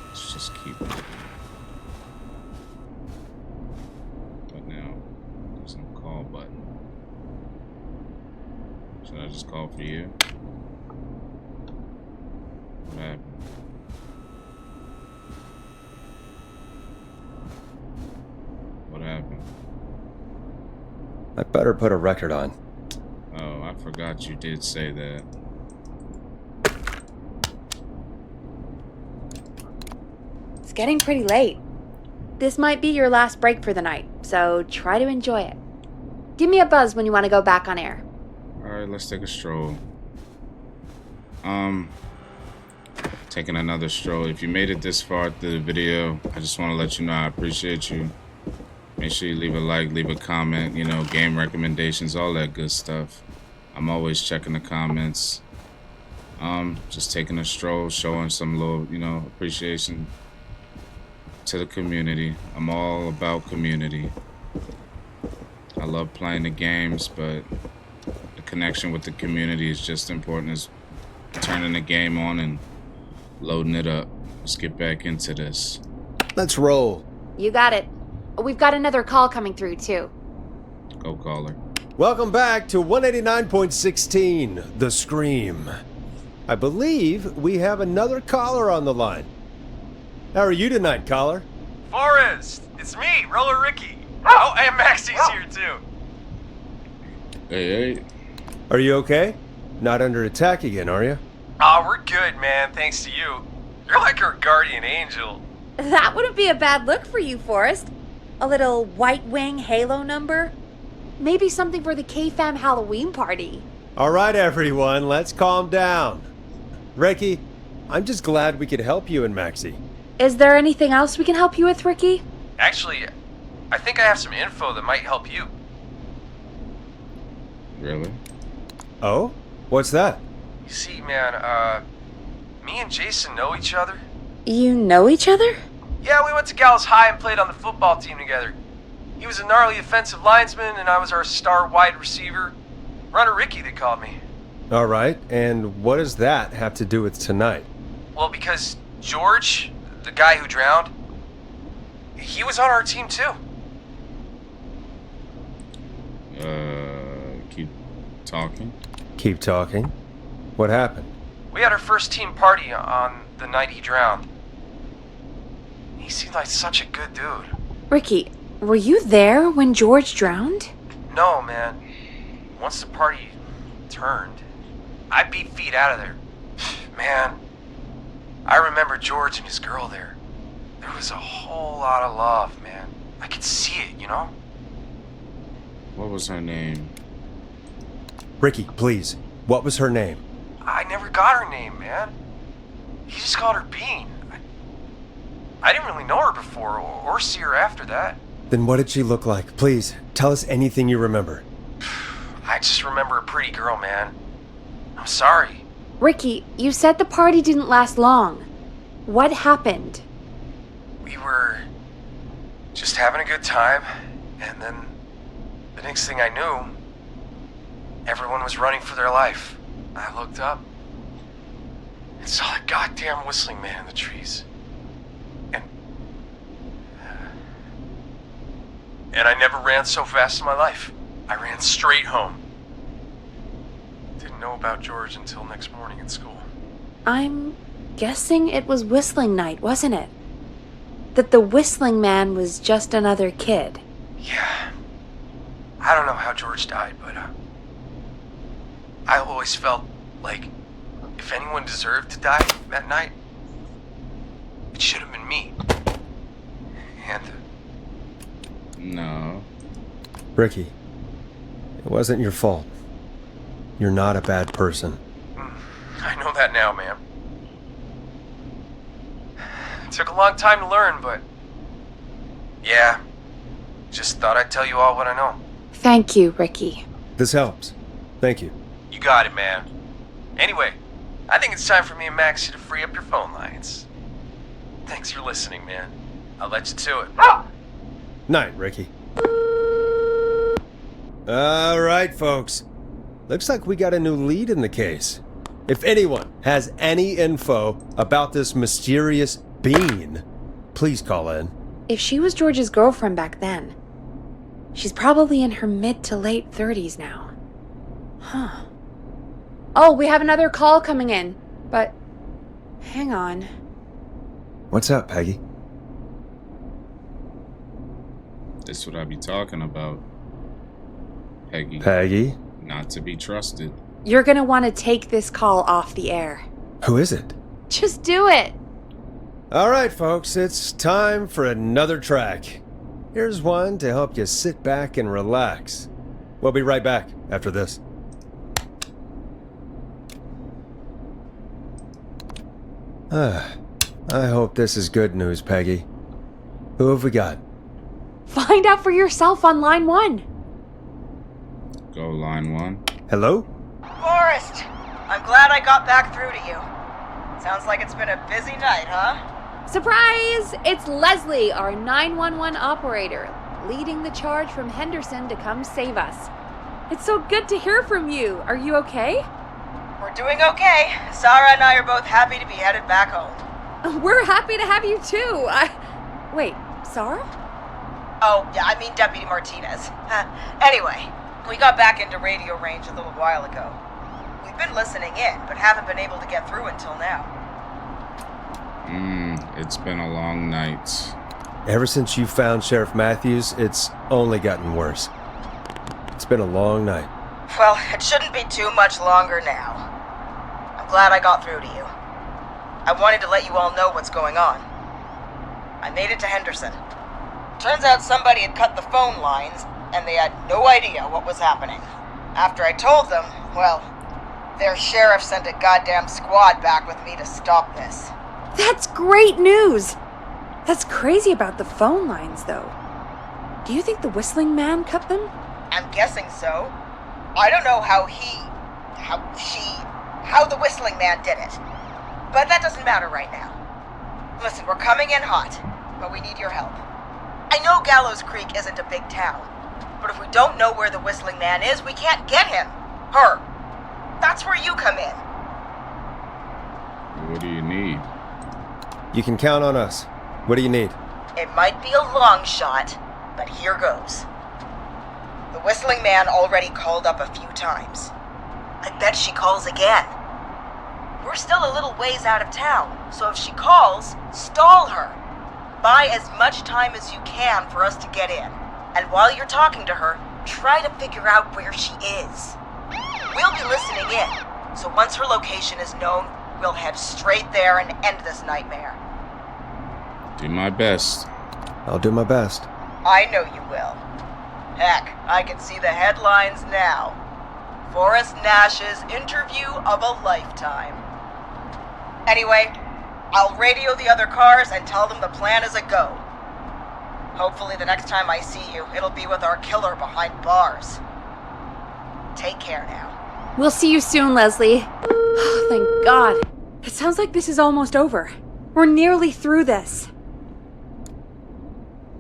S1: Let's just keep it. But now, there's no call button. Should I just call for you? What happened? What happened?
S2: I better put a record on.
S1: Oh, I forgot you did say that.
S4: It's getting pretty late. This might be your last break for the night, so try to enjoy it. Give me a buzz when you want to go back on air.
S1: Alright, let's take a stroll. Taking another stroll. If you made it this far through the video, I just want to let you know I appreciate you. Make sure you leave a like, leave a comment, you know, game recommendations, all that good stuff. I'm always checking the comments. Just taking a stroll, showing some little, you know, appreciation to the community. I'm all about community. I love playing the games, but the connection with the community is just important as turning the game on and loading it up. Let's get back into this.
S2: Let's roll.
S4: You got it. We've got another call coming through, too.
S1: Go caller.
S2: Welcome back to 189.16, The Scream. I believe we have another caller on the line. How are you tonight, caller?
S8: Forrest, it's me, Roller Ricky. Oh, and Maxie's here too.
S1: Hey.
S2: Are you okay? Not under attack again, are you?
S8: Oh, we're good, man, thanks to you. You're like our guardian angel.
S4: That wouldn't be a bad look for you, Forrest. A little White Wing Halo number? Maybe something for the K-Fam Halloween party.
S2: All right, everyone, let's calm down. Ricky, I'm just glad we could help you and Maxie.
S4: Is there anything else we can help you with, Ricky?
S8: Actually, I think I have some info that might help you.
S1: Really?
S2: Oh? What's that?
S8: You see, man, me and Jason know each other.
S4: You know each other?
S8: Yeah, we went to Gallows High and played on the football team together. He was a gnarly offensive lineman, and I was our star wide receiver. Runner Ricky, they called me.
S2: All right, and what does that have to do with tonight?
S8: Well, because George, the guy who drowned, he was on our team too.
S1: Keep talking.
S2: Keep talking. What happened?
S8: We had our first team party on the night he drowned. He seemed like such a good dude.
S4: Ricky, were you there when George drowned?
S8: No, man. Once the party turned, I beat feet out of there. Man, I remember George and his girl there. There was a whole lot of love, man. I could see it, you know?
S1: What was her name?
S2: Ricky, please. What was her name?
S8: I never got her name, man. He just called her Bean. I didn't really know her before or see her after that.
S2: Then what did she look like? Please, tell us anything you remember.
S8: I just remember a pretty girl, man. I'm sorry.
S4: Ricky, you said the party didn't last long. What happened?
S8: We were just having a good time, and then the next thing I knew, everyone was running for their life. I looked up and saw that goddamn whistling man in the trees. And I never ran so fast in my life. I ran straight home. Didn't know about George until next morning at school.
S4: I'm guessing it was whistling night, wasn't it? That the whistling man was just another kid.
S8: Yeah. I don't know how George died, but I always felt like if anyone deserved to die that night, it should have been me. And
S1: no.
S2: Ricky, it wasn't your fault. You're not a bad person.
S8: I know that now, ma'am. It took a long time to learn, but yeah, just thought I'd tell you all what I know.
S4: Thank you, Ricky.
S2: This helps. Thank you.
S8: You got it, man. Anyway, I think it's time for me and Maxie to free up your phone lines. Thanks for listening, man. I'll let you to it.
S2: Night, Ricky. All right, folks. Looks like we got a new lead in the case. If anyone has any info about this mysterious bean, please call in.
S4: If she was George's girlfriend back then, she's probably in her mid to late 30s now. Huh. Oh, we have another call coming in, but hang on.
S2: What's up, Peggy?
S1: That's what I be talking about. Peggy.
S2: Peggy?
S1: Not to be trusted.
S4: You're gonna want to take this call off the air.
S2: Who is it?
S4: Just do it.
S2: All right, folks, it's time for another track. Here's one to help you sit back and relax. We'll be right back after this. I hope this is good news, Peggy. Who have we got?
S4: Find out for yourself on line 1.
S1: Go line 1.
S2: Hello?
S17: Forrest! I'm glad I got back through to you. Sounds like it's been a busy night, huh?
S4: Surprise! It's Leslie, our 911 operator, leading the charge from Henderson to come save us. It's so good to hear from you. Are you okay?
S17: We're doing okay. Sarah and I are both happy to be headed back home.
S4: We're happy to have you too. Wait, Sarah?
S17: Oh, yeah, I mean Deputy Martinez. Anyway, we got back into radio range a little while ago. We've been listening in, but haven't been able to get through until now.
S1: It's been a long night.
S2: Ever since you found Sheriff Matthews, it's only gotten worse. It's been a long night.
S17: Well, it shouldn't be too much longer now. I'm glad I got through to you. I wanted to let you all know what's going on. I made it to Henderson. Turns out somebody had cut the phone lines, and they had no idea what was happening. After I told them, well, their sheriff sent a goddamn squad back with me to stop this.
S4: That's great news! That's crazy about the phone lines, though. Do you think the Whistling Man cut them?
S17: I'm guessing so. I don't know how the Whistling Man did it. But that doesn't matter right now. Listen, we're coming in hot, but we need your help. I know Gallows Creek isn't a big town, but if we don't know where the Whistling Man is, we can't get him. Her. That's where you come in.
S1: What do you need?
S2: You can count on us. What do you need?
S17: It might be a long shot, but here goes. The Whistling Man already called up a few times. I bet she calls again. We're still a little ways out of town, so if she calls, stall her. Buy as much time as you can for us to get in. And while you're talking to her, try to figure out where she is. We'll be listening in, so once her location is known, we'll head straight there and end this nightmare.
S1: Do my best.
S2: I'll do my best.
S17: I know you will. Heck, I can see the headlines now. Forrest Nash's interview of a lifetime. Anyway, I'll radio the other cars and tell them the plan is a go. Hopefully the next time I see you, it'll be with our killer behind bars. Take care now.
S4: We'll see you soon, Leslie. Oh, thank God. It sounds like this is almost over. We're nearly through this.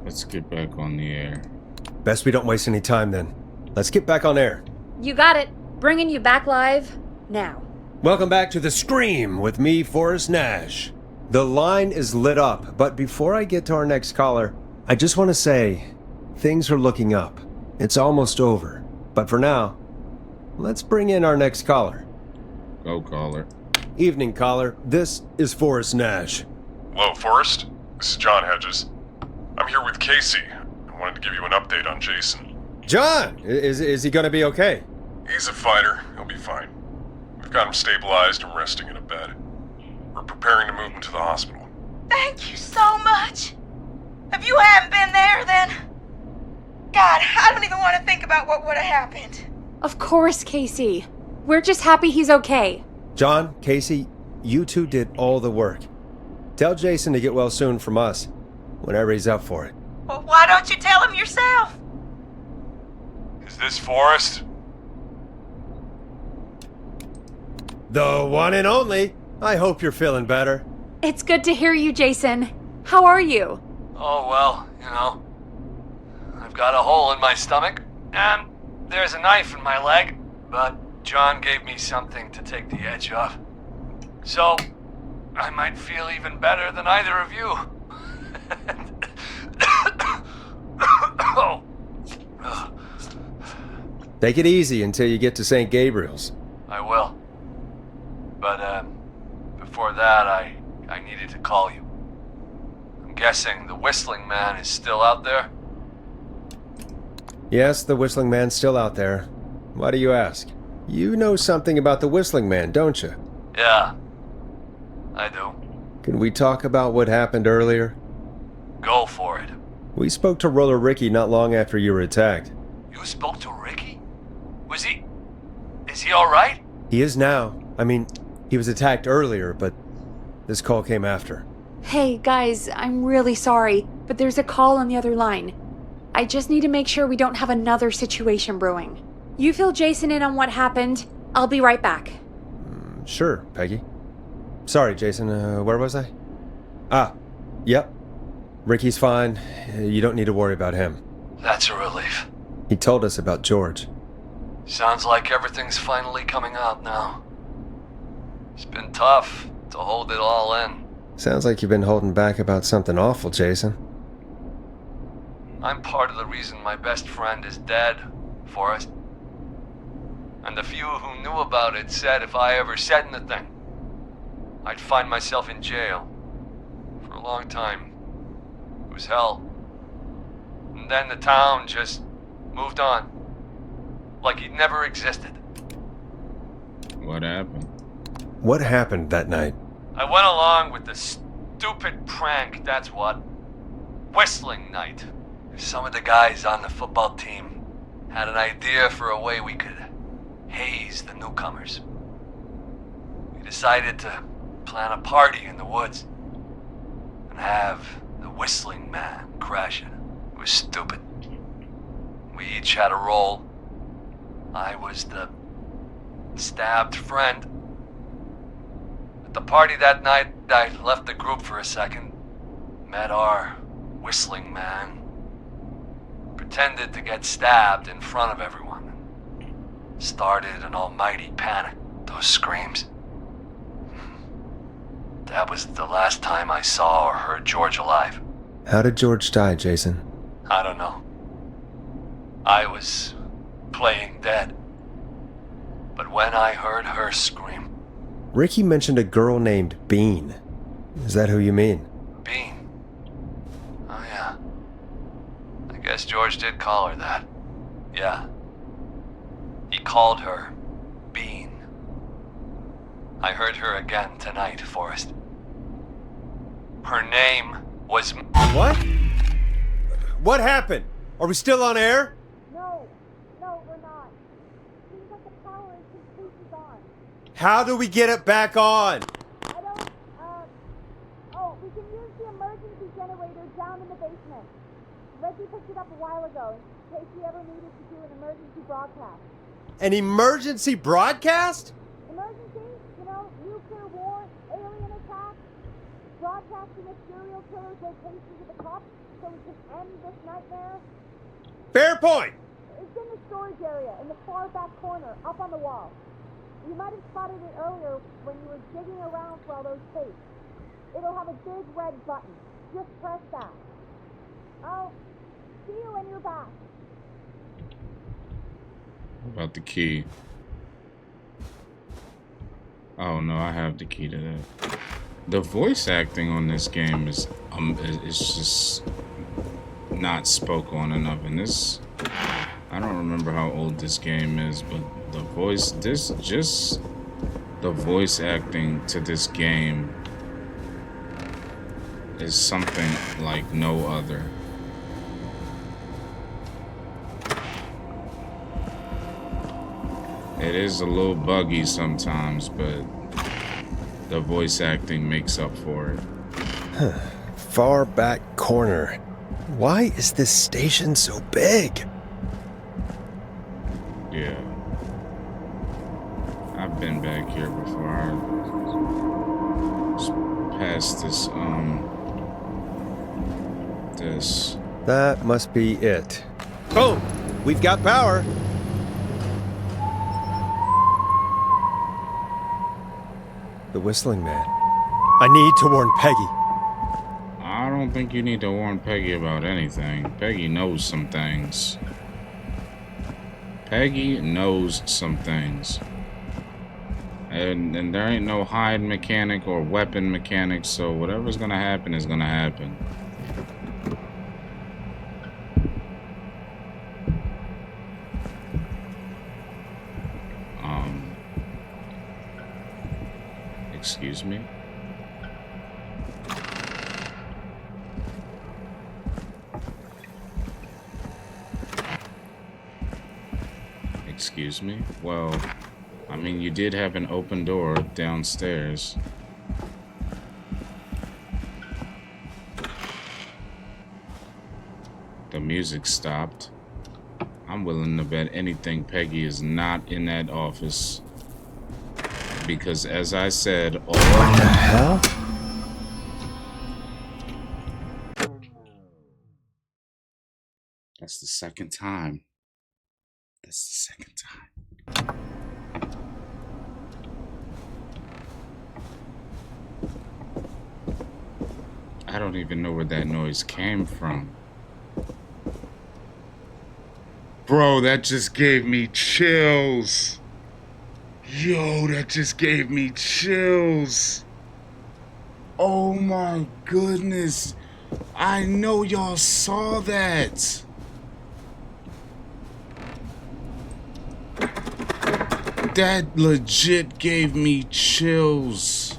S1: Let's get back on the air.
S2: Best we don't waste any time then. Let's get back on air.
S4: You got it. Bringing you back live now.
S2: Welcome back to The Scream with me, Forrest Nash. The line is lit up, but before I get to our next caller, I just want to say things are looking up. It's almost over. But for now, let's bring in our next caller.
S1: Go, caller.
S2: Evening, caller. This is Forrest Nash.
S18: Hello, Forrest. This is John Hedges. I'm here with Casey. I wanted to give you an update on Jason.
S2: John! Is he gonna be okay?
S18: He's a fighter. He'll be fine. We've got him stabilized and resting in a bed. We're preparing to move him to the hospital.
S17: Thank you so much. If you hadn't been there, then... God, I don't even want to think about what would have happened.
S4: Of course, Casey. We're just happy he's okay.
S2: John, Casey, you two did all the work. Tell Jason to get well soon from us, whenever he's up for it.
S17: Well, why don't you tell him yourself?
S6: Is this Forrest?
S2: The one and only. I hope you're feeling better.
S4: It's good to hear you, Jason. How are you?
S6: Oh, well, you know. I've got a hole in my stomach, and there's a knife in my leg, but John gave me something to take the edge off. So, I might feel even better than either of you. Oh.
S2: Take it easy until you get to St. Gabriel's.
S6: I will. But, before that, I needed to call you. I'm guessing the Whistling Man is still out there?
S2: Yes, the Whistling Man's still out there. Why do you ask? You know something about the Whistling Man, don't you?
S6: Yeah, I do.
S2: Can we talk about what happened earlier?
S6: Go for it.
S2: We spoke to Roller Ricky not long after you were attacked.
S6: You spoke to Ricky? Is he alright?
S2: He is now. I mean, he was attacked earlier, but this call came after.
S4: Hey, guys, I'm really sorry, but there's a call on the other line. I just need to make sure we don't have another situation brewing. You fill Jason in on what happened. I'll be right back.
S2: Sure, Peggy. Sorry, Jason, where was I? Yep. Ricky's fine. You don't need to worry about him.
S6: That's a relief.
S2: He told us about George.
S6: Sounds like everything's finally coming out now. It's been tough to hold it all in.
S2: Sounds like you've been holding back about something awful, Jason.
S6: I'm part of the reason my best friend is dead, Forrest. And the few who knew about it said if I ever said anything, I'd find myself in jail. For a long time. It was hell. And then the town just moved on. Like he'd never existed.
S1: What happened?
S2: What happened that night?
S6: I went along with the stupid prank, that's what. Whistling night. Some of the guys on the football team had an idea for a way we could haze the newcomers. We decided to plan a party in the woods and have the Whistling Man crash it. It was stupid. We each had a role. I was the stabbed friend. At the party that night, I left the group for a second, met our Whistling Man, pretended to get stabbed in front of everyone. Started an almighty panic. Those screams. That was the last time I saw or heard George alive.
S2: How did George die, Jason?
S6: I don't know. I was playing dead. But when I heard her scream...
S2: Ricky mentioned a girl named Bean. Is that who you mean?
S6: Bean? Oh yeah. I guess George did call her that. Yeah. He called her Bean. I heard her again tonight, Forrest. Her name was...
S2: What? What happened? Are we still on air?
S16: No, we're not. Seems like the power is completely gone.
S2: How do we get it back on?
S16: We can use the emergency generator down in the basement. Reggie picked it up a while ago, in case we ever needed to do an emergency broadcast.
S2: An emergency broadcast?
S16: Emergency? Nuclear war, alien attack, broadcasting a serial killer's location to the cops so we can end this nightmare.
S2: Fair point!
S16: It's in the storage area, in the far back corner, up on the wall. You might have spotted it earlier when you were digging around for all those tapes. It'll have a big red button. Just press that. I'll see you when you're back.
S1: About the key. Oh no, I have the key to that. The voice acting on this game is just not spoke on enough. And this, I don't remember how old this game is, but the voice acting to this game is something like no other. It is a little buggy sometimes, but the voice acting makes up for it.
S2: Far back corner. Why is this station so big?
S1: Yeah. I've been back here before. I just passed this, this.
S2: That must be it. Boom! We've got power! The Whistling Man. I need to warn Peggy.
S1: I don't think you need to warn Peggy about anything. Peggy knows some things. Peggy knows some things. And there ain't no hide mechanic or weapon mechanic, so whatever's gonna happen is gonna happen. Excuse me? Excuse me? Well, I mean, you did have an open door downstairs. The music stopped. I'm willing to bet anything Peggy is not in that office. Because as I said,
S2: what the hell?
S1: That's the second time. That's the second time. I don't even know where that noise came from. Bro, that just gave me chills. Yo, that just gave me chills. Oh my goodness. I know y'all saw that. That legit gave me chills.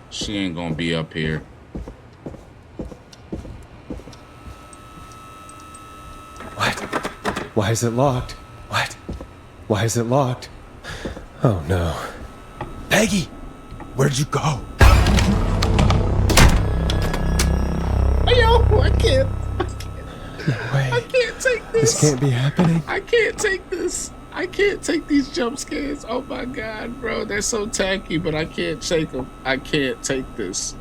S1: She ain't gonna be up here.
S2: What? Why is it locked? What? Why is it locked? Oh no. Peggy! Where'd you go?
S1: Yo, I can't.
S2: No way.
S1: I can't take this.
S2: This can't be happening.
S1: I can't take this. I can't take these jump scares. Oh my god, bro. They're so tacky, but I can't take them. I can't take this.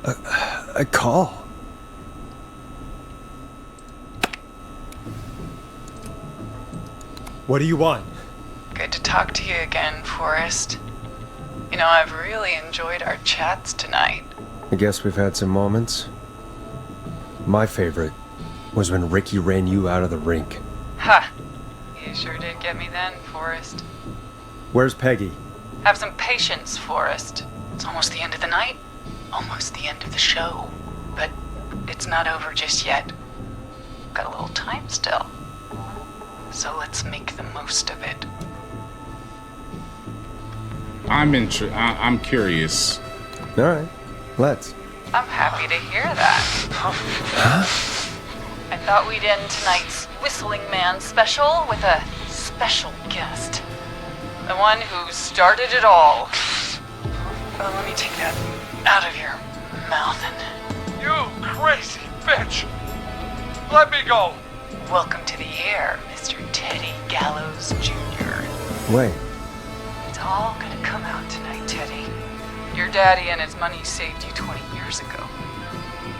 S2: A call. What do you want?
S10: Good to talk to you again, Forrest. You know, I've really enjoyed our chats tonight.
S2: I guess we've had some moments. My favorite was when Ricky ran you out of the rink.
S10: Ha! You sure did get me then, Forrest.
S2: Where's Peggy?
S10: Have some patience, Forrest. It's almost the end of the night. Almost the end of the show. But it's not over just yet. Got a little time still. So let's make the most of it.
S1: I'm curious.
S2: All right, let's.
S10: I'm happy to hear that.
S2: Huh?
S10: I thought we'd end tonight's Whistling Man special with a special guest. The one who started it all. Well, let me take that out of your mouth and...
S6: You crazy bitch! Let me go!
S10: Welcome to the air, Mr. Teddy Gallows Jr.
S2: Wait.
S10: It's all gonna come out tonight, Teddy. Your daddy and his money saved you 20 years ago.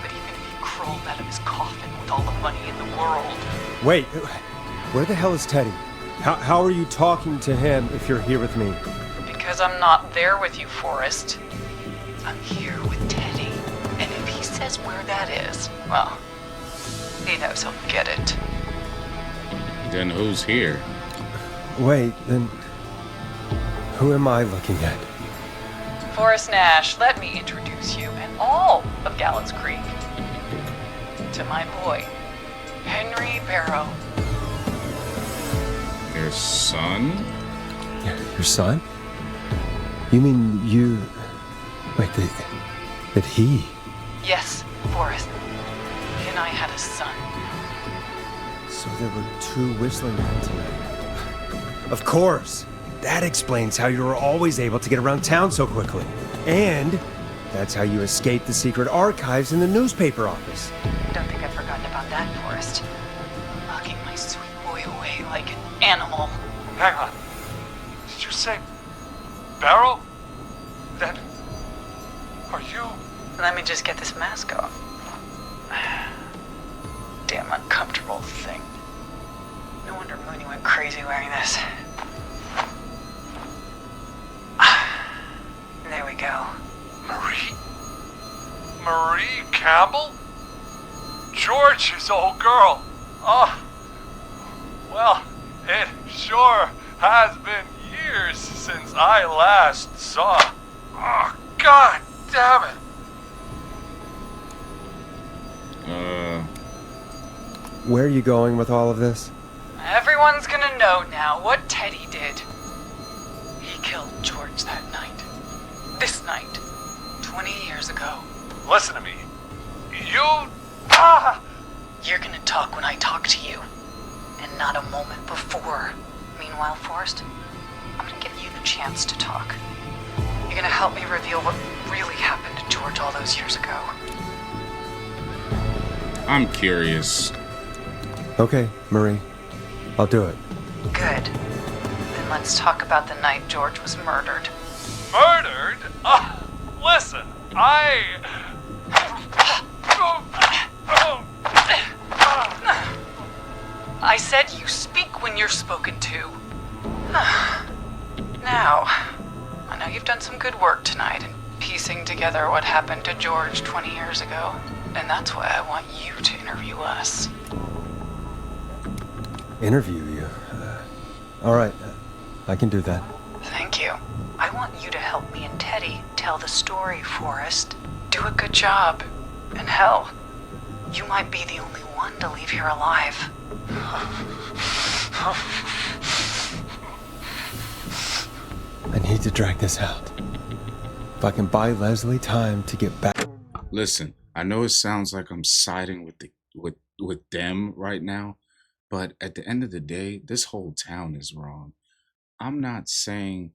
S10: But even if you crawled out of his coffin with all the money in the world...
S2: Wait, where the hell is Teddy? How are you talking to him if you're here with me?
S10: Because I'm not there with you, Forrest. I'm here with Teddy. And if he says where that is, well, he knows he'll get it.
S1: Then who's here?
S2: Wait, then who am I looking at?
S10: Forrest Nash, let me introduce you and all of Gallows Creek to my boy, Henry Barrow.
S1: Your son?
S2: Your son? You mean you... Wait, that he...
S10: Yes, Forrest. He and I had a son.
S2: So there were two Whistling Men tonight. Of course! That explains how you were always able to get around town so quickly. And that's how you escaped the secret archives in the newspaper office.
S10: Don't think I've forgotten about that, Forrest. Locking my sweet boy away like an animal.
S6: Hang on. Did you say Barrow? Then are you...
S10: Let me just get this mask off. Damn uncomfortable thing. No wonder Mooney went crazy wearing this. There we go.
S6: Marie Campbell? George's old girl. Oh, well, it sure has been years since I last saw. Oh, God damn it.
S2: Where are you going with all of this?
S10: Everyone's gonna know now what Teddy did. He killed George that night. This night. 20 years ago.
S6: Listen to me. You...
S10: You're gonna talk when I talk to you. And not a moment before. Meanwhile, Forrest, I'm gonna give you the chance to talk. You're gonna help me reveal what really happened to George all those years ago.
S1: I'm curious.
S2: Okay, Marie. I'll do it.
S10: Good. Then let's talk about the night George was murdered.
S6: Murdered? Listen,
S10: I said you speak when you're spoken to. Now, I know you've done some good work tonight in piecing together what happened to George 20 years ago, and that's why I want you to interview us.
S2: Interview you? All right, I can do that.
S10: Thank you. I want you to help me and Teddy tell the story, Forrest. Do a good job. And hell, you might be the only one to leave here alive.
S2: I need to drag this out. If I can buy Leslie time to get back.
S1: Listen, I know it sounds like I'm siding with them right now, but at the end of the day, this whole town is wrong. I'm not saying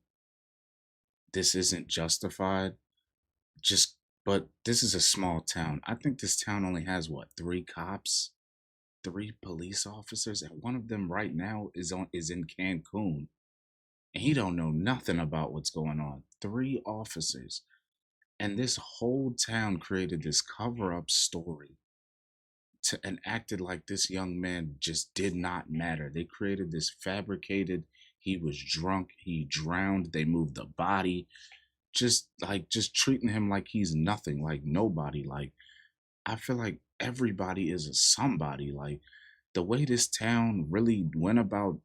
S1: this isn't justified, but this is a small town. I think this town only has 3 cops, 3 police officers, and one of them right now is in Cancun, and he don't know nothing about what's going on. 3 officers, and this whole town created this cover-up story and acted like this young man just did not matter. They created this fabricated, he was drunk, he drowned, they moved the body, just treating him like he's nothing, like nobody. Like, I feel like everybody is a somebody. Like, the way this town really went about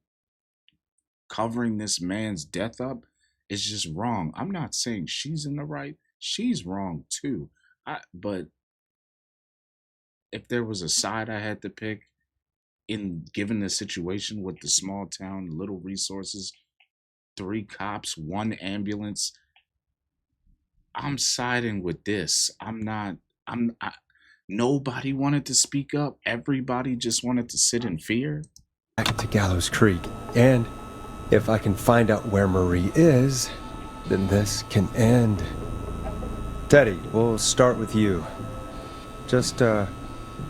S1: covering this man's death up is just wrong. I'm not saying she's in the right, she's wrong too. But if there was a side I had to pick in given the situation with the small town, little resources, 3 cops, 1 ambulance, I'm siding with this. Nobody wanted to speak up. Everybody just wanted to sit in fear.
S2: Back to Gallows Creek. And if I can find out where Marie is, then this can end. Teddy, we'll start with you. Just,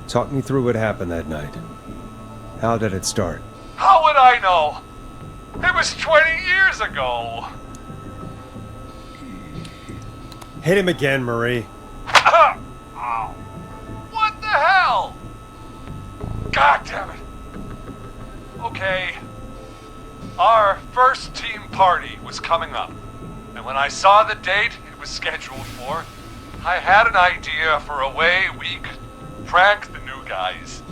S2: talk me through what happened that night. How did it start?
S6: How would I know? It was 20 years ago.
S2: Hit him again, Marie.
S6: Ow. What the hell? God damn it. Okay. Our first team party was coming up, and when I saw the date it was scheduled for, I had an idea for a way we could prank the new guys.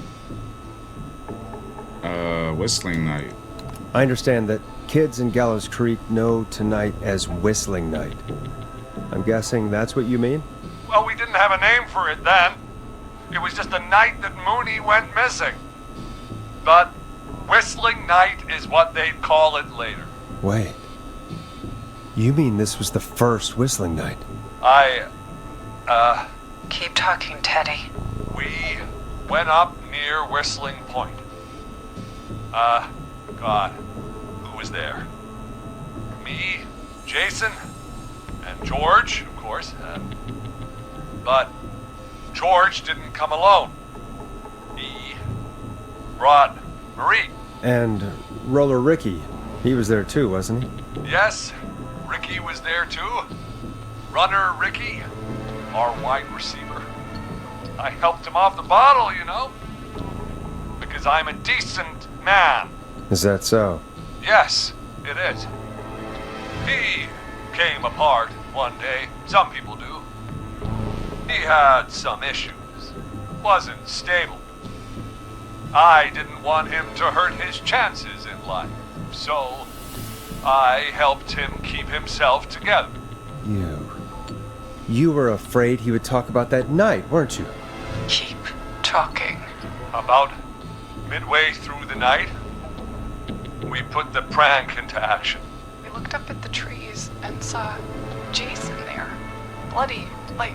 S1: Whistling night.
S2: I understand that kids in Gallows Creek know tonight as Whistling Night. I'm guessing that's what you mean?
S6: Well, we didn't have a name for it then. It was just the night that Mooney went missing. But Whistling Night is what they'd call it later.
S2: Wait. You mean this was the first Whistling Night?
S10: Keep talking, Teddy.
S6: We went up near Whistling Point. God, who was there? Me, Jason, and George, of course. But George didn't come alone. He brought Marie.
S2: And Roller Ricky. He was there too, wasn't he?
S6: Yes, Ricky was there too. Runner Ricky, our wide receiver. I helped him off the bottle, you know. Because I'm a decent man.
S2: Is that so?
S6: Yes, it is. He came apart one day. Some people do. He had some issues. Wasn't stable. I didn't want him to hurt his chances in life. So, I helped him keep himself together.
S2: You were afraid he would talk about that night, weren't you?
S10: Keep talking.
S6: About midway through the night, we put the prank into action.
S10: We looked up at the trees and saw Jason there, bloody, like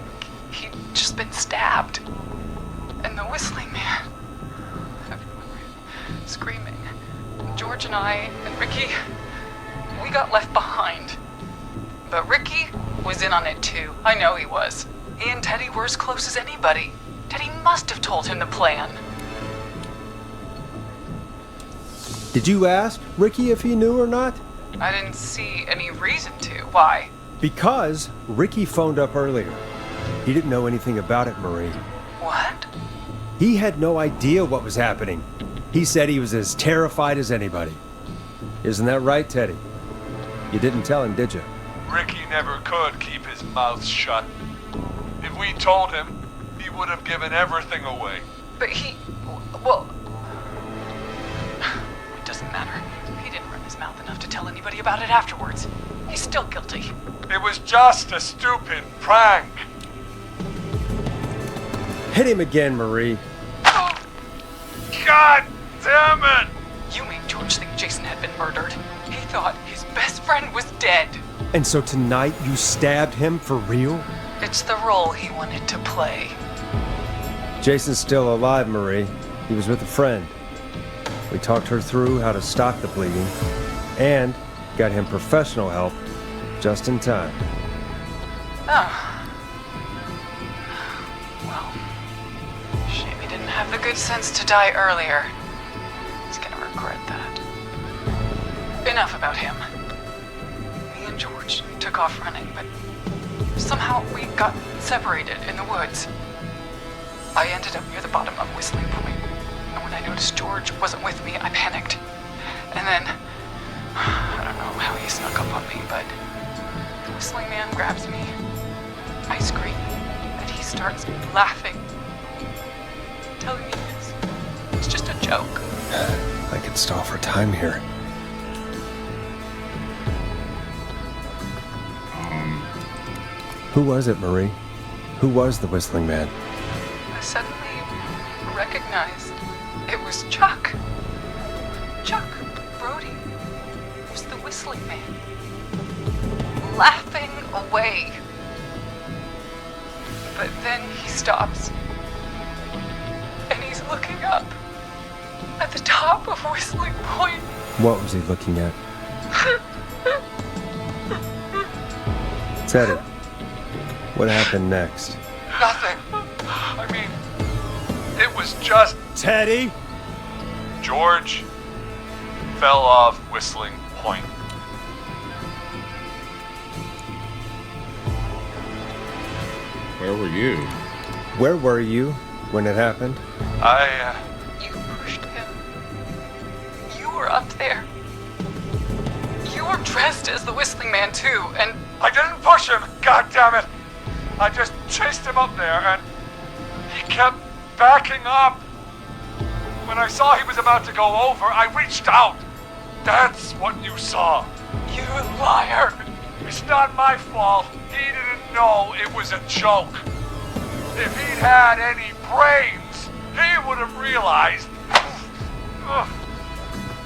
S10: he'd just been stabbed. And the Whistling Man. Everyone ran, screaming. George and I and Ricky, we got left behind. But Ricky was in on it too. I know he was. He and Teddy were as close as anybody. Teddy must have told him the plan.
S2: Did you ask Ricky if he knew or not?
S10: I didn't see any reason to. Why?
S2: Because Ricky phoned up earlier. He didn't know anything about it, Marie.
S10: What?
S2: He had no idea what was happening. He said he was as terrified as anybody. Isn't that right, Teddy? You didn't tell him, did you?
S6: Ricky never could keep his mouth shut. If we told him, he would have given everything away.
S10: But well... It doesn't matter. He didn't run his mouth enough to tell anybody about it afterwards. He's still guilty.
S6: It was just a stupid prank.
S2: Hit him again, Marie.
S6: God damn it!
S10: You made George think Jason had been murdered. He thought his best friend was dead.
S2: And so tonight you stabbed him for real?
S10: It's the role he wanted to play.
S2: Jason's still alive, Marie. He was with a friend. We talked her through how to stop the bleeding and got him professional help just in time.
S10: Oh. Well, shame he didn't have the good sense to die earlier. He's gonna regret that. Enough about him. Me and George took off running, but somehow we got separated in the woods. I ended up near the bottom of Whistling Point, and when I noticed George wasn't with me, I panicked. And then, I don't know how he snuck up on me, but the Whistling Man grabs me. I scream, and he starts laughing, telling me it's just a joke.
S2: I could stall for time here. Who was it, Marie? Who was the Whistling Man?
S10: I suddenly recognized it was Chuck. Chuck Brody was the Whistling Man, laughing away. But then he stops, and he's looking up at the top of Whistling Point.
S2: What was he looking at? Teddy, what happened next?
S6: Nothing. I mean, it was just...
S2: Teddy?
S6: George fell off Whistling Point.
S1: Where were you?
S2: Where were you when it happened?
S10: You pushed him. You were up there. You were dressed as the Whistling Man too, and...
S6: I didn't push him, God damn it! I just chased him up there, and he kept backing up. When I saw he was about to go over, I reached out. That's what you saw.
S10: You liar!
S6: It's not my fault. He didn't know it was a joke. If he'd had any brains, he would have realized.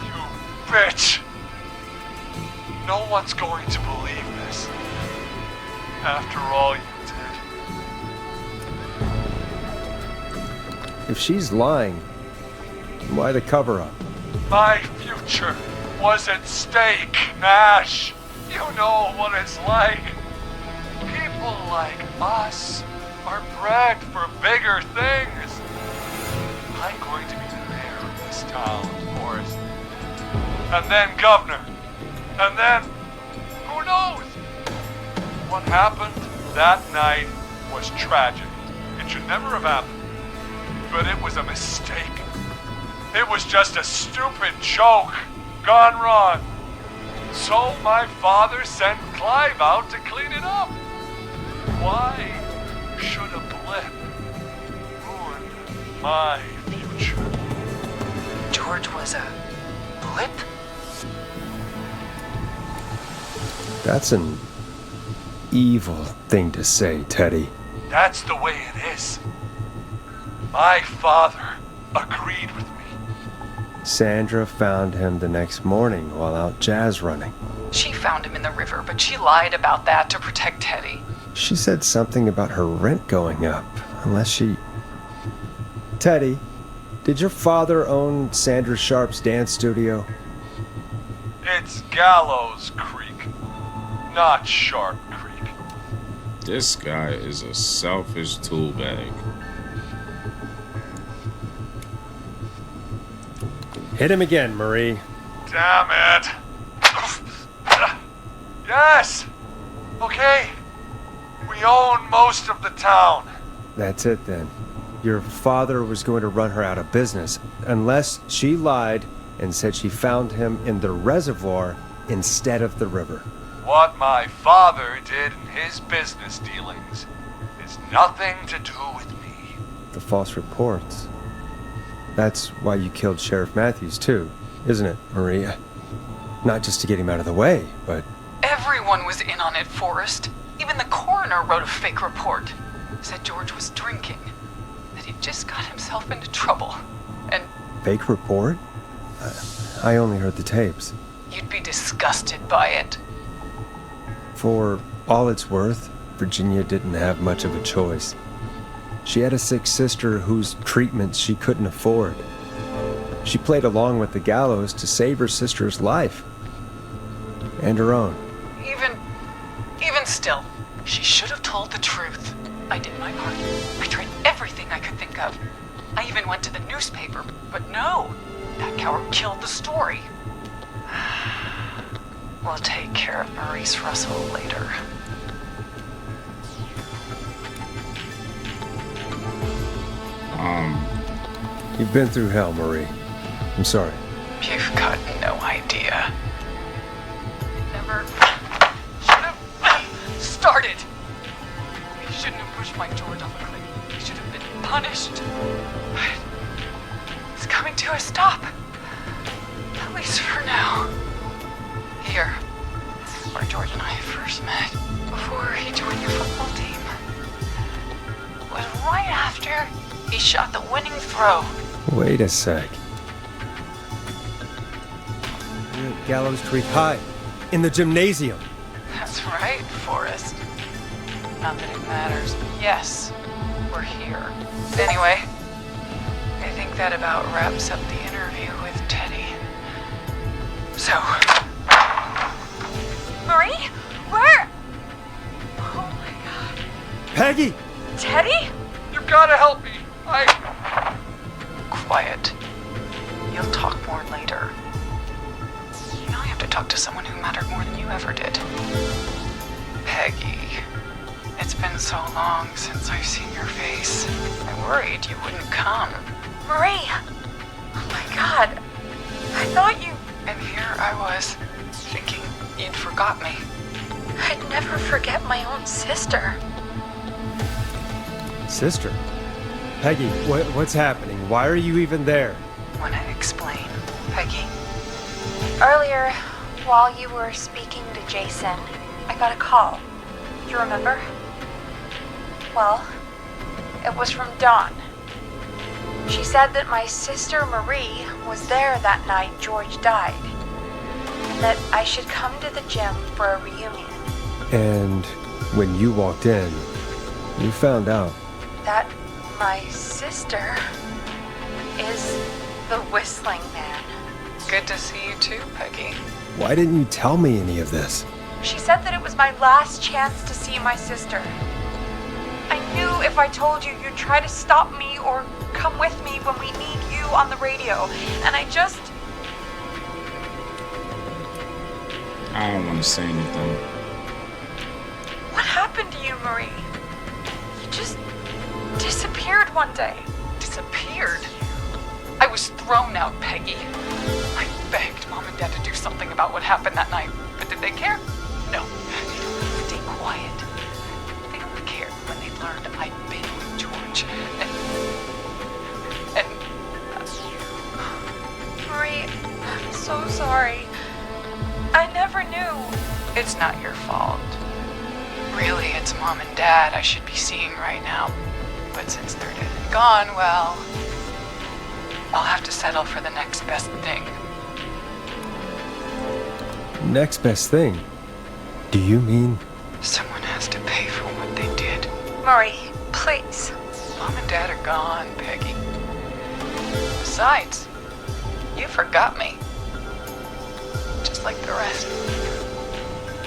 S6: You bitch. No one's going to believe this. After all you did.
S2: If she's lying, why the cover-up?
S6: My future was at stake, Nash. You know what it's like. People like us are bred for bigger things. I'm going to be the mayor of this town, of course. And then governor. And then, who knows? What happened that night was tragic. It should never have happened. But it was a mistake. It was just a stupid joke gone wrong. So my father sent Clive out to clean it up. Why should a blip ruin my future?
S10: George was a blip?
S2: That's an evil thing to say, Teddy.
S6: That's the way it is. My father agreed with me.
S2: Sandra found him the next morning while out jazz running.
S10: She found him in the river, but she lied about that to protect Teddy.
S2: She said something about her rent going up, unless she... Teddy, did your father own Sandra Sharp's dance studio?
S6: It's Gallows Creek, not Sharp Creek.
S1: This guy is a selfish tool bag.
S2: Hit him again, Marie.
S6: Damn it. Yes! Okay. We own most of the town.
S2: That's it then. Your father was going to run her out of business unless she lied and said she found him in the reservoir instead of the river.
S6: What my father did in his business dealings is nothing to do with me.
S2: The false reports. That's why you killed Sheriff Matthews too, isn't it, Maria? Not just to get him out of the way, but...
S10: Everyone was in on it, Forrest. Even the coroner wrote a fake report. Said George was drinking. That he'd just got himself into trouble. And
S2: Fake report? I only heard the tapes.
S10: you'd be disgusted by it.
S2: For all it's worth, Virginia didn't have much of a choice. She had a sick sister whose treatment she couldn't afford. She played along with the gallows to save her sister's life. And her own.
S10: Even still, she should have told the truth. I did my part. I tried everything I could think of. I even went to the newspaper, but no. That coward killed the story. We'll take care of Maurice Russell later.
S2: You've been through hell, Marie. I'm sorry.
S10: You've got no idea. Never should have started. He shouldn't have pushed my George off a cliff. He should have been punished. But it's coming to a stop. At least for now. Here, where George and I first met, before he joined your football team, was right after he shot the winning throw.
S2: Wait a sec. You're at Gallows Creek High, in the gymnasium.
S10: That's right, Forrest. Not that it matters, but yes, we're here. Anyway, I think that about wraps up the interview with Teddy. So...
S16: Marie? Where? Oh my god.
S2: Peggy!
S16: Teddy?
S6: You gotta help me.
S10: Quiet. You'll talk more later. You know I have to talk to someone who mattered more than you ever did. Peggy. It's been so long since I've seen your face. I worried you wouldn't come.
S16: Marie! Oh my god. I thought you...
S10: And here I was, thinking you'd forgot me.
S16: I'd never forget my own sister.
S2: Sister? Peggy, what's happening? Why are you even there?
S10: Wanna explain, Peggy?
S16: Earlier, while you were speaking to Jason, I got a call. Do you remember? Well, it was from Dawn. She said that my sister Marie was there that night George died, and that I should come to the gym for a reunion.
S2: And when you walked in, you found out.
S16: That my sister is the Whistling Man.
S10: Good to see you too, Peggy.
S2: Why didn't you tell me any of this?
S16: She said that it was my last chance to see my sister. I knew if I told you, you'd try to stop me or come with me when we need you on the radio. And I just...
S1: I don't want to say anything.
S16: What happened to you, Marie? You just disappeared one day.
S10: Disappeared? I was thrown out, Peggy. I begged Mom and Dad to do something about what happened that night, but did they care? No. Stay quiet. They only cared when they learned I'd been with George. And
S16: Marie, I'm so sorry. I never knew.
S10: It's not your fault. Really, it's Mom and Dad I should be seeing right now. But since they're dead and gone, well, I'll have to settle for the next best thing.
S2: Next best thing? Do you mean?
S10: Someone has to pay for what they did.
S16: Marie, please.
S10: Mom and Dad are gone, Peggy. Besides, you forgot me. Just like the rest.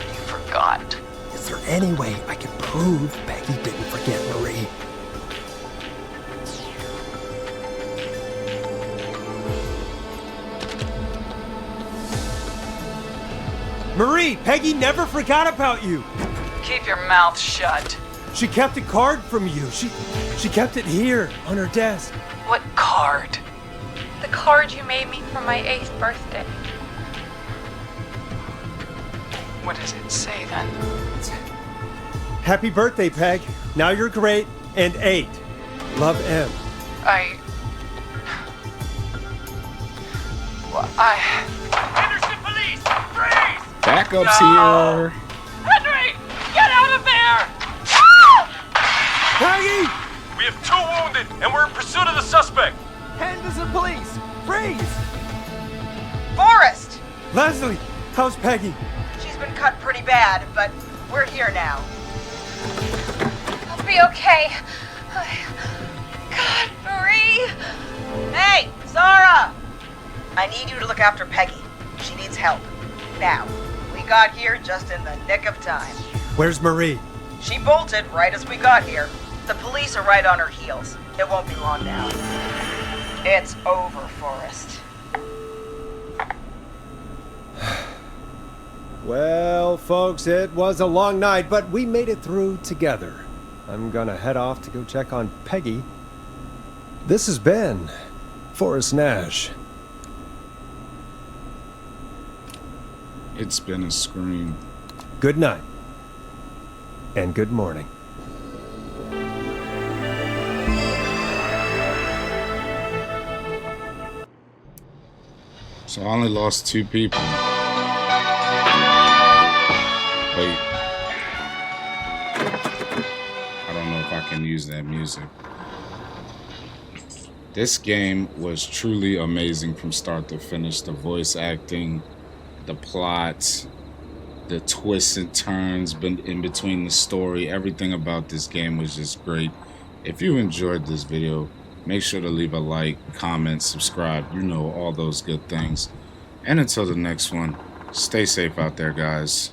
S10: You forgot.
S2: Is there any way I can prove Peggy didn't forget Marie? Marie, Peggy never forgot about you.
S10: Keep your mouth shut.
S2: She kept a card from you. She kept it here on her desk.
S10: What card?
S16: The card you made me for my 8th birthday.
S10: What does it say then?
S2: Happy birthday, Peg. Now you're great and 8. Love, M.
S13: Henderson police! Freeze!
S1: Backup's here.
S13: Henry! Get out of there!
S2: Peggy!
S8: We have 2 wounded, and we're in pursuit of the suspect.
S19: Henderson police! Freeze!
S17: Forrest!
S2: Leslie, how's Peggy?
S17: She's been cut pretty bad, but we're here now.
S16: I'll be okay. God, Marie!
S17: Hey, Zara! I need you to look after Peggy. She needs help. Now, we got here just in the nick of time.
S2: Where's Marie?
S17: She bolted right as we got here. The police are right on her heels. It won't be long now. It's over, Forrest.
S2: Well, folks, it was a long night, but we made it through together. I'm gonna head off to go check on Peggy. This has been Forrest Nash.
S1: It's been a scream.
S2: Good night. And good morning.
S1: So I only lost 2 people. Wait. I don't know if I can use that music. This game was truly amazing from start to finish. The voice acting, the plot, the twists and turns in between the story, everything about this game was just great. If you enjoyed this video, make sure to leave a like, comment, subscribe, you know, all those good things. And until the next one, stay safe out there, guys.